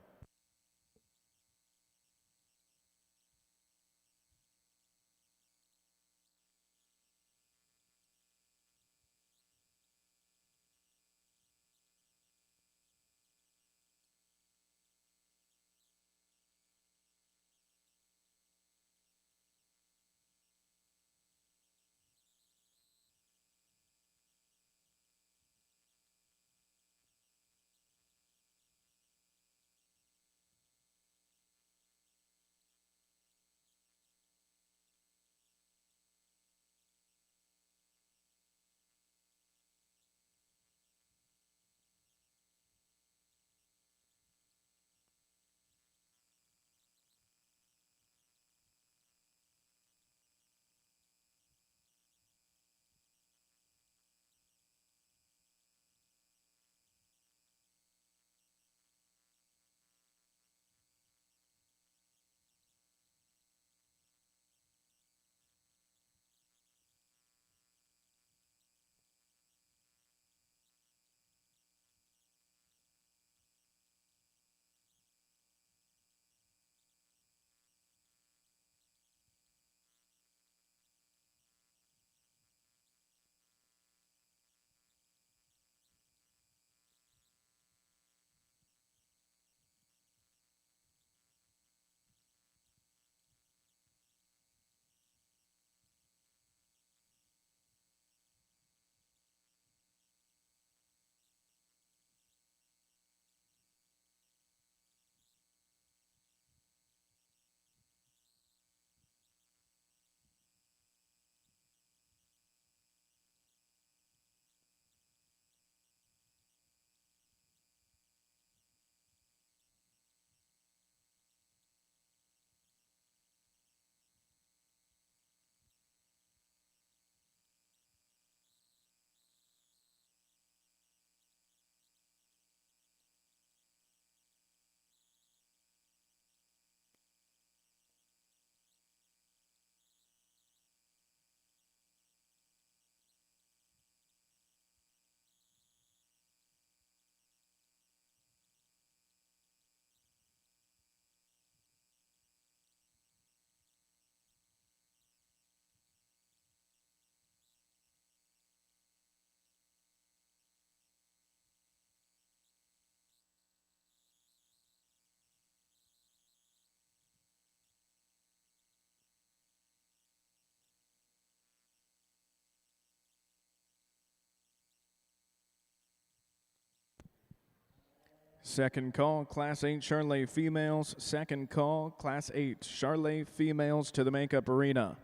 Speaker 3: Second call, Class 8 Charolais females. Second call, Class 8 Charolais females to the makeup arena.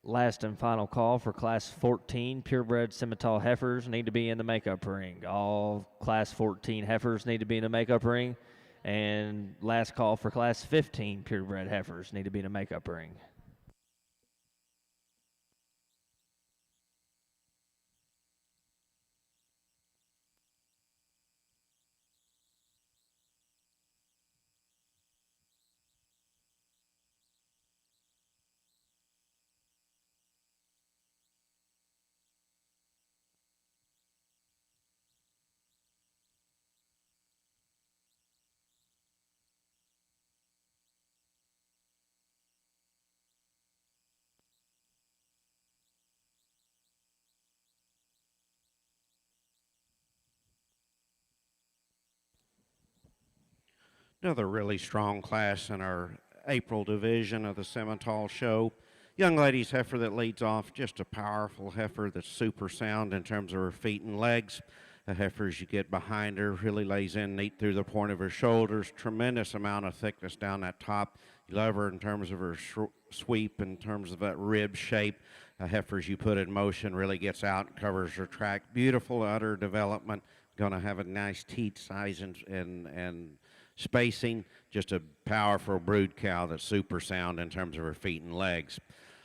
Speaker 1: Last and final call for Class 14 purebred Simmental heifers need to be in the makeup ring. All Class 14 heifers need to be in the makeup ring. And last call for Class 15 purebred heifers need to be in a makeup ring.
Speaker 4: Another really strong class in our April division of the Simmental show. Young lady's heifer that leads off, just a powerful heifer that's super sound in terms of her feet and legs. The heifer, as you get behind her, really lays in neat through the point of her shoulders. Tremendous amount of thickness down that top. You love her in terms of her sweep, in terms of that rib shape. A heifer, as you put it in motion, really gets out and covers her track. Beautiful udder development. Going to have a nice teat size and spacing. Just a powerful brood cow that's super sound in terms of her feet and legs.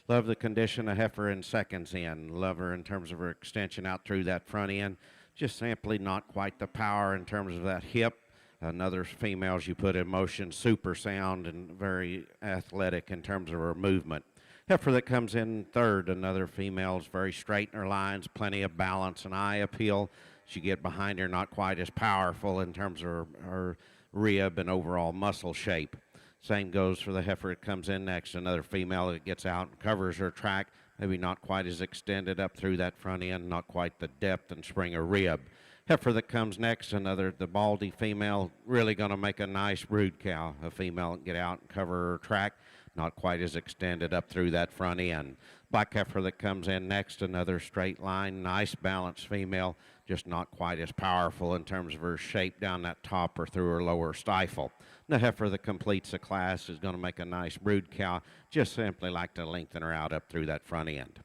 Speaker 4: Love the condition of heifer in seconds in. Love her in terms of her extension out through that front end. Just simply not quite the power in terms of that hip. Another females you put in motion, super sound and very athletic in terms of her movement. Heifer that comes in third, another female's very straight in her lines, plenty of balance and eye appeal. As you get behind her, not quite as powerful in terms of her rib and overall muscle shape. Same goes for the heifer that comes in next, another female that gets out and covers her track, maybe not quite as extended up through that front end, not quite the depth and spring of rib. Heifer that comes next, the baldy female, really going to make a nice brood cow. A female that get out and cover her track, not quite as extended up through that front end. Black heifer that comes in next, another straight line, nice balanced female, just not quite as powerful in terms of her shape down that top or through her lower stifle. The heifer that completes the class is going to make a nice brood cow, just simply like to lengthen her out up through that front end.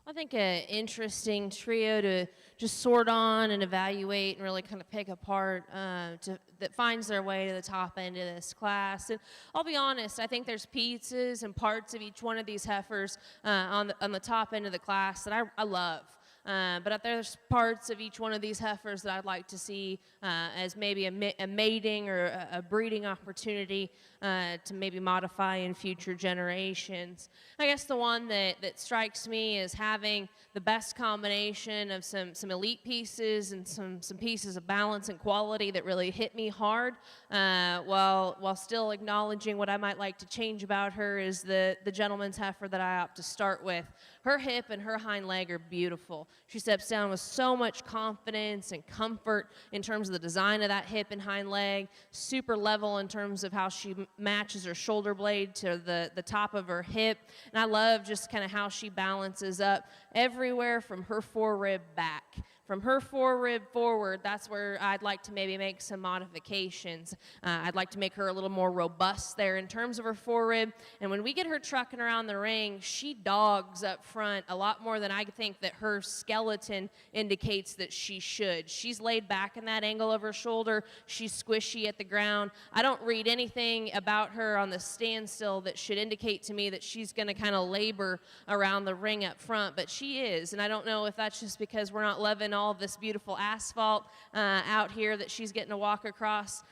Speaker 5: I think an interesting trio to just sort on and evaluate and really kind of pick apart that finds their way to the top end of this class. And I'll be honest, I think there's pieces and parts of each one of these heifers on the top end of the class that I love. But there's parts of each one of these heifers that I'd like to see as maybe a mating or a breeding opportunity to maybe modify in future generations. I guess the one that strikes me as having the best combination of some elite pieces and some pieces of balance and quality that really hit me hard while still acknowledging what I might like to change about her is the gentleman's heifer that I opt to start with. Her hip and her hind leg are beautiful. She steps down with so much confidence and comfort in terms of the design of that hip and hind leg, super level in terms of how she matches her shoulder blade to the top of her hip. And I love just kind of how she balances up everywhere from her forerib back. From her forerib forward, that's where I'd like to maybe make some modifications. I'd like to make her a little more robust there in terms of her forerib. And when we get her trucking around the ring, she dogs up front a lot more than I think that her skeleton indicates that she should. She's laid back in that angle of her shoulder. She's squishy at the ground. I don't read anything about her on the standstill that should indicate to me that she's going to kind of labor around the ring up front, but she is. And I don't know if that's just because we're not loving all this beautiful asphalt out here that she's getting to walk across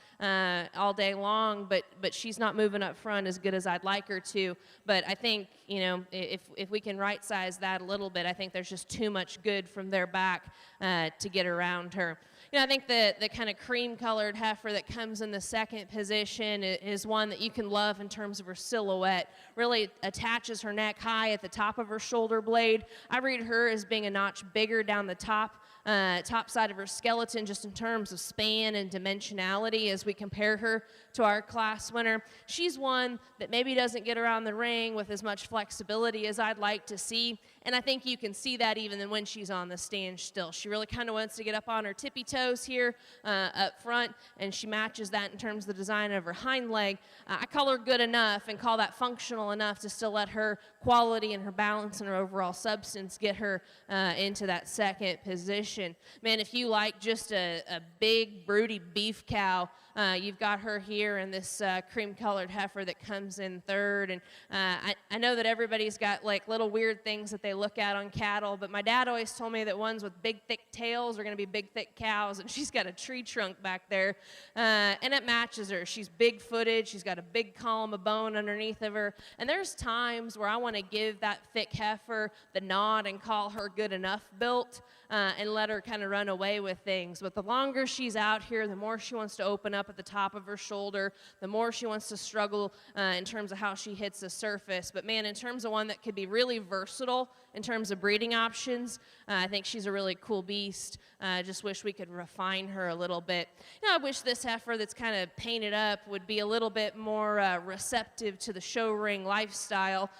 Speaker 5: all day long, but she's not moving up front as good as I'd like her to. But I think, you know, if we can right size that a little bit, I think there's just too much good from their back to get around her. You know, I think the kind of cream-colored heifer that comes in the second position is one that you can love in terms of her silhouette. Really attaches her neck high at the top of her shoulder blade. I read her as being a notch bigger down the top side of her skeleton just in terms of span and dimensionality as we compare her to our class winner. She's one that maybe doesn't get around the ring with as much flexibility as I'd like to see, and I think you can see that even when she's on the stand still. She really kind of wants to get up on her tippy toes toes here up front, and she matches that in terms of the design of her hind leg. I call her good enough and call that functional enough to still let her quality and her balance and her overall substance get her into that second position. Man, if you like just a big, broody beef cow, you've got her here in this cream-colored heifer that comes in third. And I know that everybody's got like little weird things that they look at on cattle, but my dad always told me that ones with big, thick tails are going to be big, thick cows, and she's got a tree trunk back there, and it matches her. She's big-footed. She's got a big column of bone underneath of her, and there's times where I want to give that thick heifer the nod and call her good enough built, and let her kind of run away with things. But the longer she's out here, the more she wants to open up at the top of her shoulder, the more she wants to struggle in terms of how she hits the surface. But man, in terms of one that could be really versatile in terms of breeding options, I think she's a really cool beast. Just wish we could refine her a little bit. You know, I wish this heifer that's kind of painted up would be a little bit more receptive to the show ring lifestyle.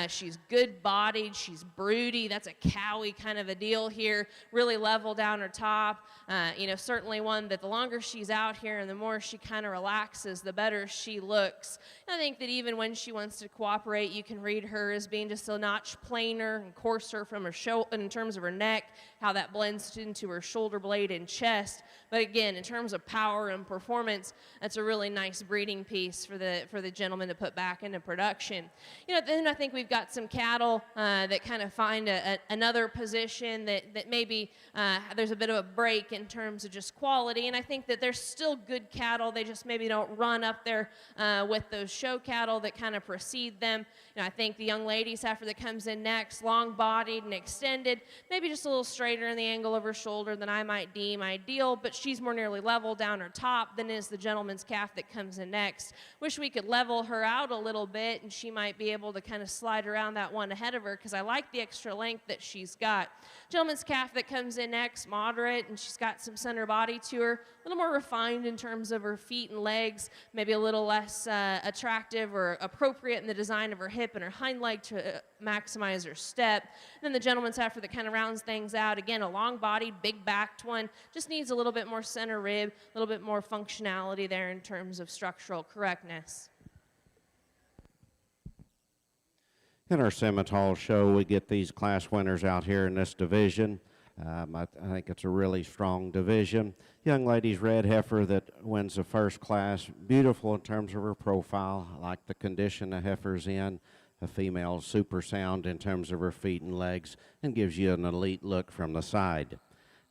Speaker 5: She's good-bodied, she's broody, that's a cowy kind of a deal here, really level down her top. You know, certainly one that the longer she's out here and the more she kind of relaxes, the better she looks. And I think that even when she wants to cooperate, you can read her as being just a notch plainer and coarser from her in terms of her neck, how that blends into her shoulder blade and chest. But again, in terms of power and performance, that's a really nice breeding piece for the gentleman to put back into production. You know, then I think we've got some cattle that kind of find another position that maybe there's a bit of a break in terms of just quality, and I think that they're still good cattle. They just maybe don't run up there with those show cattle that kind of precede them. You know, I think the young lady's heifer that comes in next, long-bodied and extended, maybe just a little straighter in the angle of her shoulder than I might deem ideal, but she's more nearly level down her top than is the gentleman's calf that comes in next. Wish we could level her out a little bit, and she might be able to kind of slide around that one ahead of her, because I like the extra length that she's got. Gentleman's calf that comes in next, moderate, and she's got some center body to her, a little more refined in terms of her feet and legs, maybe a little less attractive or appropriate in the design of her hip and her hind leg to maximize her step. And then the gentleman's heifer that kind of rounds things out, again, a long-bodied, big-backed one, just needs a little bit more center rib, a little bit more functionality there in terms of structural correctness.
Speaker 4: In our Simmental show, we get these class winners out here in this division. I think it's a really strong division. Young lady's red heifer that wins the first class, beautiful in terms of her profile. I like the condition the heifer's in. A female super sound in terms of her feet and legs, and gives you an elite look from the side.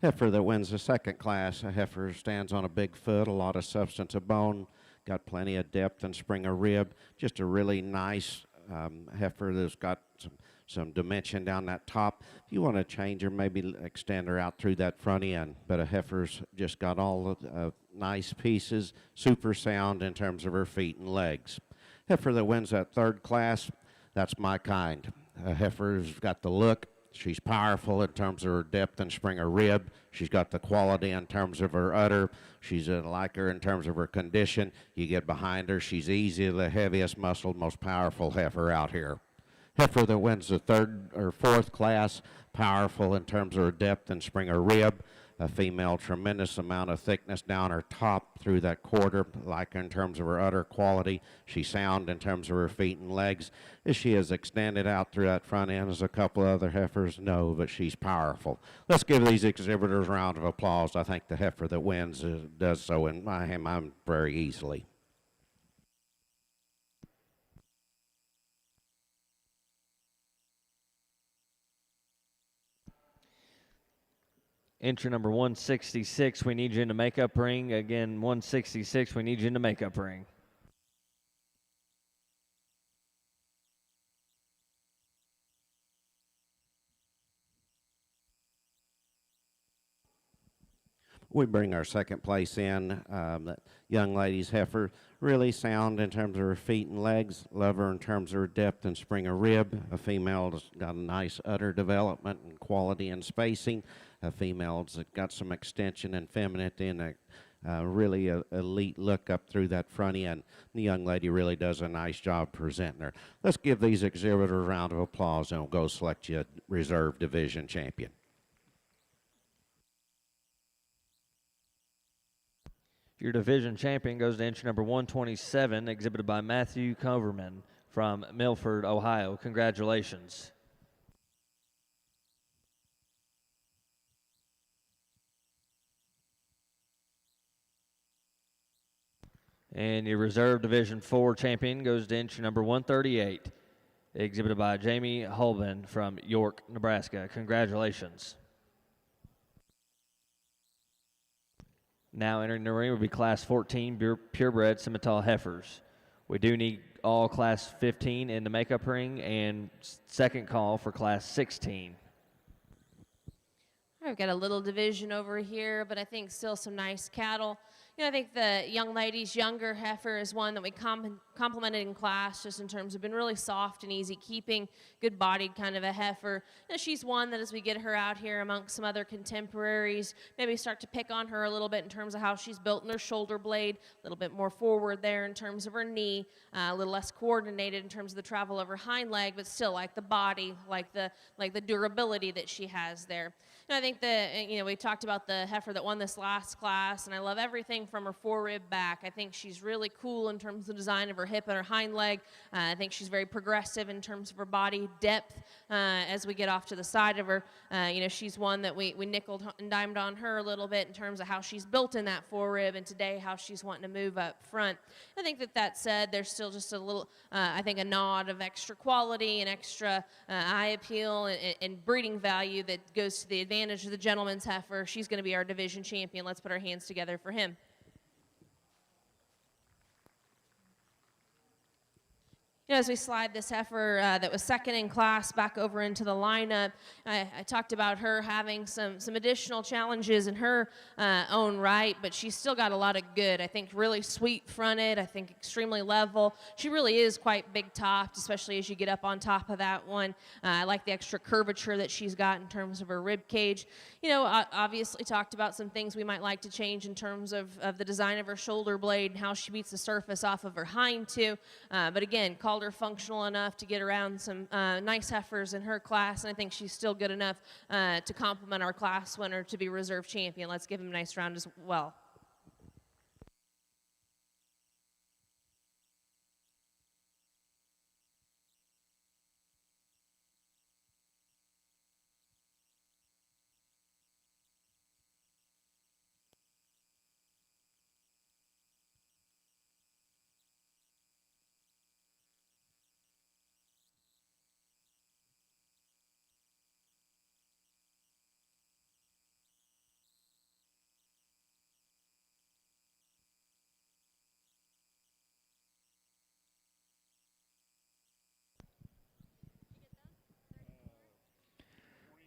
Speaker 4: Heifer that wins the second class, a heifer stands on a big foot, a lot of substance of bone, got plenty of depth and spring of rib, just a really nice heifer that's got some dimension down that top. If you want to change her, maybe extend her out through that front end, but a heifer's just got all the nice pieces, super sound in terms of her feet and legs. Heifer that wins that third class, that's my kind. A heifer's got the look. She's powerful in terms of her depth and spring of rib. She's got the quality in terms of her udder. She's like her in terms of her condition. You get behind her, she's easy, the heaviest muscled, most powerful heifer out here. Heifer that wins the third or fourth class, powerful in terms of her depth and spring of rib. A female, tremendous amount of thickness down her top through that quarter, like in terms of her udder quality. She's sound in terms of her feet and legs. Is she as extended out through that front end as a couple of other heifers? No, but she's powerful. Let's give these exhibitors a round of applause. I think the heifer that wins does so in my mind very easily.
Speaker 1: Entry number 166, we need you in the makeup ring. Again, 166, we need you in the makeup ring.
Speaker 4: We bring our second place in. That young lady's heifer, really sound in terms of her feet and legs. Love her in terms of her depth and spring of rib. A female that's got a nice udder development and quality and spacing. A female that's got some extension and femininity and a really elite look up through that front end. The young lady really does a nice job presenting her. Let's give these exhibitors a round of applause, and we'll go select you a reserve division champion.
Speaker 1: Your division champion goes to entry number 127, exhibited by Matthew Coverman from Milford, Ohio. Congratulations. And your reserve division 4 champion goes to entry number 138, exhibited by Jamie Holben from York, Nebraska. Congratulations. Now entering the ring will be Class 14 purebred Simmental Heifers. We do need all Class 15 in the makeup ring and second call for Class 16.
Speaker 5: I've got a little division over here, but I think still some nice cattle. I think the young lady's younger heifer is one that we complimented in class just in terms of being really soft and easy keeping, good-bodied kind of a heifer. She's one that as we get her out here amongst some other contemporaries, maybe start to pick on her a little bit in terms of how she's built in her shoulder blade, a little bit more forward there in terms of her knee, a little less coordinated in terms of the travel of her hind leg, but still like the body, like the durability that she has there. I think we talked about the heifer that won this last class, and I love everything from her forerib back. I think she's really cool in terms of the design of her hip and her hind leg. I think she's very progressive in terms of her body depth as we get off to the side of her. She's one that we nickeled and dimed on her a little bit in terms of how she's built in that forerib, and today how she's wanting to move up front. I think that said, there's still just a little, I think, a nod of extra quality and extra eye appeal and breeding value that goes to the advantage of the gentleman's heifer. She's going to be our division champion. Let's put our hands together for him. As we slide this heifer that was second in class back over into the lineup, I talked about her having some additional challenges in her own right, but she's still got a lot of good. I think really sweet-fronted, I think extremely level. She really is quite big-topped, especially as you get up on top of that one. I like the extra curvature that she's got in terms of her rib cage. Obviously talked about some things we might like to change in terms of the design of her shoulder blade and how she beats the surface off of her hind too. But again, called her functional enough to get around some nice heifers in her class, and I think she's still good enough to complement our class winner to be reserve champion. Let's give him a nice round as well.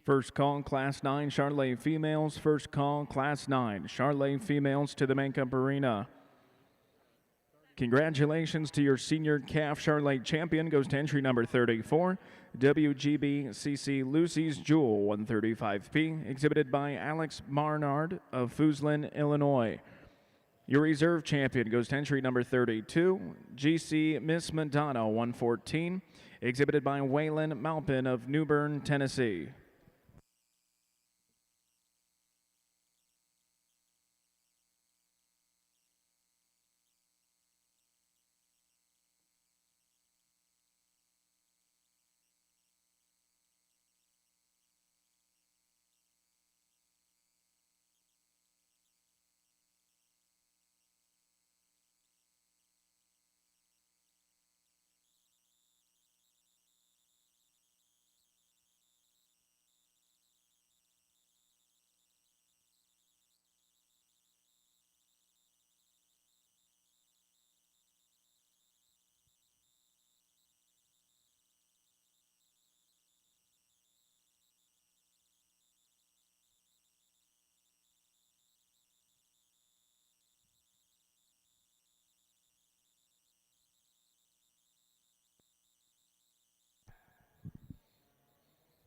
Speaker 3: First call, Class 9, Charolais females. First call, Class 9, Charolais females to the makeup arena. Congratulations to your senior calf Charolais champion. Goes to entry number 34, WGBCC Lucy's Jewel 135P, exhibited by Alex Barnard of Foosland, Illinois. Your reserve champion goes to entry number 32, GC Miss Madonna 114, exhibited by Waylon Malpin of New Bern, Tennessee.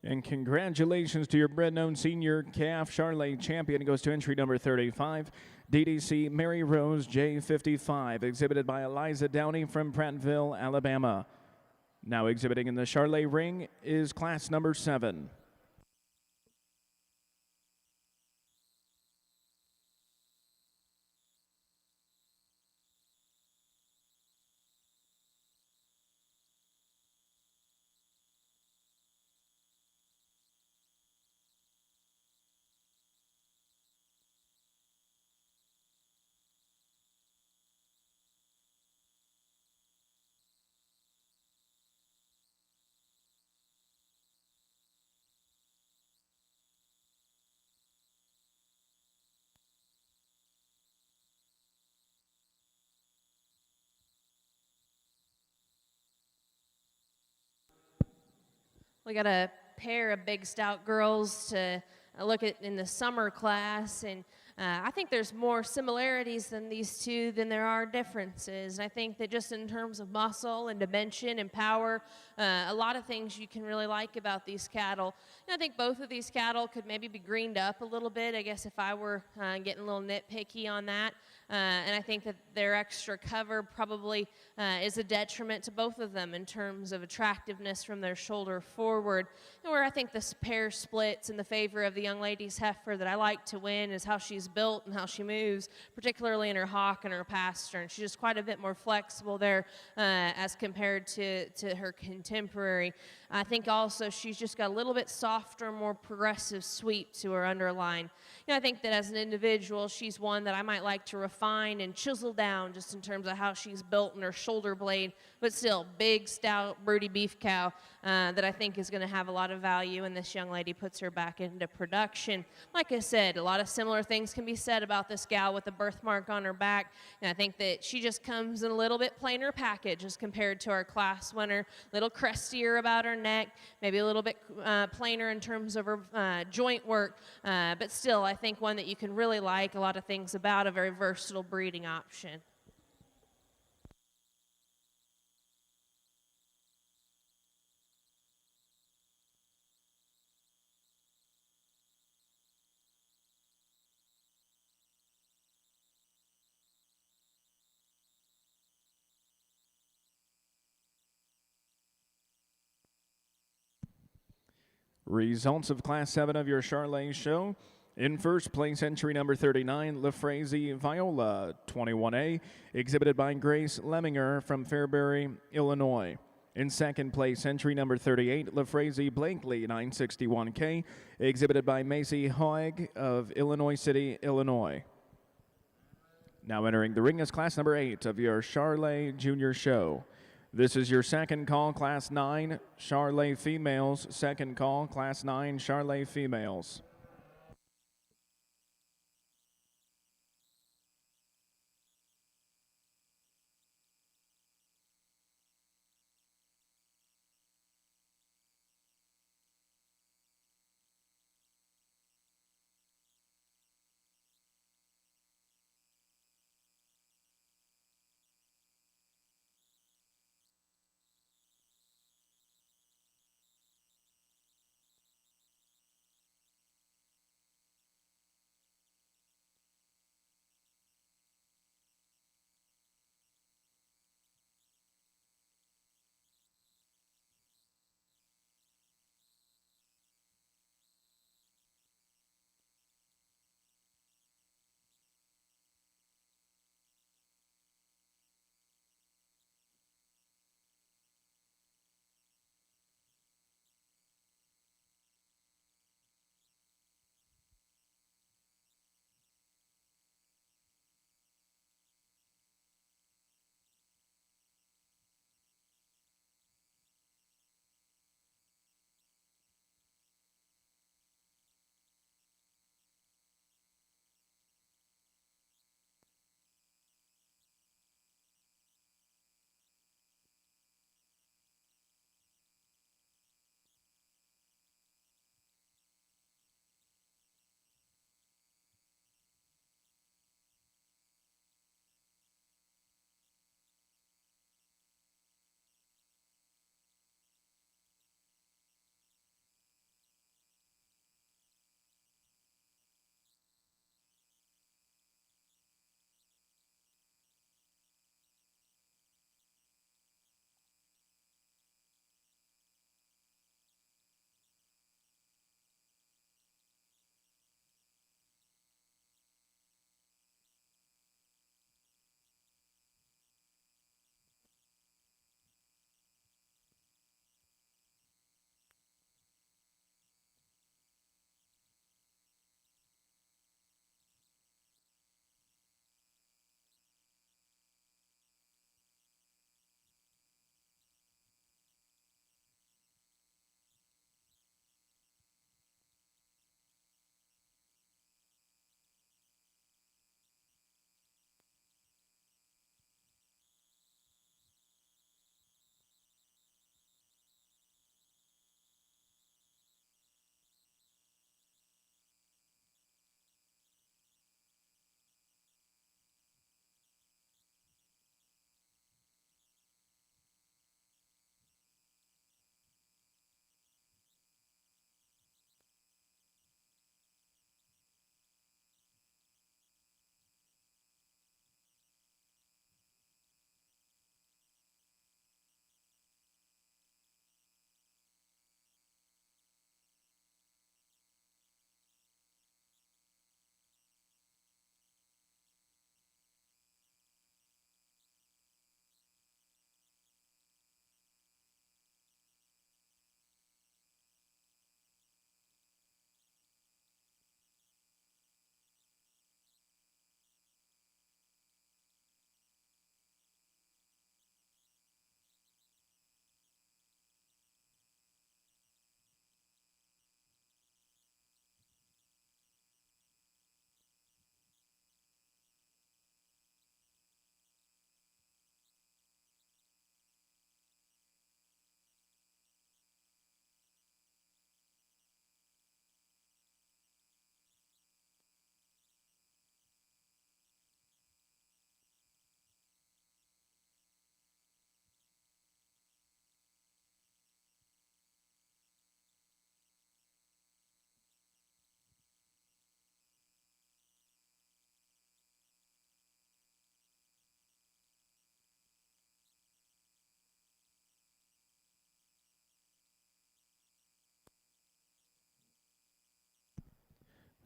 Speaker 3: And congratulations to your bred-known senior calf Charolais champion. It goes to entry number 35, DDC Mary Rose J55, exhibited by Eliza Downey from Prattville, Alabama. Now exhibiting in the Charolais ring is class number 7.
Speaker 5: We got a pair of big stout girls to look at in the summer class, and I think there's more similarities than these two than there are differences. And I think that just in terms of muscle and dimension and power, a lot of things you can really like about these cattle. And I think both of these cattle could maybe be greened up a little bit, I guess, if I were getting a little nitpicky on that. And I think that their extra cover probably is a detriment to both of them in terms of attractiveness from their shoulder forward. And where I think this pair splits in the favor of the young lady's heifer that I like to win is how she's built and how she moves, particularly in her hock and her pastern. She's just quite a bit more flexible there as compared to her contemporary. I think also she's just got a little bit softer, more progressive sweep to her underline. You know, I think that as an individual, she's one that I might like to refine and chisel down just in terms of how she's built in her shoulder blade, but still big, stout, broody beef cow that I think is going to have a lot of value, and this young lady puts her back into production. Like I said, a lot of similar things can be said about this gal with the birthmark on her back, and I think that she just comes in a little bit plainer package as compared to our class winner, a little crestier about her neck, maybe a little bit plainer in terms of her joint work, but still I think one that you can really like a lot of things about, a very versatile breeding option.
Speaker 3: Results of Class 7 of your Charolais show. In first place, entry number 39, LaFrazie Viola, 21A, exhibited by Grace Lemminger from Fairbury, Illinois. In second place, entry number 38, LaFrazie Blakely, 961K, exhibited by Macy Hoig of Illinois City, Illinois. Now entering the ring is class number 8 of your Charolais Junior Show. This is your second call, Class 9, Charolais Females. Second call, Class 9, Charolais Females.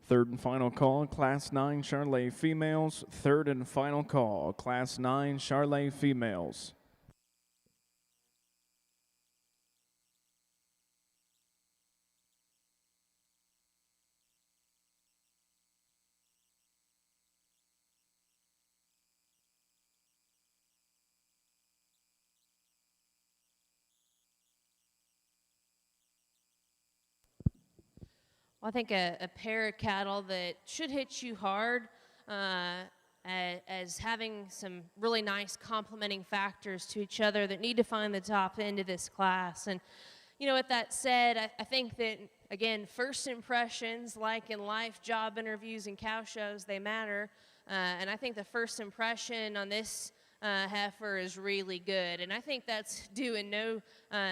Speaker 3: Third and final call, Class 9 Charolais females. Third and final call, Class 9 Charolais females.
Speaker 5: Well, I think a pair of cattle that should hit you hard as having some really nice complementing factors to each other that need to find the top end of this class. And, you know, with that said, I think that, again, first impressions, like in life, job interviews, and cow shows, they matter. And I think the first impression on this heifer is really good. And I think that's due in no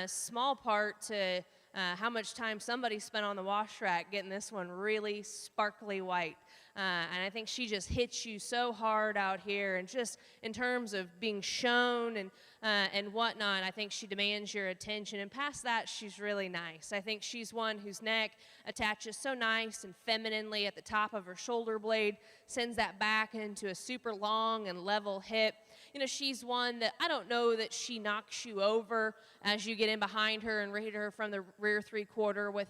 Speaker 5: small part to how much time somebody spent on the wash rack getting this one really sparkly white. And I think she just hits you so hard out here, and just in terms of being shown and whatnot, I think she demands your attention. And past that, she's really nice. I think she's one whose neck attaches so nice and femininely at the top of her shoulder blade, sends that back into a super long and level hip. You know, she's one that I don't know that she knocks you over as you get in behind her and read her from the rear three-quarter with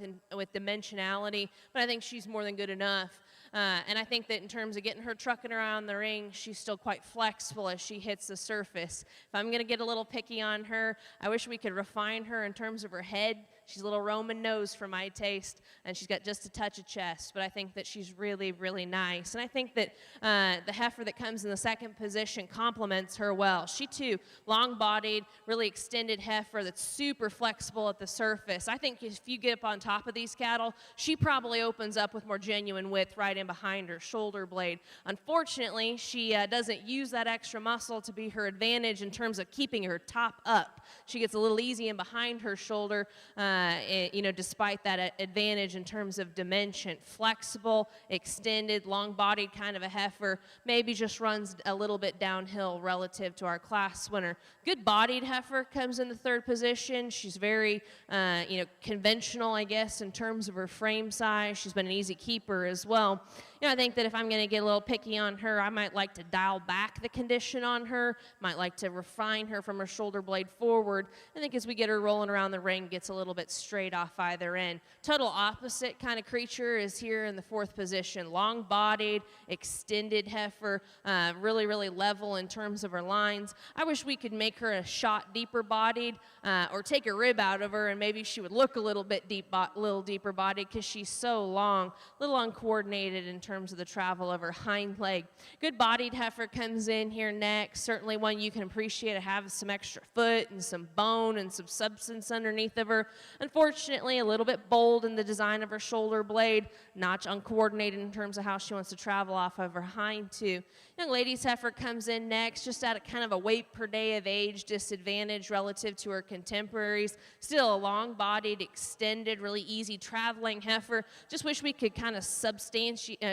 Speaker 5: dimensionality, but I think she's more than good enough. And I think that in terms of getting her trucking around the ring, she's still quite flexible as she hits the surface. If I'm going to get a little picky on her, I wish we could refine her in terms of her head. She's a little Roman nose for my taste, and she's got just a touch of chest, but I think that she's really, really nice. And I think that the heifer that comes in the second position complements her well. She, too, long-bodied, really extended heifer that's super flexible at the surface. I think if you get up on top of these cattle, she probably opens up with more genuine width right in behind her shoulder blade. Unfortunately, she doesn't use that extra muscle to be her advantage in terms of keeping her top up. She gets a little easy in behind her shoulder, you know, despite that advantage in terms of dimension. Flexible, extended, long-bodied kind of a heifer, maybe just runs a little bit downhill relative to our class winner. Good-bodied heifer comes in the third position. She's very, you know, conventional, I guess, in terms of her frame size. She's been an easy keeper as well. You know, I think that if I'm going to get a little picky on her, I might like to dial back the condition on her, might like to refine her from her shoulder blade forward. I think as we get her rolling around the ring, gets a little bit straight off either end. Total opposite kind of creature is here in the fourth position. Long-bodied, extended heifer, really, really level in terms of her lines. I wish we could make her a shot deeper bodied, or take a rib out of her, and maybe she would look a little bit little deeper bodied, because she's so long, a little uncoordinated in terms of the travel of her hind leg. Good bodied heifer comes in here next. Certainly one you can appreciate to have some extra foot and some bone and some substance underneath of her. Unfortunately, a little bit bold in the design of her shoulder blade, not uncoordinated in terms of how she wants to travel off of her hind two. Young lady's heifer comes in next, just at a kind of a weight per day of age disadvantage relative to her contemporaries. Still a long-bodied, extended, really easy traveling heifer. Just wish we could kind of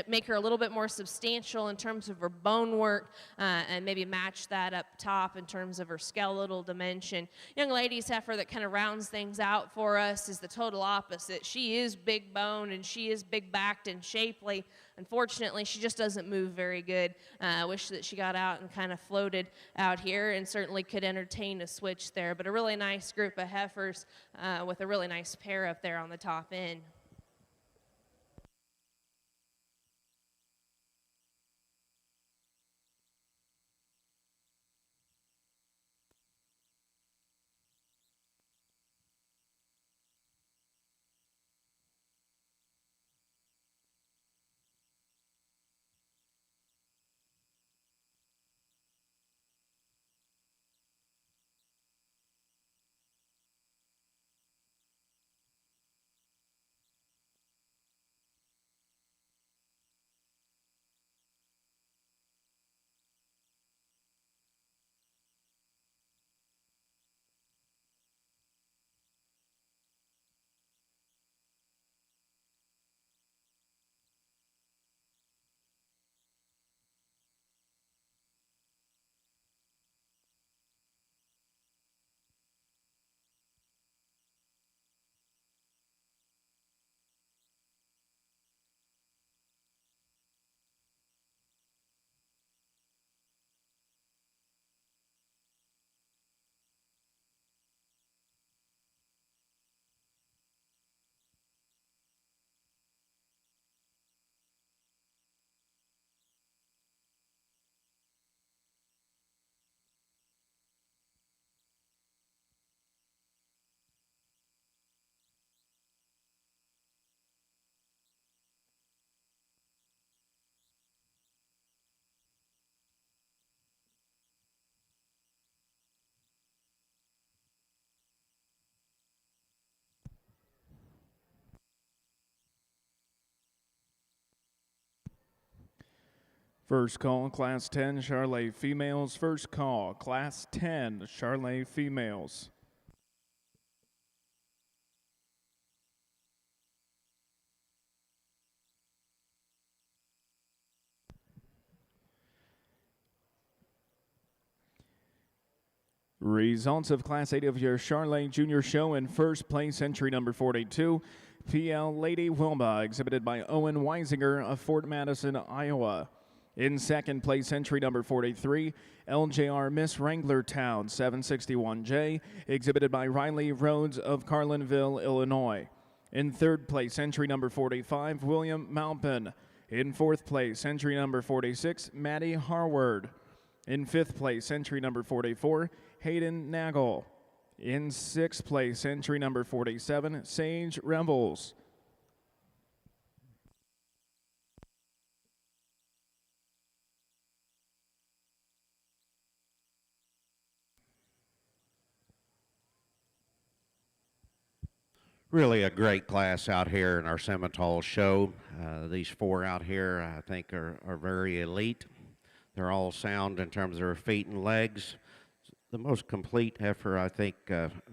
Speaker 5: make her a little bit more substantial in terms of her bone work, and maybe match that up top in terms of her skeletal dimension. Young lady's heifer that kind of rounds things out for us is the total opposite. She is big boned and she is big backed and shapely. Unfortunately, she just doesn't move very good. I wish that she got out and kind of floated out here, and certainly could entertain a switch there. But a really nice group of heifers with a really nice pair up there on the top end.
Speaker 3: First call, Class 10, Charolais females. First call, Class 10, Charolais females. Results of Class 8 of your Charolais Junior Show. In first place, entry number 42, PL Lady Wilma, exhibited by Owen Weisinger of Fort Madison, Iowa. In second place, entry number 43, LJR Miss Wrangler Town 761J, exhibited by Riley Rhodes of Carlinville, Illinois. In third place, entry number 45, William Malpin. In fourth place, entry number 46, Maddie Harward. In fifth place, entry number 44, Hayden Nagel. In sixth place, entry number 47, Sage Rebels.
Speaker 4: Really a great class out here in our Simmental show. These four out here I think are very elite. They're all sound in terms of their feet and legs. The most complete heifer, I think,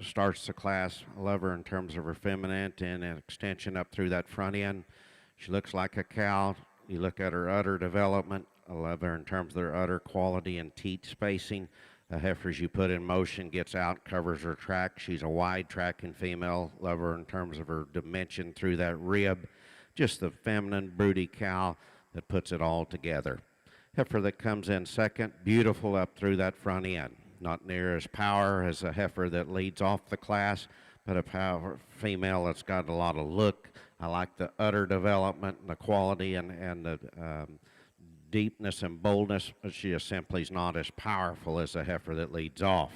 Speaker 4: starts the class. I love her in terms of her femininity and an extension up through that front end. She looks like a cow. You look at her udder development. I love her in terms of their udder quality and teat spacing. The heifers you put in motion, gets out, covers her track. She's a wide tracking female. Love her in terms of her dimension through that rib. Just the feminine, broody cow that puts it all together. Heifer that comes in second, beautiful up through that front end. Not near as power as a heifer that leads off the class, but a power female that's got a lot of look. I like the udder development and the quality and the deepness and boldness, but she just simply is not as powerful as the heifer that leads off.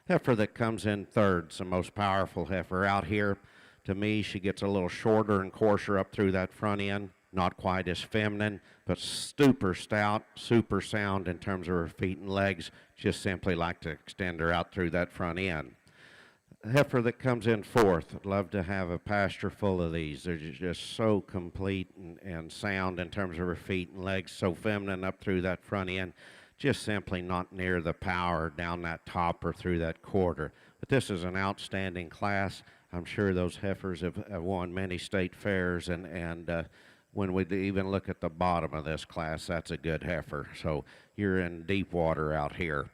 Speaker 4: Heifer that comes in third's the most powerful heifer out here. To me, she gets a little shorter and coarser up through that front end. Not quite as feminine, but super stout, super sound in terms of her feet and legs. Just simply like to extend her out through that front end. Heifer that comes in fourth, I'd love to have a pasture full of these. They're just so complete and sound in terms of her feet and legs, so feminine up through that front end. Just simply not near the power down that top or through that quarter. But this is an outstanding class. I'm sure those heifers have won many state fairs, and when we even look at the bottom of this class, that's a good heifer. So you're in deep water out here.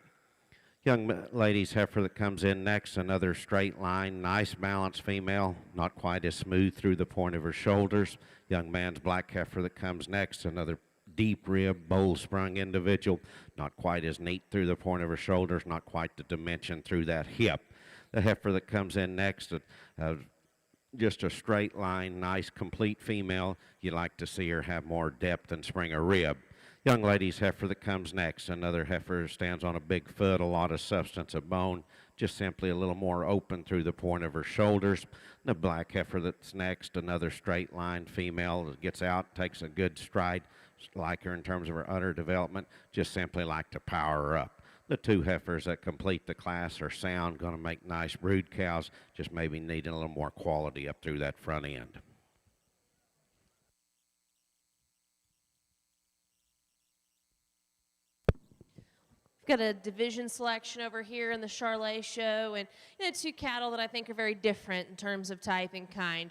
Speaker 4: Young lady's heifer that comes in next, another straight line, nice balanced female, not quite as smooth through the point of her shoulders. Young man's black heifer that comes next, another deep rib, bold sprung individual, not quite as neat through the point of her shoulders, not quite the dimension through that hip. The heifer that comes in next, just a straight line, nice, complete female. You like to see her have more depth and spring a rib. Young lady's heifer that comes next, another heifer stands on a big foot, a lot of substance of bone, just simply a little more open through the point of her shoulders. The black heifer that's next, another straight line female that gets out, takes a good stride, like her in terms of her udder development, just simply like to power her up. The two heifers that complete the class are sound, going to make nice brood cows, just maybe needing a little more quality up through that front end.
Speaker 5: We've got a division selection over here in the Charolais show, and two cattle that I think are very different in terms of type and kind.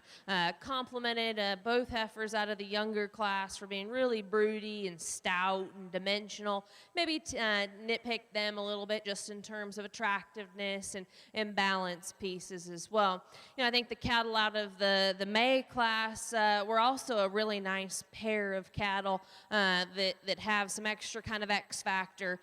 Speaker 5: Complemented both heifers out of the younger class for being really broody and stout and dimensional. Maybe nitpick them a little bit just in terms of attractiveness and balance pieces as well. I think the cattle out of the May class were also a really nice pair of cattle that have some extra kind of X factor,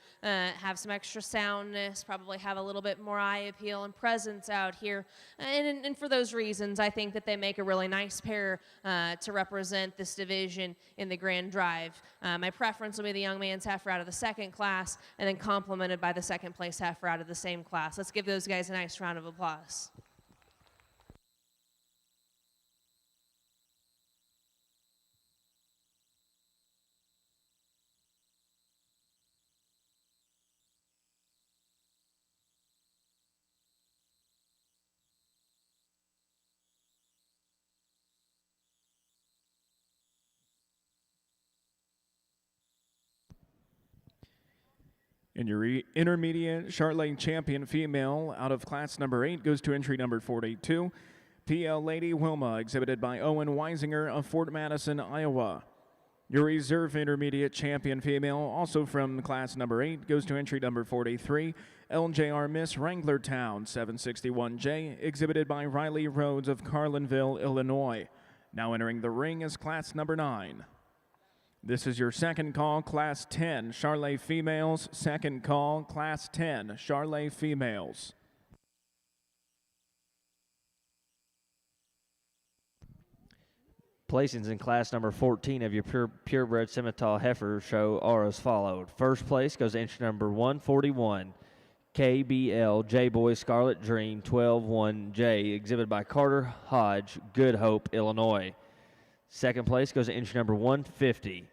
Speaker 5: have some extra soundness, probably have a little bit more eye appeal and presence out here. And for those reasons, I think that they make a really nice pair to represent this division in the Grand Drive. My preference will be the young man's heifer out of the second class, and then complemented by the second place heifer out of the same class. Let's give those guys a nice round of applause.
Speaker 3: And your intermediate Charolais champion female out of class number 8 goes to entry number 42, PL Lady Wilma, exhibited by Owen Weisinger of Fort Madison, Iowa. Your reserve intermediate champion female, also from class number 8, goes to entry number 43, LJR Miss Wranglertown 761J, exhibited by Riley Rhodes of Carlinville, Illinois. Now entering the ring is class number 9. This is your second call, class 10, Charolais females. Second call, class 10, Charolais females.
Speaker 1: Placings in class number 14 of your purebred Simmental Heifer show are as followed. First place goes to entry number 141, KBL J-Boy Scarlet Dream 12-1J, exhibited by Carter Hodge, Good Hope, Illinois. Second place goes to entry number 150,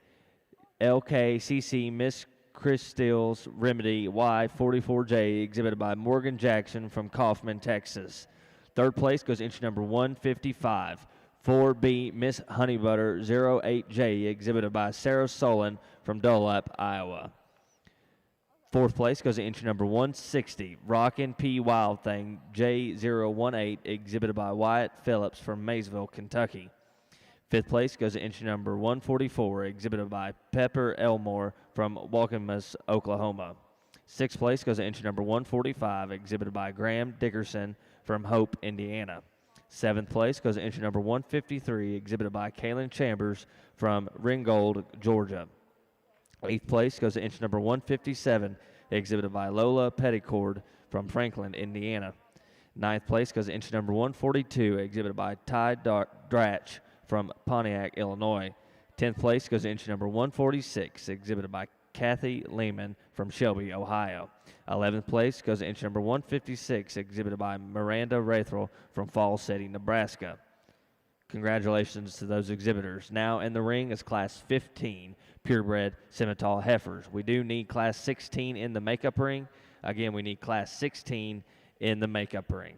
Speaker 1: LKCC Miss Crystal's Remedy Y44J, exhibited by Morgan Jackson from Kaufman, Texas. Third place goes to entry number 155, 4B Miss Honey Butter 08J, exhibited by Sarah Solon from Dunlap, Iowa. Fourth place goes to entry number 160, Rockin' P Wild Thing J018, exhibited by Wyatt Phillips from Maysville, Kentucky. Fifth place goes to entry number 144, exhibited by Pepper Elmore from Walkimus, Oklahoma. Sixth place goes to entry number 145, exhibited by Graham Dickerson from Hope, Indiana. Seventh place goes to entry number 153, exhibited by Kaylin Chambers from Ringgold, Georgia. Eighth place goes to entry number 157, exhibited by Lola Petticord from Franklin, Indiana. Ninth place goes to entry number 142, exhibited by Ty Dratch from Pontiac, Illinois. 10th place goes to entry number 146, exhibited by Kathy Lehman from Shelby, Ohio. 11th place goes to entry number 156, exhibited by Miranda Rathrell from Falls City, Nebraska. Congratulations to those exhibitors. Now in the ring is class 15 purebred Simmental Heifers. We do need class 16 in the makeup ring. Again, we need class 16 in the makeup ring.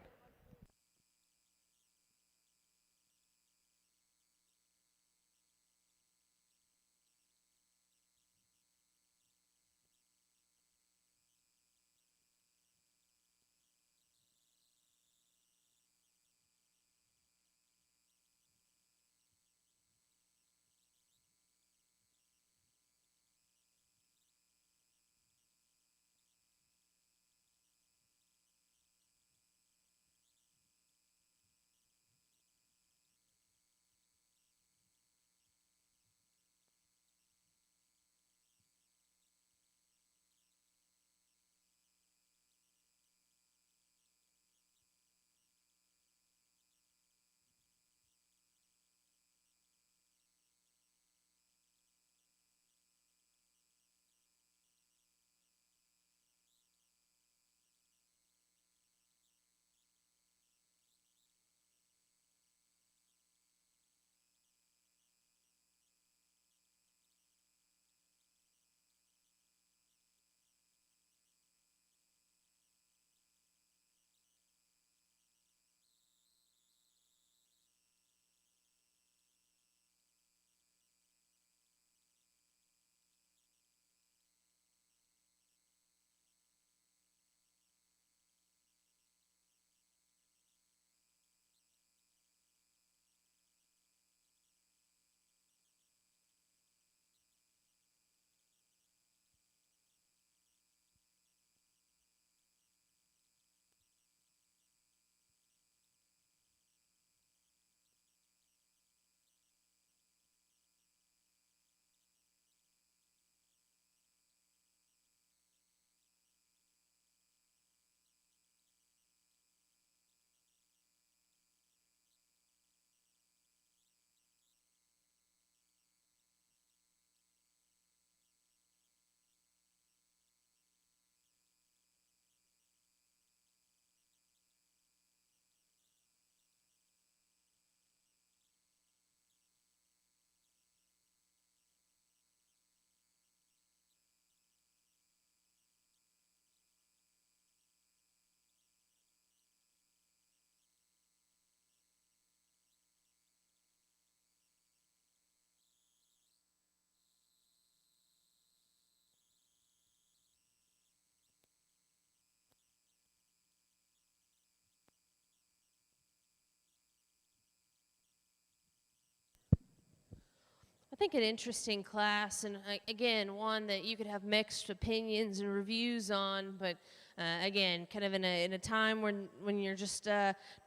Speaker 5: I think an interesting class, and again, one that you could have mixed opinions and reviews on, but again, kind of in a time when you're just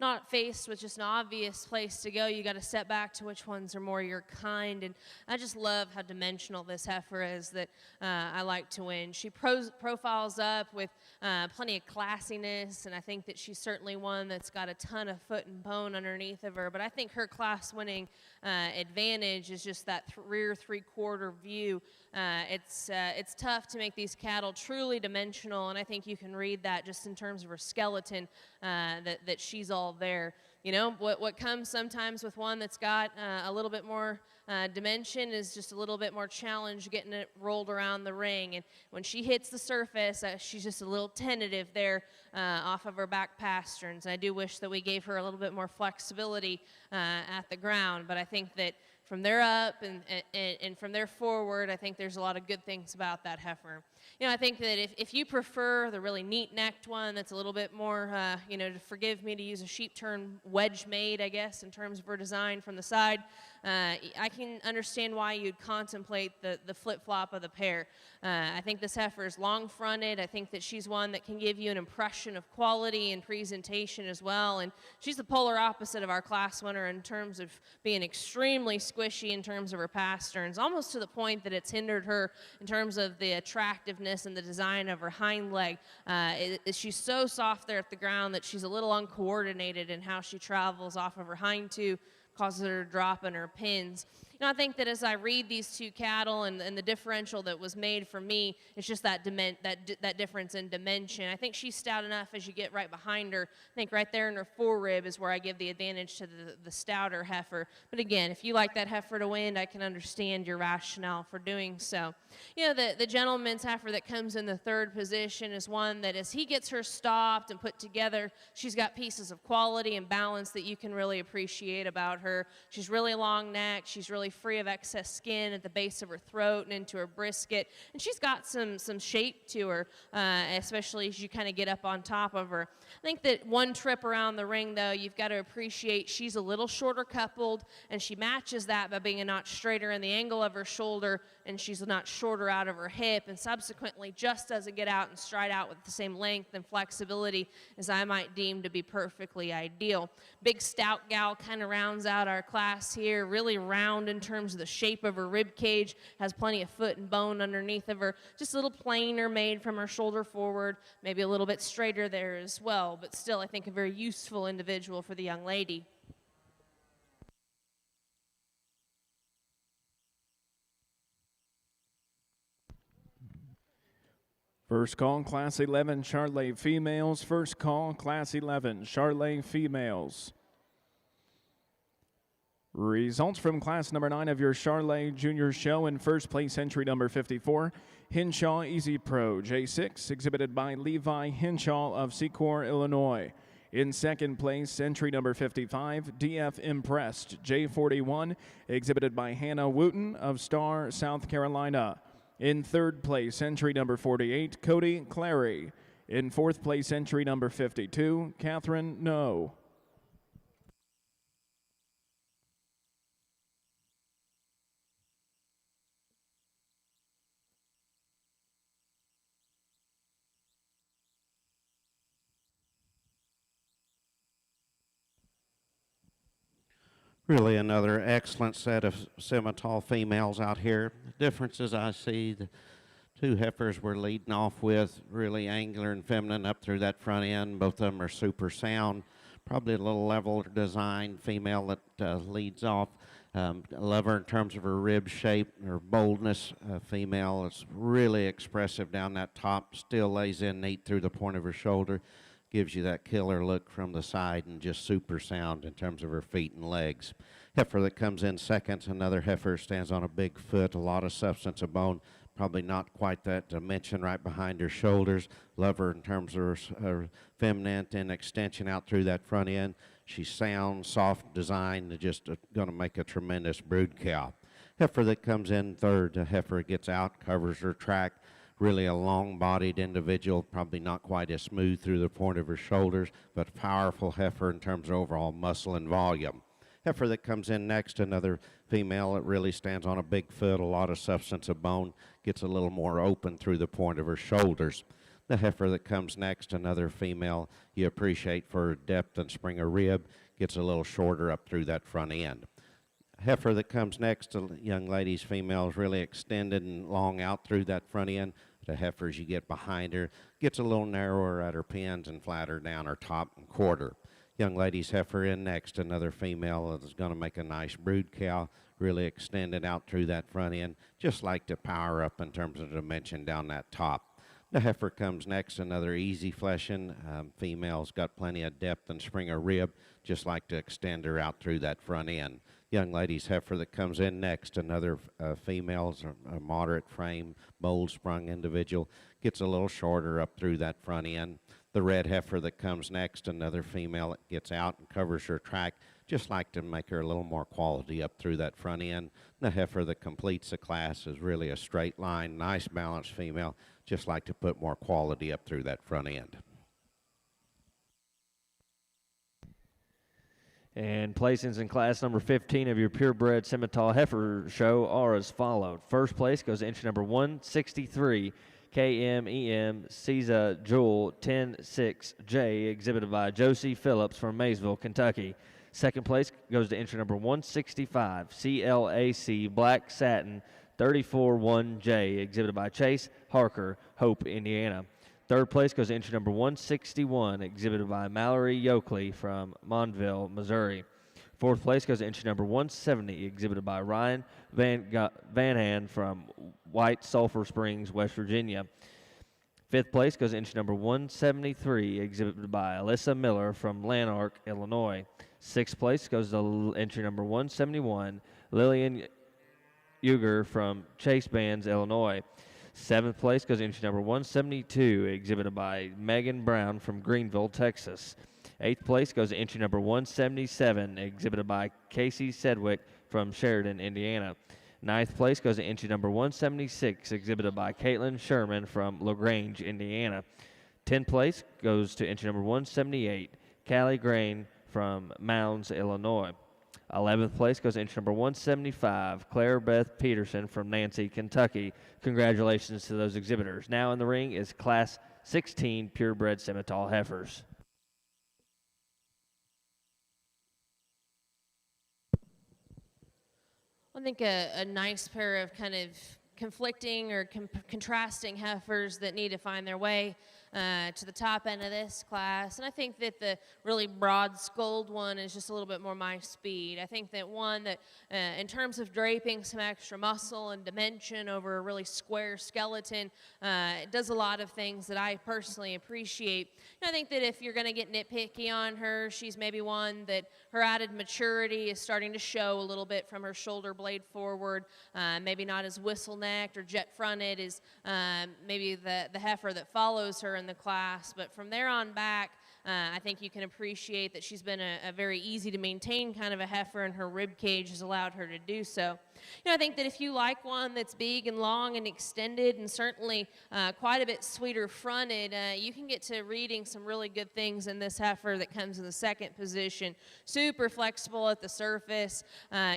Speaker 5: not faced with just an obvious place to go, you got to step back to which ones are more your kind. And I just love how dimensional this heifer is that I like to win. She profiles up with plenty of classiness, and I think that she's certainly one that's got a ton of foot and bone underneath of her. But I think her class-winning advantage is just that rear three-quarter view. It's tough to make these cattle truly dimensional, and I think you can read that just in terms of her skeleton, that she's all there. You know, what comes sometimes with one that's got a little bit more dimension is just a little bit more challenge getting it rolled around the ring. And when she hits the surface, she's just a little tentative there off of her back pasterns. And I do wish that we gave her a little bit more flexibility at the ground, but I think that from there up and from there forward, I think there's a lot of good things about that heifer. You know, I think that if you prefer the really neat-necked one that's a little bit more, you know, forgive me to use a sheep term, wedge-made, I guess, in terms of her design from the side, I can understand why you'd contemplate the flip-flop of the pair. I think this heifer is long-fronted. I think that she's one that can give you an impression of quality and presentation as well, and she's the polar opposite of our class winner in terms of being extremely squishy in terms of her pasterns, almost to the point that it's hindered her in terms of the attractiveness and the design of her hind leg. She's so soft there at the ground that she's a little uncoordinated in how she travels off of her hind two, causes her to drop in her pins. You know, I think that as I read these two cattle and the differential that was made for me, it's just that difference in dimension. I think she's stout enough as you get right behind her. I think right there in her forerib is where I give the advantage to the stouter heifer. But again, if you like that heifer to win, I can understand your rationale for doing so. You know, the gentleman's heifer that comes in the third position is one that as he gets her stopped and put together, she's got pieces of quality and balance that you can really appreciate about her. She's really long neck. She's really free of excess skin at the base of her throat and into her brisket, and she's got some shape to her, especially as you kind of get up on top of her. I think that one trip around the ring, though, you've got to appreciate she's a little shorter coupled, and she matches that by being a notch straighter in the angle of her shoulder, and she's a notch shorter out of her hip, and subsequently just doesn't get out and stride out with the same length and flexibility as I might deem to be perfectly ideal. Big stout gal kind of rounds out our class here, really round in terms of the shape of her rib cage, has plenty of foot and bone underneath of her, just a little plainer made from her shoulder forward, maybe a little bit straighter there as well, but still I think a very useful individual for the young lady.
Speaker 3: First call, Class 11, Charolais females. First call, Class 11, Charolais females. Results from class number 9 of your Charolais Junior Show. In first place, entry number 54, Hinshaw Easy Pro J6, exhibited by Levi Hinshaw of Secor, Illinois. In second place, entry number 55, DF Impressed J41, exhibited by Hannah Wooten of Star, South Carolina. In third place, entry number 48, Cody Clary. In fourth place, entry number 52, Catherine No.
Speaker 4: Really another excellent set of Simmental females out here. The differences I see, the two heifers we're leading off with, really angular and feminine up through that front end. Both of them are super sound. Probably a little level design female that leads off. I love her in terms of her rib shape, her boldness. Female is really expressive down that top, still lays in neat through the point of her shoulder. Gives you that killer look from the side, and just super sound in terms of her feet and legs. Heifer that comes in second, another heifer, stands on a big foot, a lot of substance of bone, probably not quite that dimension right behind her shoulders. Love her in terms of her feminine and extension out through that front end. She's sound, soft design, just going to make a tremendous brood cow. Heifer that comes in third, a heifer gets out, covers her track. Really a long-bodied individual, probably not quite as smooth through the point of her shoulders, but powerful heifer in terms of overall muscle and volume. Heifer that comes in next, another female that really stands on a big foot, a lot of substance of bone, gets a little more open through the point of her shoulders. The heifer that comes next, another female you appreciate for depth and spring of rib, gets a little shorter up through that front end. Heifer that comes next, the young ladies, females, really extended and long out through that front end. The heifers you get behind her gets a little narrower at her pins and flatter down her top and quarter. Young ladies heifer in next, another female that's going to make a nice brood cow, really extended out through that front end, just like to power up in terms of dimension down that top. The heifer comes next, another easy fleshing. Female's got plenty of depth and spring of rib, just like to extend her out through that front end. Young lady's heifer that comes in next, another female's a moderate frame, bold sprung individual, gets a little shorter up through that front end. The red heifer that comes next, another female that gets out and covers her track, just like to make her a little more quality up through that front end. The heifer that completes the class is really a straight line, nice balanced female, just like to put more quality up through that front end.
Speaker 1: And placings in class number 15 of your purebred Simmental Heifer show are as followed. First place goes to entry number 163, KMEM Caesar Jewel 106J, exhibited by Josie Phillips from Maysville, Kentucky. Second place goes to entry number 165, CLAC Black Satin 341J, exhibited by Chase Harker, Hope, Indiana. Third place goes to entry number 161, exhibited by Mallory Yoakley from Monville, Missouri. Fourth place goes to entry number 170, exhibited by Ryan Van Hand from White Sulphur Springs, West Virginia. Fifth place goes to entry number 173, exhibited by Alyssa Miller from Lanark, Illinois. Sixth place goes to entry number 171, Lillian Uger from Chase Bands, Illinois. Seventh place goes to entry number 172, exhibited by Megan Brown from Greenville, Texas. Eighth place goes to entry number 177, exhibited by Casey Sedgwick from Sheridan, Indiana. Ninth place goes to entry number 176, exhibited by Caitlin Sherman from LaGrange, Indiana. 10th place goes to entry number 178, Callie Grain from Mounds, Illinois. 11th place goes to entry number 175, Claire Beth Peterson from Nancy, Kentucky. Congratulations to those exhibitors. Now in the ring is Class 16 purebred Simmental Heifers.
Speaker 5: I think a nice pair of kind of conflicting or contrasting heifers that need to find their way to the top end of this class. And I think that the really broad-skulled one is just a little bit more my speed. I think that one that, in terms of draping some extra muscle and dimension over a really square skeleton, it does a lot of things that I personally appreciate. And I think that if you're going to get nitpicky on her, she's maybe one that her added maturity is starting to show a little bit from her shoulder blade forward, maybe not as whistle-necked or jet-fronted as maybe the heifer that follows her in the class, but from there on back, I think you can appreciate that she's been a very easy to maintain kind of a heifer, and her rib cage has allowed her to do so. You know, I think that if you like one that's big and long and extended and certainly quite a bit sweeter fronted, you can get to reading some really good things in this heifer that comes in the second position. Super flexible at the surface,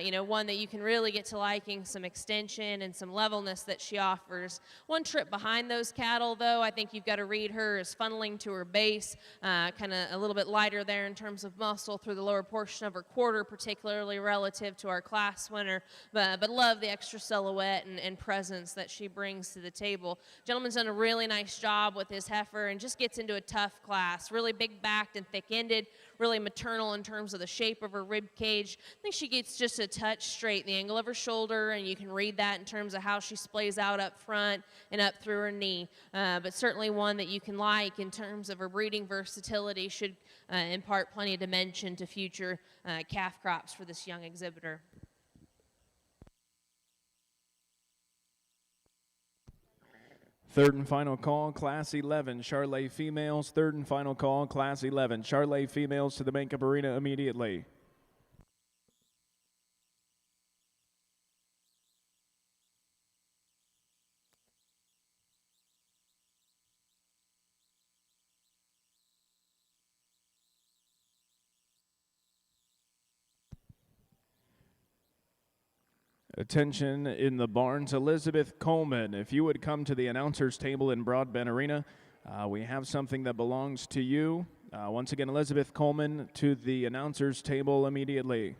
Speaker 5: you know, one that you can really get to liking some extension and some levelness that she offers. One trip behind those cattle, though, I think you've got to read her as funneling to her base, kind of a little bit lighter there in terms of muscle through the lower portion of her quarter, particularly relative to our class winner, but love the extra silhouette and presence that she brings to the table. Gentleman's done a really nice job with his heifer and just gets into a tough class, really big-backed and thick-ended, really maternal in terms of the shape of her rib cage. I think she gets just a touch straight, the angle of her shoulder, and you can read that in terms of how she splays out up front and up through her knee, but certainly one that you can like in terms of her breeding versatility, should impart plenty of dimension to future calf crops for this young exhibitor.
Speaker 3: Third and final call, Class 11, Charolais females. Third and final call, Class 11, Charolais females to the makeup arena immediately. Attention in the barns, Elizabeth Coleman. If you would come to the announcer's table in Broadbent Arena, we have something that belongs to you. Once again, Elizabeth Coleman to the announcer's table immediately.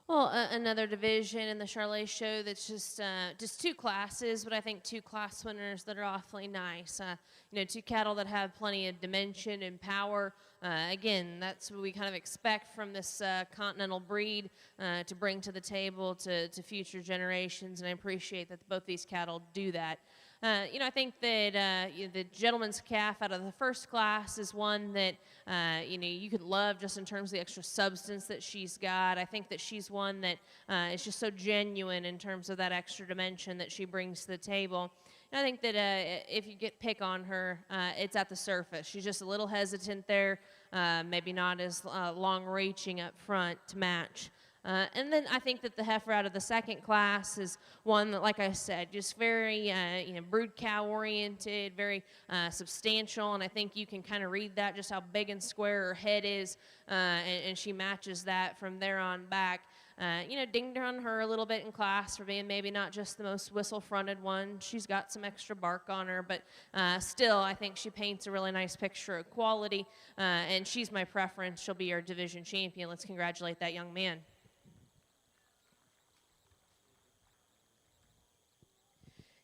Speaker 5: Well, another division in the Charolais show that's just two classes, but I think two class winners that are awfully nice. Two cattle that have plenty of dimension and power. Again, that's what we kind of expect from this continental breed to bring to the table to future generations, and I appreciate that both these cattle do that. I think that the gentleman's calf out of the first class is one that, you could love just in terms of the extra substance that she's got. I think that she's one that is just so genuine in terms of that extra dimension that she brings to the table. And I think that if you pick on her, it's at the surface. She's just a little hesitant there, maybe not as long-reaching up front to match. And then I think that the heifer out of the second class is one that, like I said, just very, brood cow oriented, very substantial, and I think you can kind of read that, just how big and square her head is, and she matches that from there on back. Dinged on her a little bit in class for being maybe not just the most whistle-fronted one. She's got some extra bark on her, but still, I think she paints a really nice picture of quality, and she's my preference. She'll be our division champion. Let's congratulate that young man.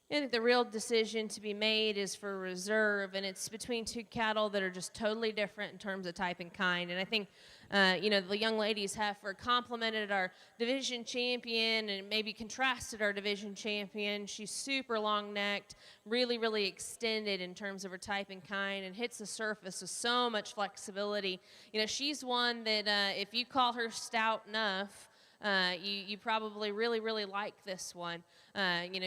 Speaker 5: I think the real decision to be made is for reserve, and it's between two cattle that are just totally different in terms of type and kind. And I think, the young ladies heifer complemented our division champion and maybe contrasted our division champion. She's super long-necked, really, really extended in terms of her type and kind, and hits the surface with so much flexibility. She's one that if you call her stout enough, you probably really, really like this one.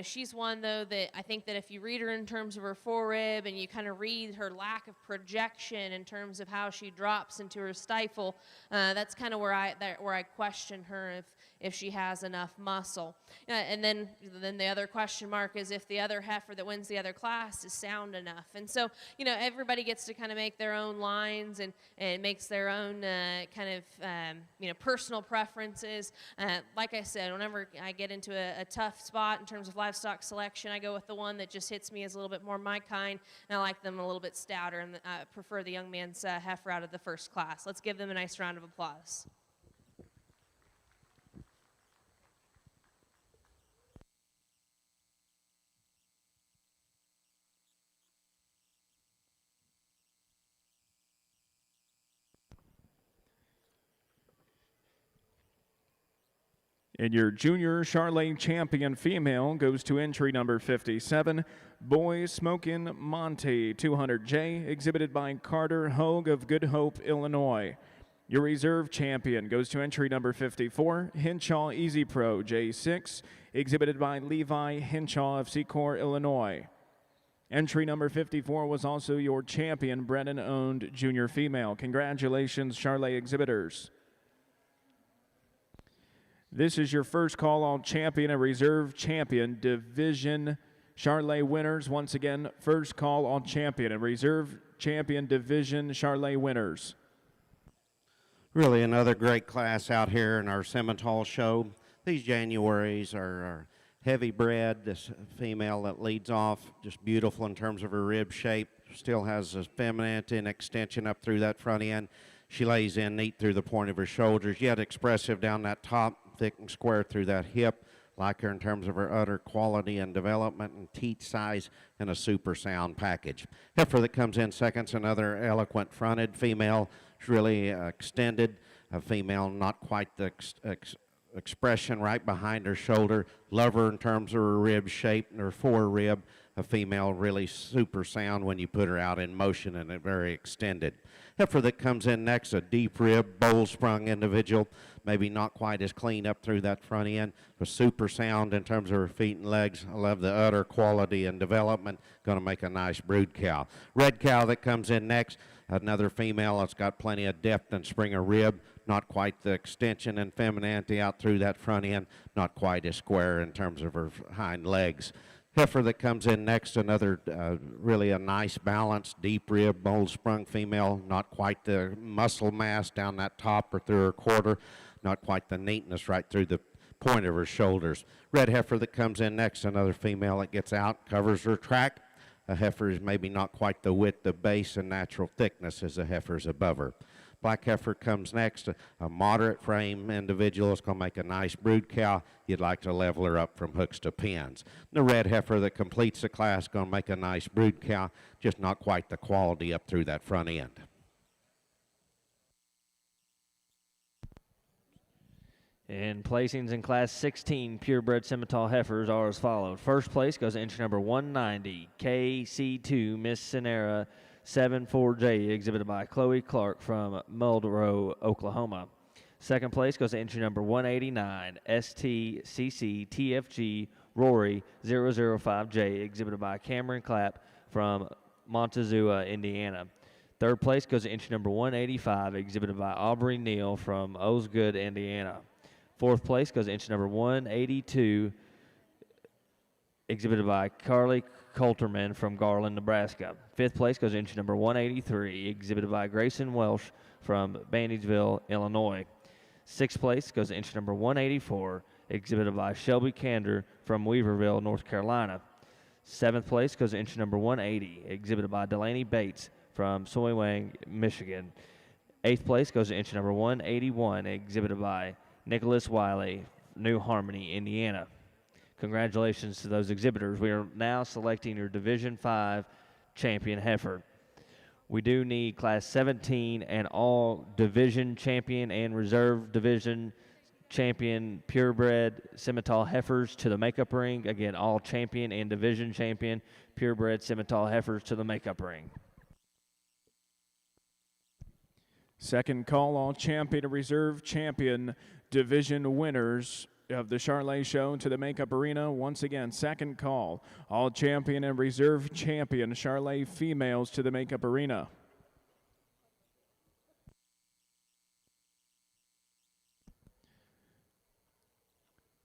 Speaker 5: She's one, though, that I think that if you read her in terms of her forerib and you kind of read her lack of projection in terms of how she drops into her stifle, that's kind of where I question her if she has enough muscle. And then the other question mark is if the other heifer that wins the other class is sound enough. And so, everybody gets to kind of make their own lines and makes their own personal preferences. Like I said, whenever I get into a tough spot in terms of livestock selection, I go with the one that just hits me as a little bit more my kind, and I like them a little bit stouter, and I prefer the young man's heifer out of the first class. Let's give them a nice round of applause.
Speaker 3: And your junior Charolais champion female goes to entry number 57, Boy Smokin' Monty 200J, exhibited by Carter Hogue of Good Hope, Illinois. Your reserve champion goes to entry number 54, Hinshaw Easy Pro J6, exhibited by Levi Hinshaw of Secor, Illinois. Entry number 54 was also your champion, Brennan-owned junior female. Congratulations, Charolais exhibitors. This is your first call all champion and reserve champion division Charolais winners. Once again, first call all champion and reserve champion division Charolais winners.
Speaker 4: Really another great class out here in our Simmental show. These Januaries are heavy bred. This female that leads off, just beautiful in terms of her rib shape. Still has a femininity and extension up through that front end. She lays in neat through the point of her shoulders, yet expressive down that top, thick and square through that hip. Like her in terms of her udder quality and development and teat size, and a super sound package. Heifer that comes in second's another eloquent fronted female. She's really extended. A female, not quite the expression right behind her shoulder. Love her in terms of her rib shape and her forerib. A female really super sound when you put her out in motion and very extended. Heifer that comes in next, a deep rib, bowl sprung individual, maybe not quite as clean up through that front end, but super sound in terms of her feet and legs. I love the udder quality and development. Going to make a nice brood cow. Red cow that comes in next, another female that's got plenty of depth and spring of rib, not quite the extension and femininity out through that front end, not quite as square in terms of her hind legs. Heifer that comes in next, another really a nice balanced deep rib bowl sprung female, not quite the muscle mass down that top or through her quarter, not quite the neatness right through the point of her shoulders. Red heifer that comes in next, another female that gets out, covers her track. A heifer is maybe not quite the width, the base, and natural thickness as the heifer's above her. Black heifer comes next, a moderate frame individual. It's going to make a nice brood cow. You'd like to level her up from hooks to pins. The red heifer that completes the class going to make a nice brood cow, just not quite the quality up through that front end.
Speaker 1: And placings in Class 16 purebred Simmental heifers are as followed. First place goes to entry number 190, KC2 Miss Sonera 74J, exhibited by Chloe Clark from Muldrow, Oklahoma. Second place goes to entry number 189, STCC TFG Rory 005J, exhibited by Cameron Clapp from Montezuma, Indiana. Third place goes to entry number 185, exhibited by Aubrey Neal from Osgood, Indiana. Fourth place goes to entry number 182, exhibited by Carly Coulterman from Garland, Nebraska. Fifth place goes to entry number 183, exhibited by Grayson Welsh from Bandageville, Illinois. Sixth place goes to entry number 184, exhibited by Shelby Kander from Weaverville, North Carolina. Seventh place goes to entry number 180, exhibited by Delaney Bates from Soywang, Michigan. Eighth place goes to entry number 181, exhibited by Nicholas Wiley, New Harmony, Indiana. Congratulations to those exhibitors. We are now selecting your Division 5 champion heifer. We do need Class 17 and all division champion and reserve division champion purebred Simmental heifers to the makeup ring. Again, all champion and division champion purebred Simmental heifers to the makeup ring.
Speaker 3: Second call all champion and reserve champion division winners of the Charolais show to the Makeup Arena. Once again, second call. All champion and reserve champion Charolais females to the Makeup Arena.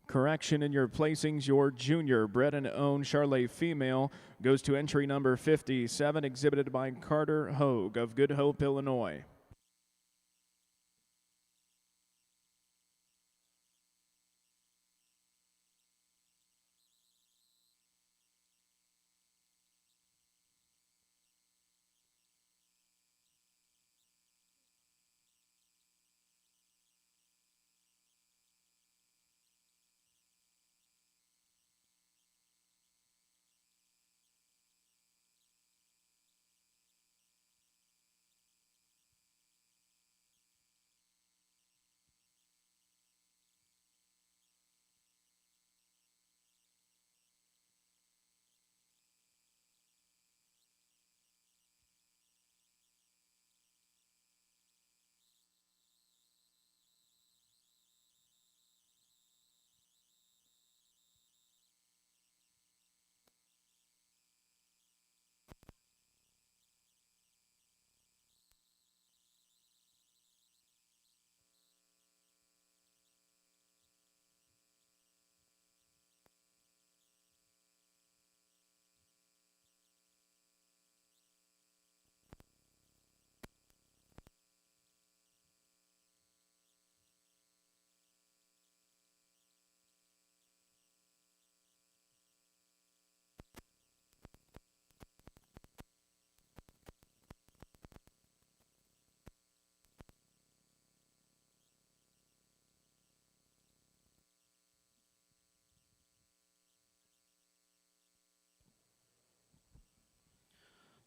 Speaker 3: Correction in your placings, your junior bred and owned Charolais female goes to entry number 57, exhibited by Carter Hogue of Good Hope, Illinois.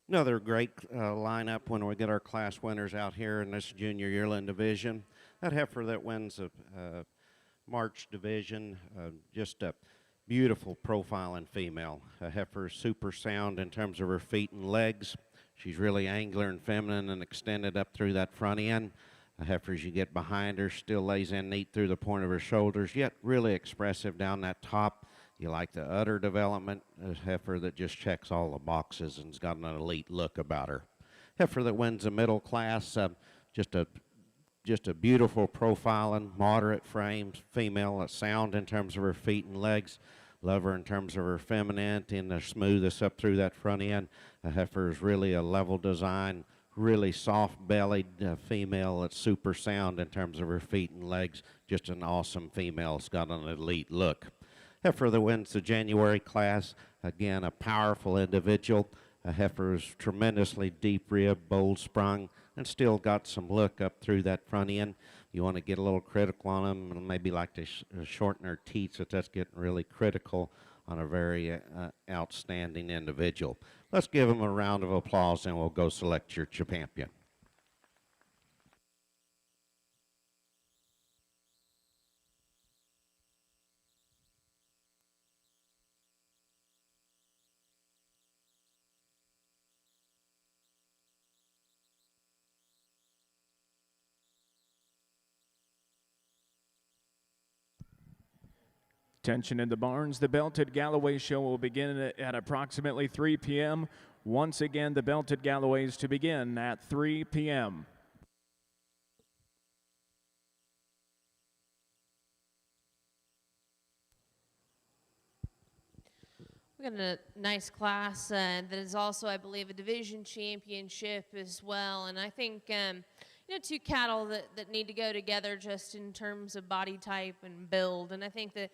Speaker 4: Another great lineup when we get our class winners out here in this junior yearling division. That heifer that wins the March division, just a beautiful profiling female. A heifer super sound in terms of her feet and legs. She's really angular and feminine and extended up through that front end. A heifer, as you get behind her, still lays in neat through the point of her shoulders, yet really expressive down that top. You like the udder development, a heifer that just checks all the boxes and's got an elite look about her. Heifer that wins the middle class, just a beautiful profiling, moderate frame female, sound in terms of her feet and legs. Love her in terms of her femininity and the smoothness up through that front end. A heifer is really a level design, really soft-bellied female that's super sound in terms of her feet and legs. Just an awesome female. It's got an elite look. Heifer that wins the January class, again, a powerful individual. A heifer is tremendously deep rib, bold sprung, and still got some look up through that front end. You want to get a little critical on them and maybe like to shorten her teeth, but that's getting really critical on a very outstanding individual. Let's give them a round of applause and we'll go select your champion.
Speaker 3: Attention in the barns. The Belted Galloway show will begin at approximately 3 p.m. Once again, the Belted Galloways to begin at 3 p.m.
Speaker 5: We got a nice class that is also, I believe, a division championship as well. And I think, two cattle that need to go together just in terms of body type and build. And I think that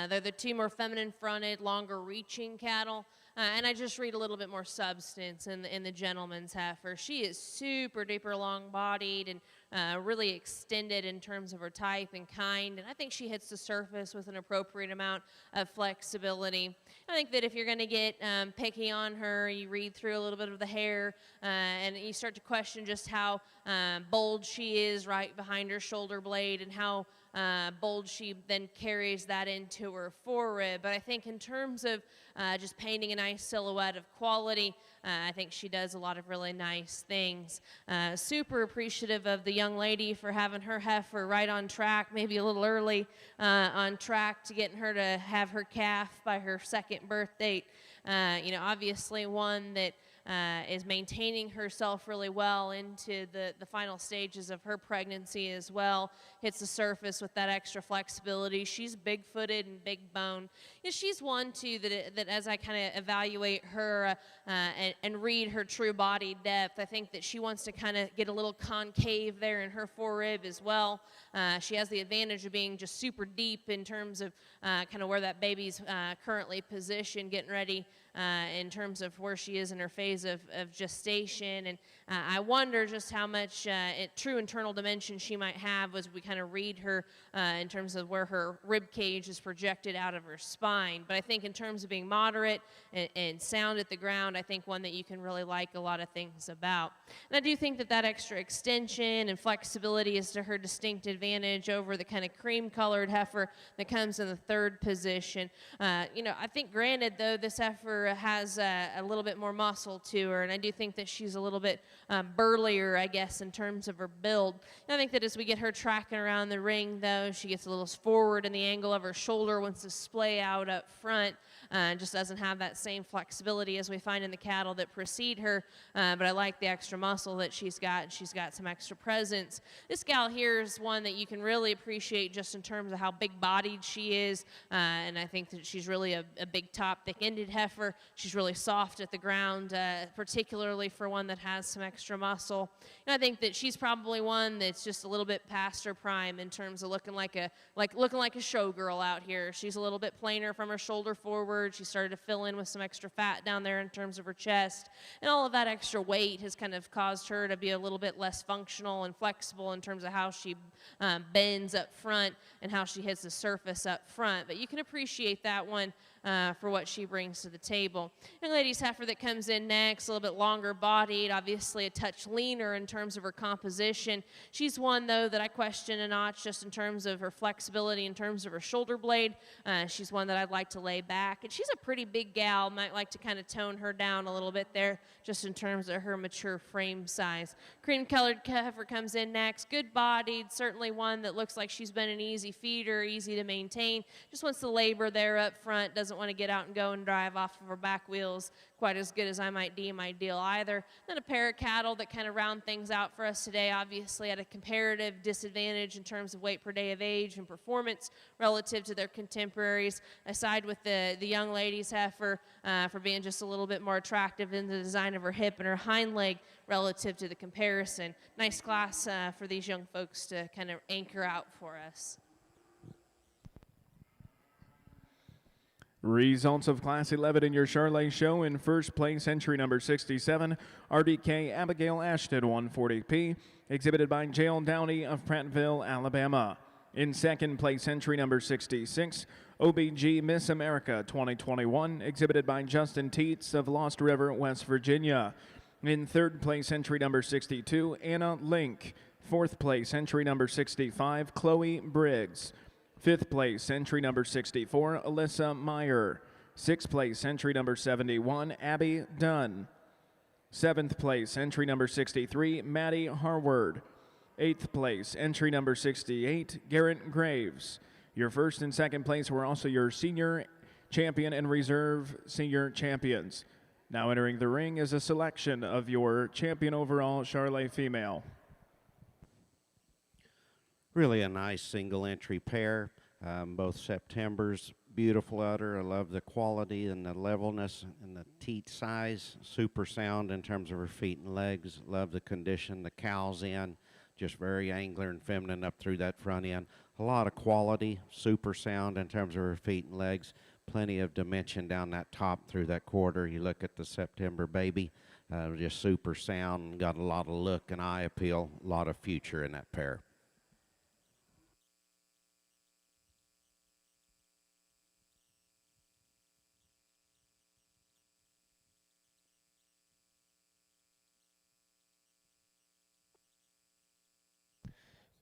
Speaker 5: they're the two more feminine fronted, longer reaching cattle. And I just read a little bit more substance in the gentleman's heifer. She is super duper long bodied and really extended in terms of her type and kind. And I think she hits the surface with an appropriate amount of flexibility. I think that if you're going to get picky on her, you read through a little bit of the hair and you start to question just how bold she is right behind her shoulder blade and how bold she then carries that into her forerib. But I think in terms of just painting a nice silhouette of quality, I think she does a lot of really nice things. Super appreciative of the young lady for having her heifer right on track, maybe a little early on track to getting her to have her calf by her second birth date. Obviously one that is maintaining herself really well into the final stages of her pregnancy as well. Hits the surface with that extra flexibility. She's big-footed and big bone. She's one, too, that as I kind of evaluate her and read her true body depth, I think that she wants to kind of get a little concave there in her forerib as well. She has the advantage of being just super deep in terms of kind of where that baby's currently positioned, getting ready in terms of where she is in her phase of gestation. And I wonder just how much true internal dimension she might have as we kind of read her in terms of where her rib cage is projected out of her spine. But I think in terms of being moderate and sound at the ground, I think one that you can really like a lot of things about. And I do think that extra extension and flexibility is to her distinct advantage over the kind of cream-colored heifer that comes in the third position. I think granted, though, this heifer has a little bit more muscle to her, and I do think that she's a little bit burlier, I guess, in terms of her build. And I think that as we get her tracking around the ring, though, she gets a little forward in the angle of her shoulder, wants to splay out up front, just doesn't have that same flexibility as we find in the cattle that precede her, but I like the extra muscle that she's got, and she's got some extra presence. This gal here is one that you can really appreciate just in terms of how big-bodied she is, and I think that she's really a big top, thick-ended heifer. She's really soft at the ground, particularly for one that has some extra muscle. And I think that she's probably one that's just a little bit past her prime in terms of looking like a showgirl out here. She's a little bit plainer from her shoulder forward. She started to fill in with some extra fat down there in terms of her chest, and all of that extra weight has kind of caused her to be a little bit less functional and flexible in terms of how she bends up front and how she hits the surface up front. But you can appreciate that one for what she brings to the table. Young lady's heifer that comes in next, a little bit longer bodied, obviously a touch leaner in terms of her composition. She's one, though, that I question a notch just in terms of her flexibility, in terms of her shoulder blade. She's one that I'd like to lay back. And she's a pretty big gal. Might like to kind of tone her down a little bit there just in terms of her mature frame size. Cream-colored heifer comes in next. Good-bodied, certainly one that looks like she's been an easy feeder, easy to maintain. Just wants to labor there up front, doesn't want to get out and go and drive off of her back wheels quite as good as I might deem ideal either. Then a pair of cattle that kind of round things out for us today, obviously at a comparative disadvantage in terms of weight per day of age and performance relative to their contemporaries. I side with the young lady's heifer for being just a little bit more attractive in the design of her hip and her hind leg relative to the comparison. Nice class for these young folks to kind of anchor out for us.
Speaker 3: Results of Class 11 in your Charolais show. In first place, entry number 67, RDK Abigail Ashton, 140p, exhibited by Jail Downey of Prattville, Alabama. In second place, entry number 66, OBG Miss America 2021, exhibited by Justin Teets of Lost River, West Virginia. In third place, entry number 62, Anna Link. Fourth place, entry number 65, Chloe Briggs. Fifth place, entry number 64, Alyssa Meyer. Sixth place, entry number 71, Abby Dunn. Seventh place, entry number 63, Maddie Harward. Eighth place, entry number 68, Garrett Graves. Your first and second place were also your senior champion and reserve senior champions. Now entering the ring is a selection of your champion overall Charolais female.
Speaker 4: Really a nice single entry pair. Both Septembers, beautiful udder. I love the quality and the levelness and the teat size. Super sound in terms of her feet and legs. Love the condition the cow's in. Just very angler and feminine up through that front end. A lot of quality, super sound in terms of her feet and legs. Plenty of dimension down that top through that quarter. You look at the September baby, just super sound. Got a lot of look and eye appeal. A lot of future in that pair.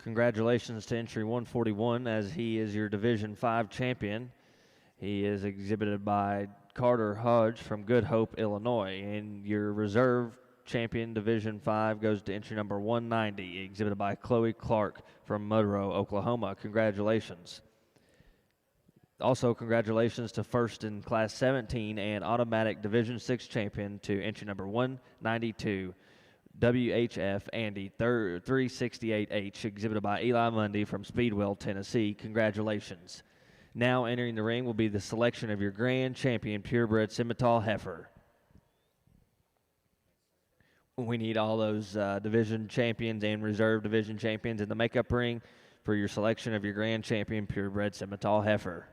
Speaker 1: Congratulations to entry 141, as he is your Division 5 champion. He is exhibited by Carter Hodge from Good Hope, Illinois. And your reserve champion Division 5 goes to entry number 190, exhibited by Chloe Clark from Monroe, Oklahoma. Congratulations. Also, congratulations to first in Class 17 and automatic Division 6 champion to entry number 192, WHF Andy 368H, exhibited by Eli Mundy from Speedwell, Tennessee. Congratulations. Now entering the ring will be the selection of your grand champion purebred Simmental Heifer. We need all those division champions and reserve division champions in the makeup ring for your selection of your grand champion purebred Simmental Heifer.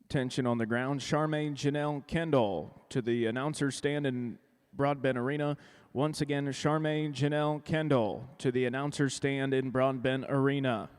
Speaker 3: Tension on the ground. Charmaine Janelle Kendall to the announcer stand in Broadbent Arena. Once again, Charmaine Janelle Kendall to the announcer stand in Broadbent Arena.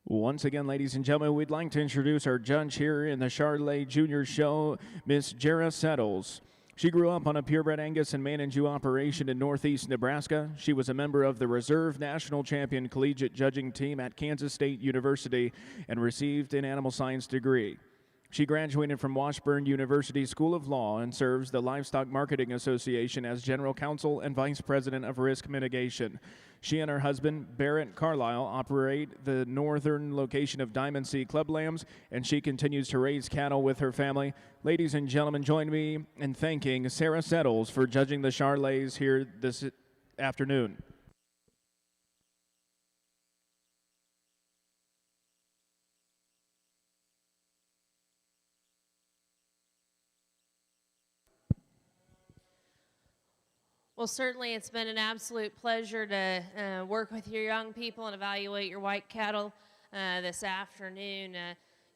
Speaker 3: Once again, ladies and gentlemen, we'd like to introduce our judge here in the Charolais Junior Show, Miss Jara Settles. She grew up on a purebred Angus and Manitou operation in northeast Nebraska. She was a member of the Reserve National Champion Collegiate Judging Team at Kansas State University and received an animal science degree. She graduated from Washburn University School of Law and serves the Livestock Marketing Association as General Counsel and Vice President of Risk Mitigation. She and her husband, Barrett Carlisle, operate the northern location of Diamond Sea Club Lambs, and she continues to raise cattle with her family. Ladies and gentlemen, join me in thanking Sarah Settles for judging the Charolais here this afternoon.
Speaker 5: Well, certainly it's been an absolute pleasure to work with your young people and evaluate your white cattle this afternoon.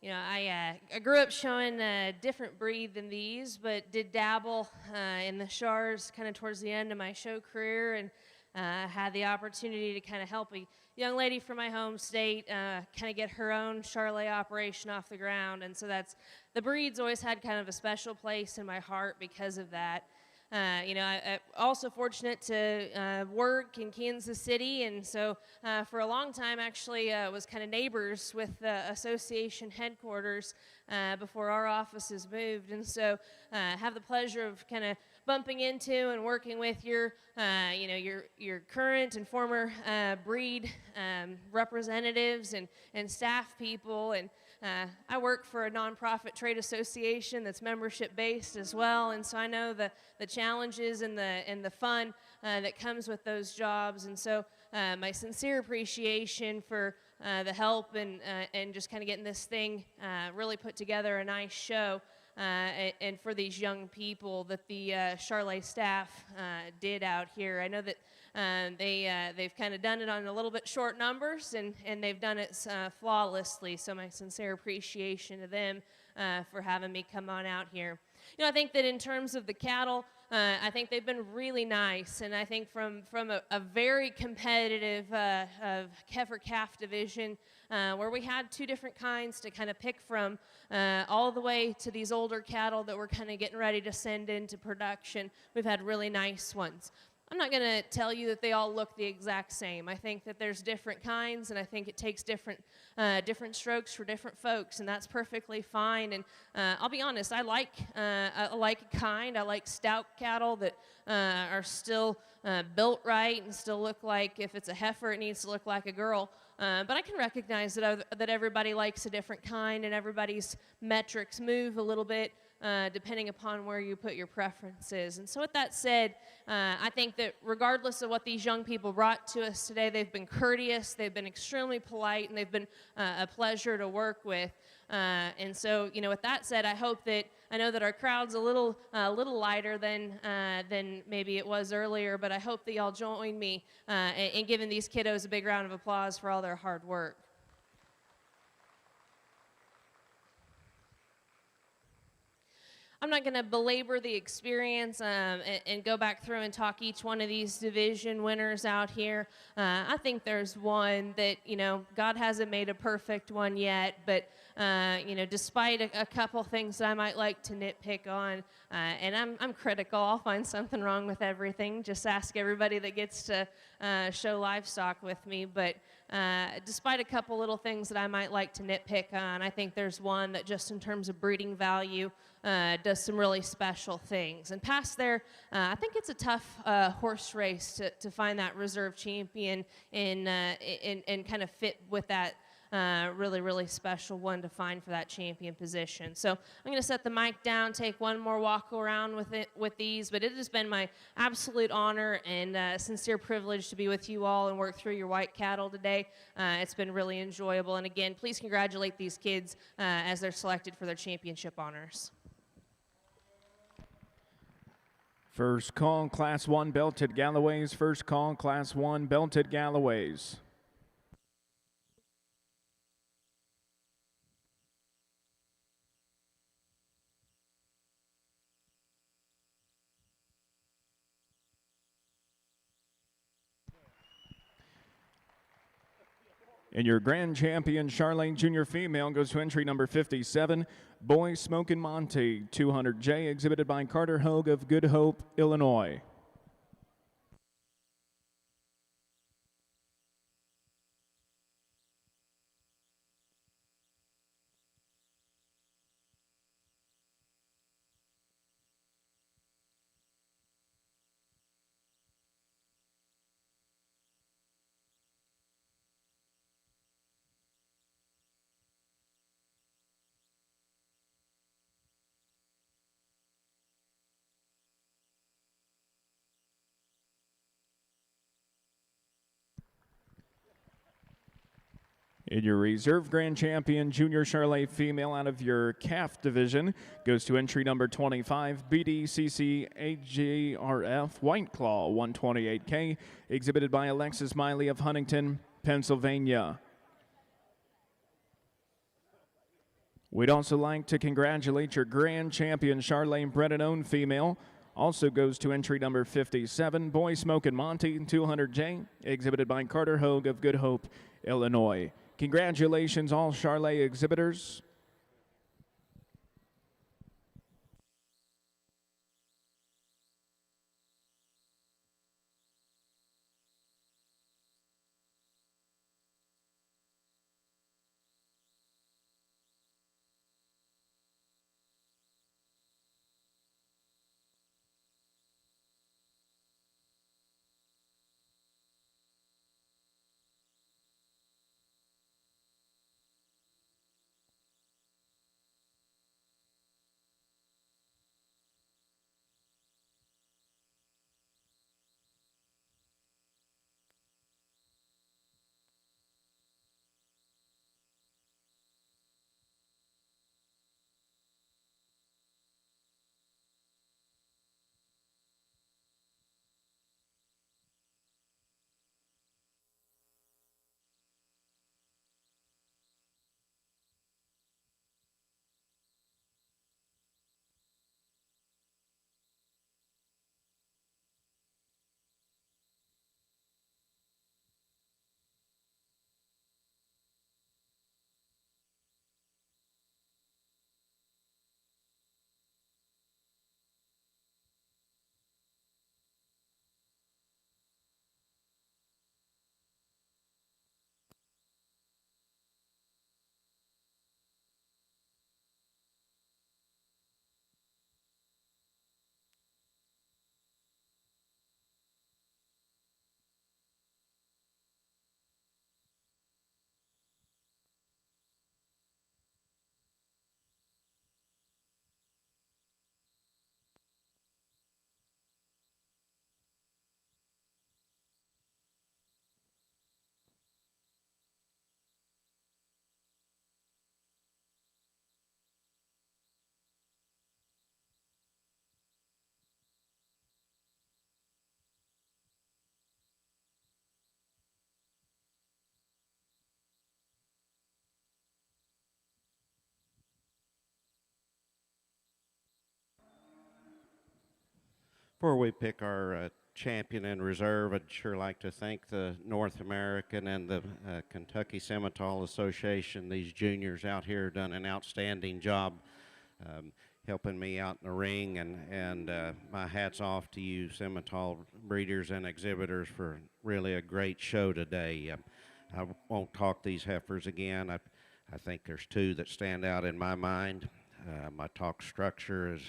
Speaker 5: I grew up showing a different breed than these, but did dabble in the Chars kind of towards the end of my show career, and had the opportunity to kind of help a young lady from my home state kind of get her own Charolais operation off the ground. And so the breed's always had kind of a special place in my heart because of that. I'm also fortunate to work in Kansas City, and so for a long time actually was kind of neighbors with the association headquarters before our offices moved, and so have the pleasure of kind of bumping into and working with your current and former breed representatives and staff people. And I work for a nonprofit trade association that's membership based as well, and so I know the challenges and the fun that comes with those jobs. And so my sincere appreciation for the help and just kind of getting this thing really put together, a nice show, and for these young people that the Charolais staff did out here. I know that they've kind of done it on a little bit short numbers, and they've done it flawlessly, so my sincere appreciation to them for having me come on out here. I think that in terms of the cattle, I think they've been really nice, and I think from a very competitive heifer-calf division where we had two different kinds to kind of pick from, all the way to these older cattle that we're kind of getting ready to send into production. We've had really nice ones. I'm not going to tell you that they all look the exact same. I think that there's different kinds, and I think it takes different strokes for different folks, and that's perfectly fine. And I'll be honest, I like a kind. I like stout cattle that are still built right and still look like, if it's a heifer, it needs to look like a girl. But I can recognize that everybody likes a different kind, and everybody's metrics move a little bit depending upon where you put your preferences. And so with that said, I think that regardless of what these young people brought to us today, they've been courteous, they've been extremely polite, and they've been a pleasure to work with. And so, with that said, I know that our crowd's a little lighter than maybe it was earlier, but I hope that y'all join me in giving these kiddos a big round of applause for all their hard work. I'm not going to belabor the experience and go back through and talk each one of these division winners out here. I think there's one that, God hasn't made a perfect one yet, but, despite a couple things that I might like to nitpick on, and I'm critical, I'll find something wrong with everything. Just ask everybody that gets to show livestock with me. But despite a couple little things that I might like to nitpick on, I think there's one that just in terms of breeding value does some really special things. And past there, I think it's a tough horse race to find that reserve champion and kind of fit with that really, really special one to find for that champion position. So I'm going to set the mic down, take one more walk around with these, but it has been my absolute honor and sincere privilege to be with you all and work through your white cattle today. It's been really enjoyable. And again, please congratulate these kids as they're selected for their championship honors.
Speaker 3: First call, Class 1 Belted Galloways. First call, Class 1 Belted Galloways. And your grand champion, Charolais Junior Female, goes to entry number 57, Boy Smokin' Monty, 200J, exhibited by Carter Hogue of Good Hope, Illinois. And your reserve grand champion, Junior Charolais Female out of your calf division, goes to entry number 25, BDCC AGRF White Claw 128K, exhibited by Alexis Miley of Huntington, Pennsylvania. We'd also like to congratulate your grand champion, Charolais Bred and Owned Female. Also goes to entry number 57, Boy Smokin' Monty 200J, exhibited by Carter Hogue of Good Hope, Illinois. Congratulations, all Charolais exhibitors.
Speaker 4: Before we pick our champion and reserve, I'd sure like to thank the North American and the Kentucky Simmental Association. These juniors out here have done an outstanding job helping me out in the ring, and my hat's off to you Simmental breeders and exhibitors for really a great show today. I won't talk these heifers again. I think there's two that stand out in my mind. My talk structure is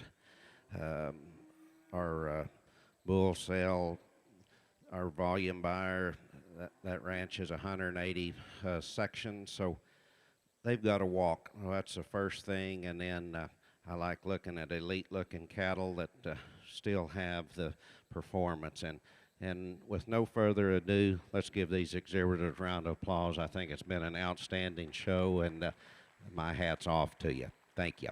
Speaker 4: our bull cell, our volume buyer. That ranch is 180 sections, so they've got to walk. Well, that's the first thing, and then I like looking at elite-looking cattle that still have the performance. And with no further ado, let's give these exhibitors a round of applause. I think it's been an outstanding show, and my hat's off to you. Thank you.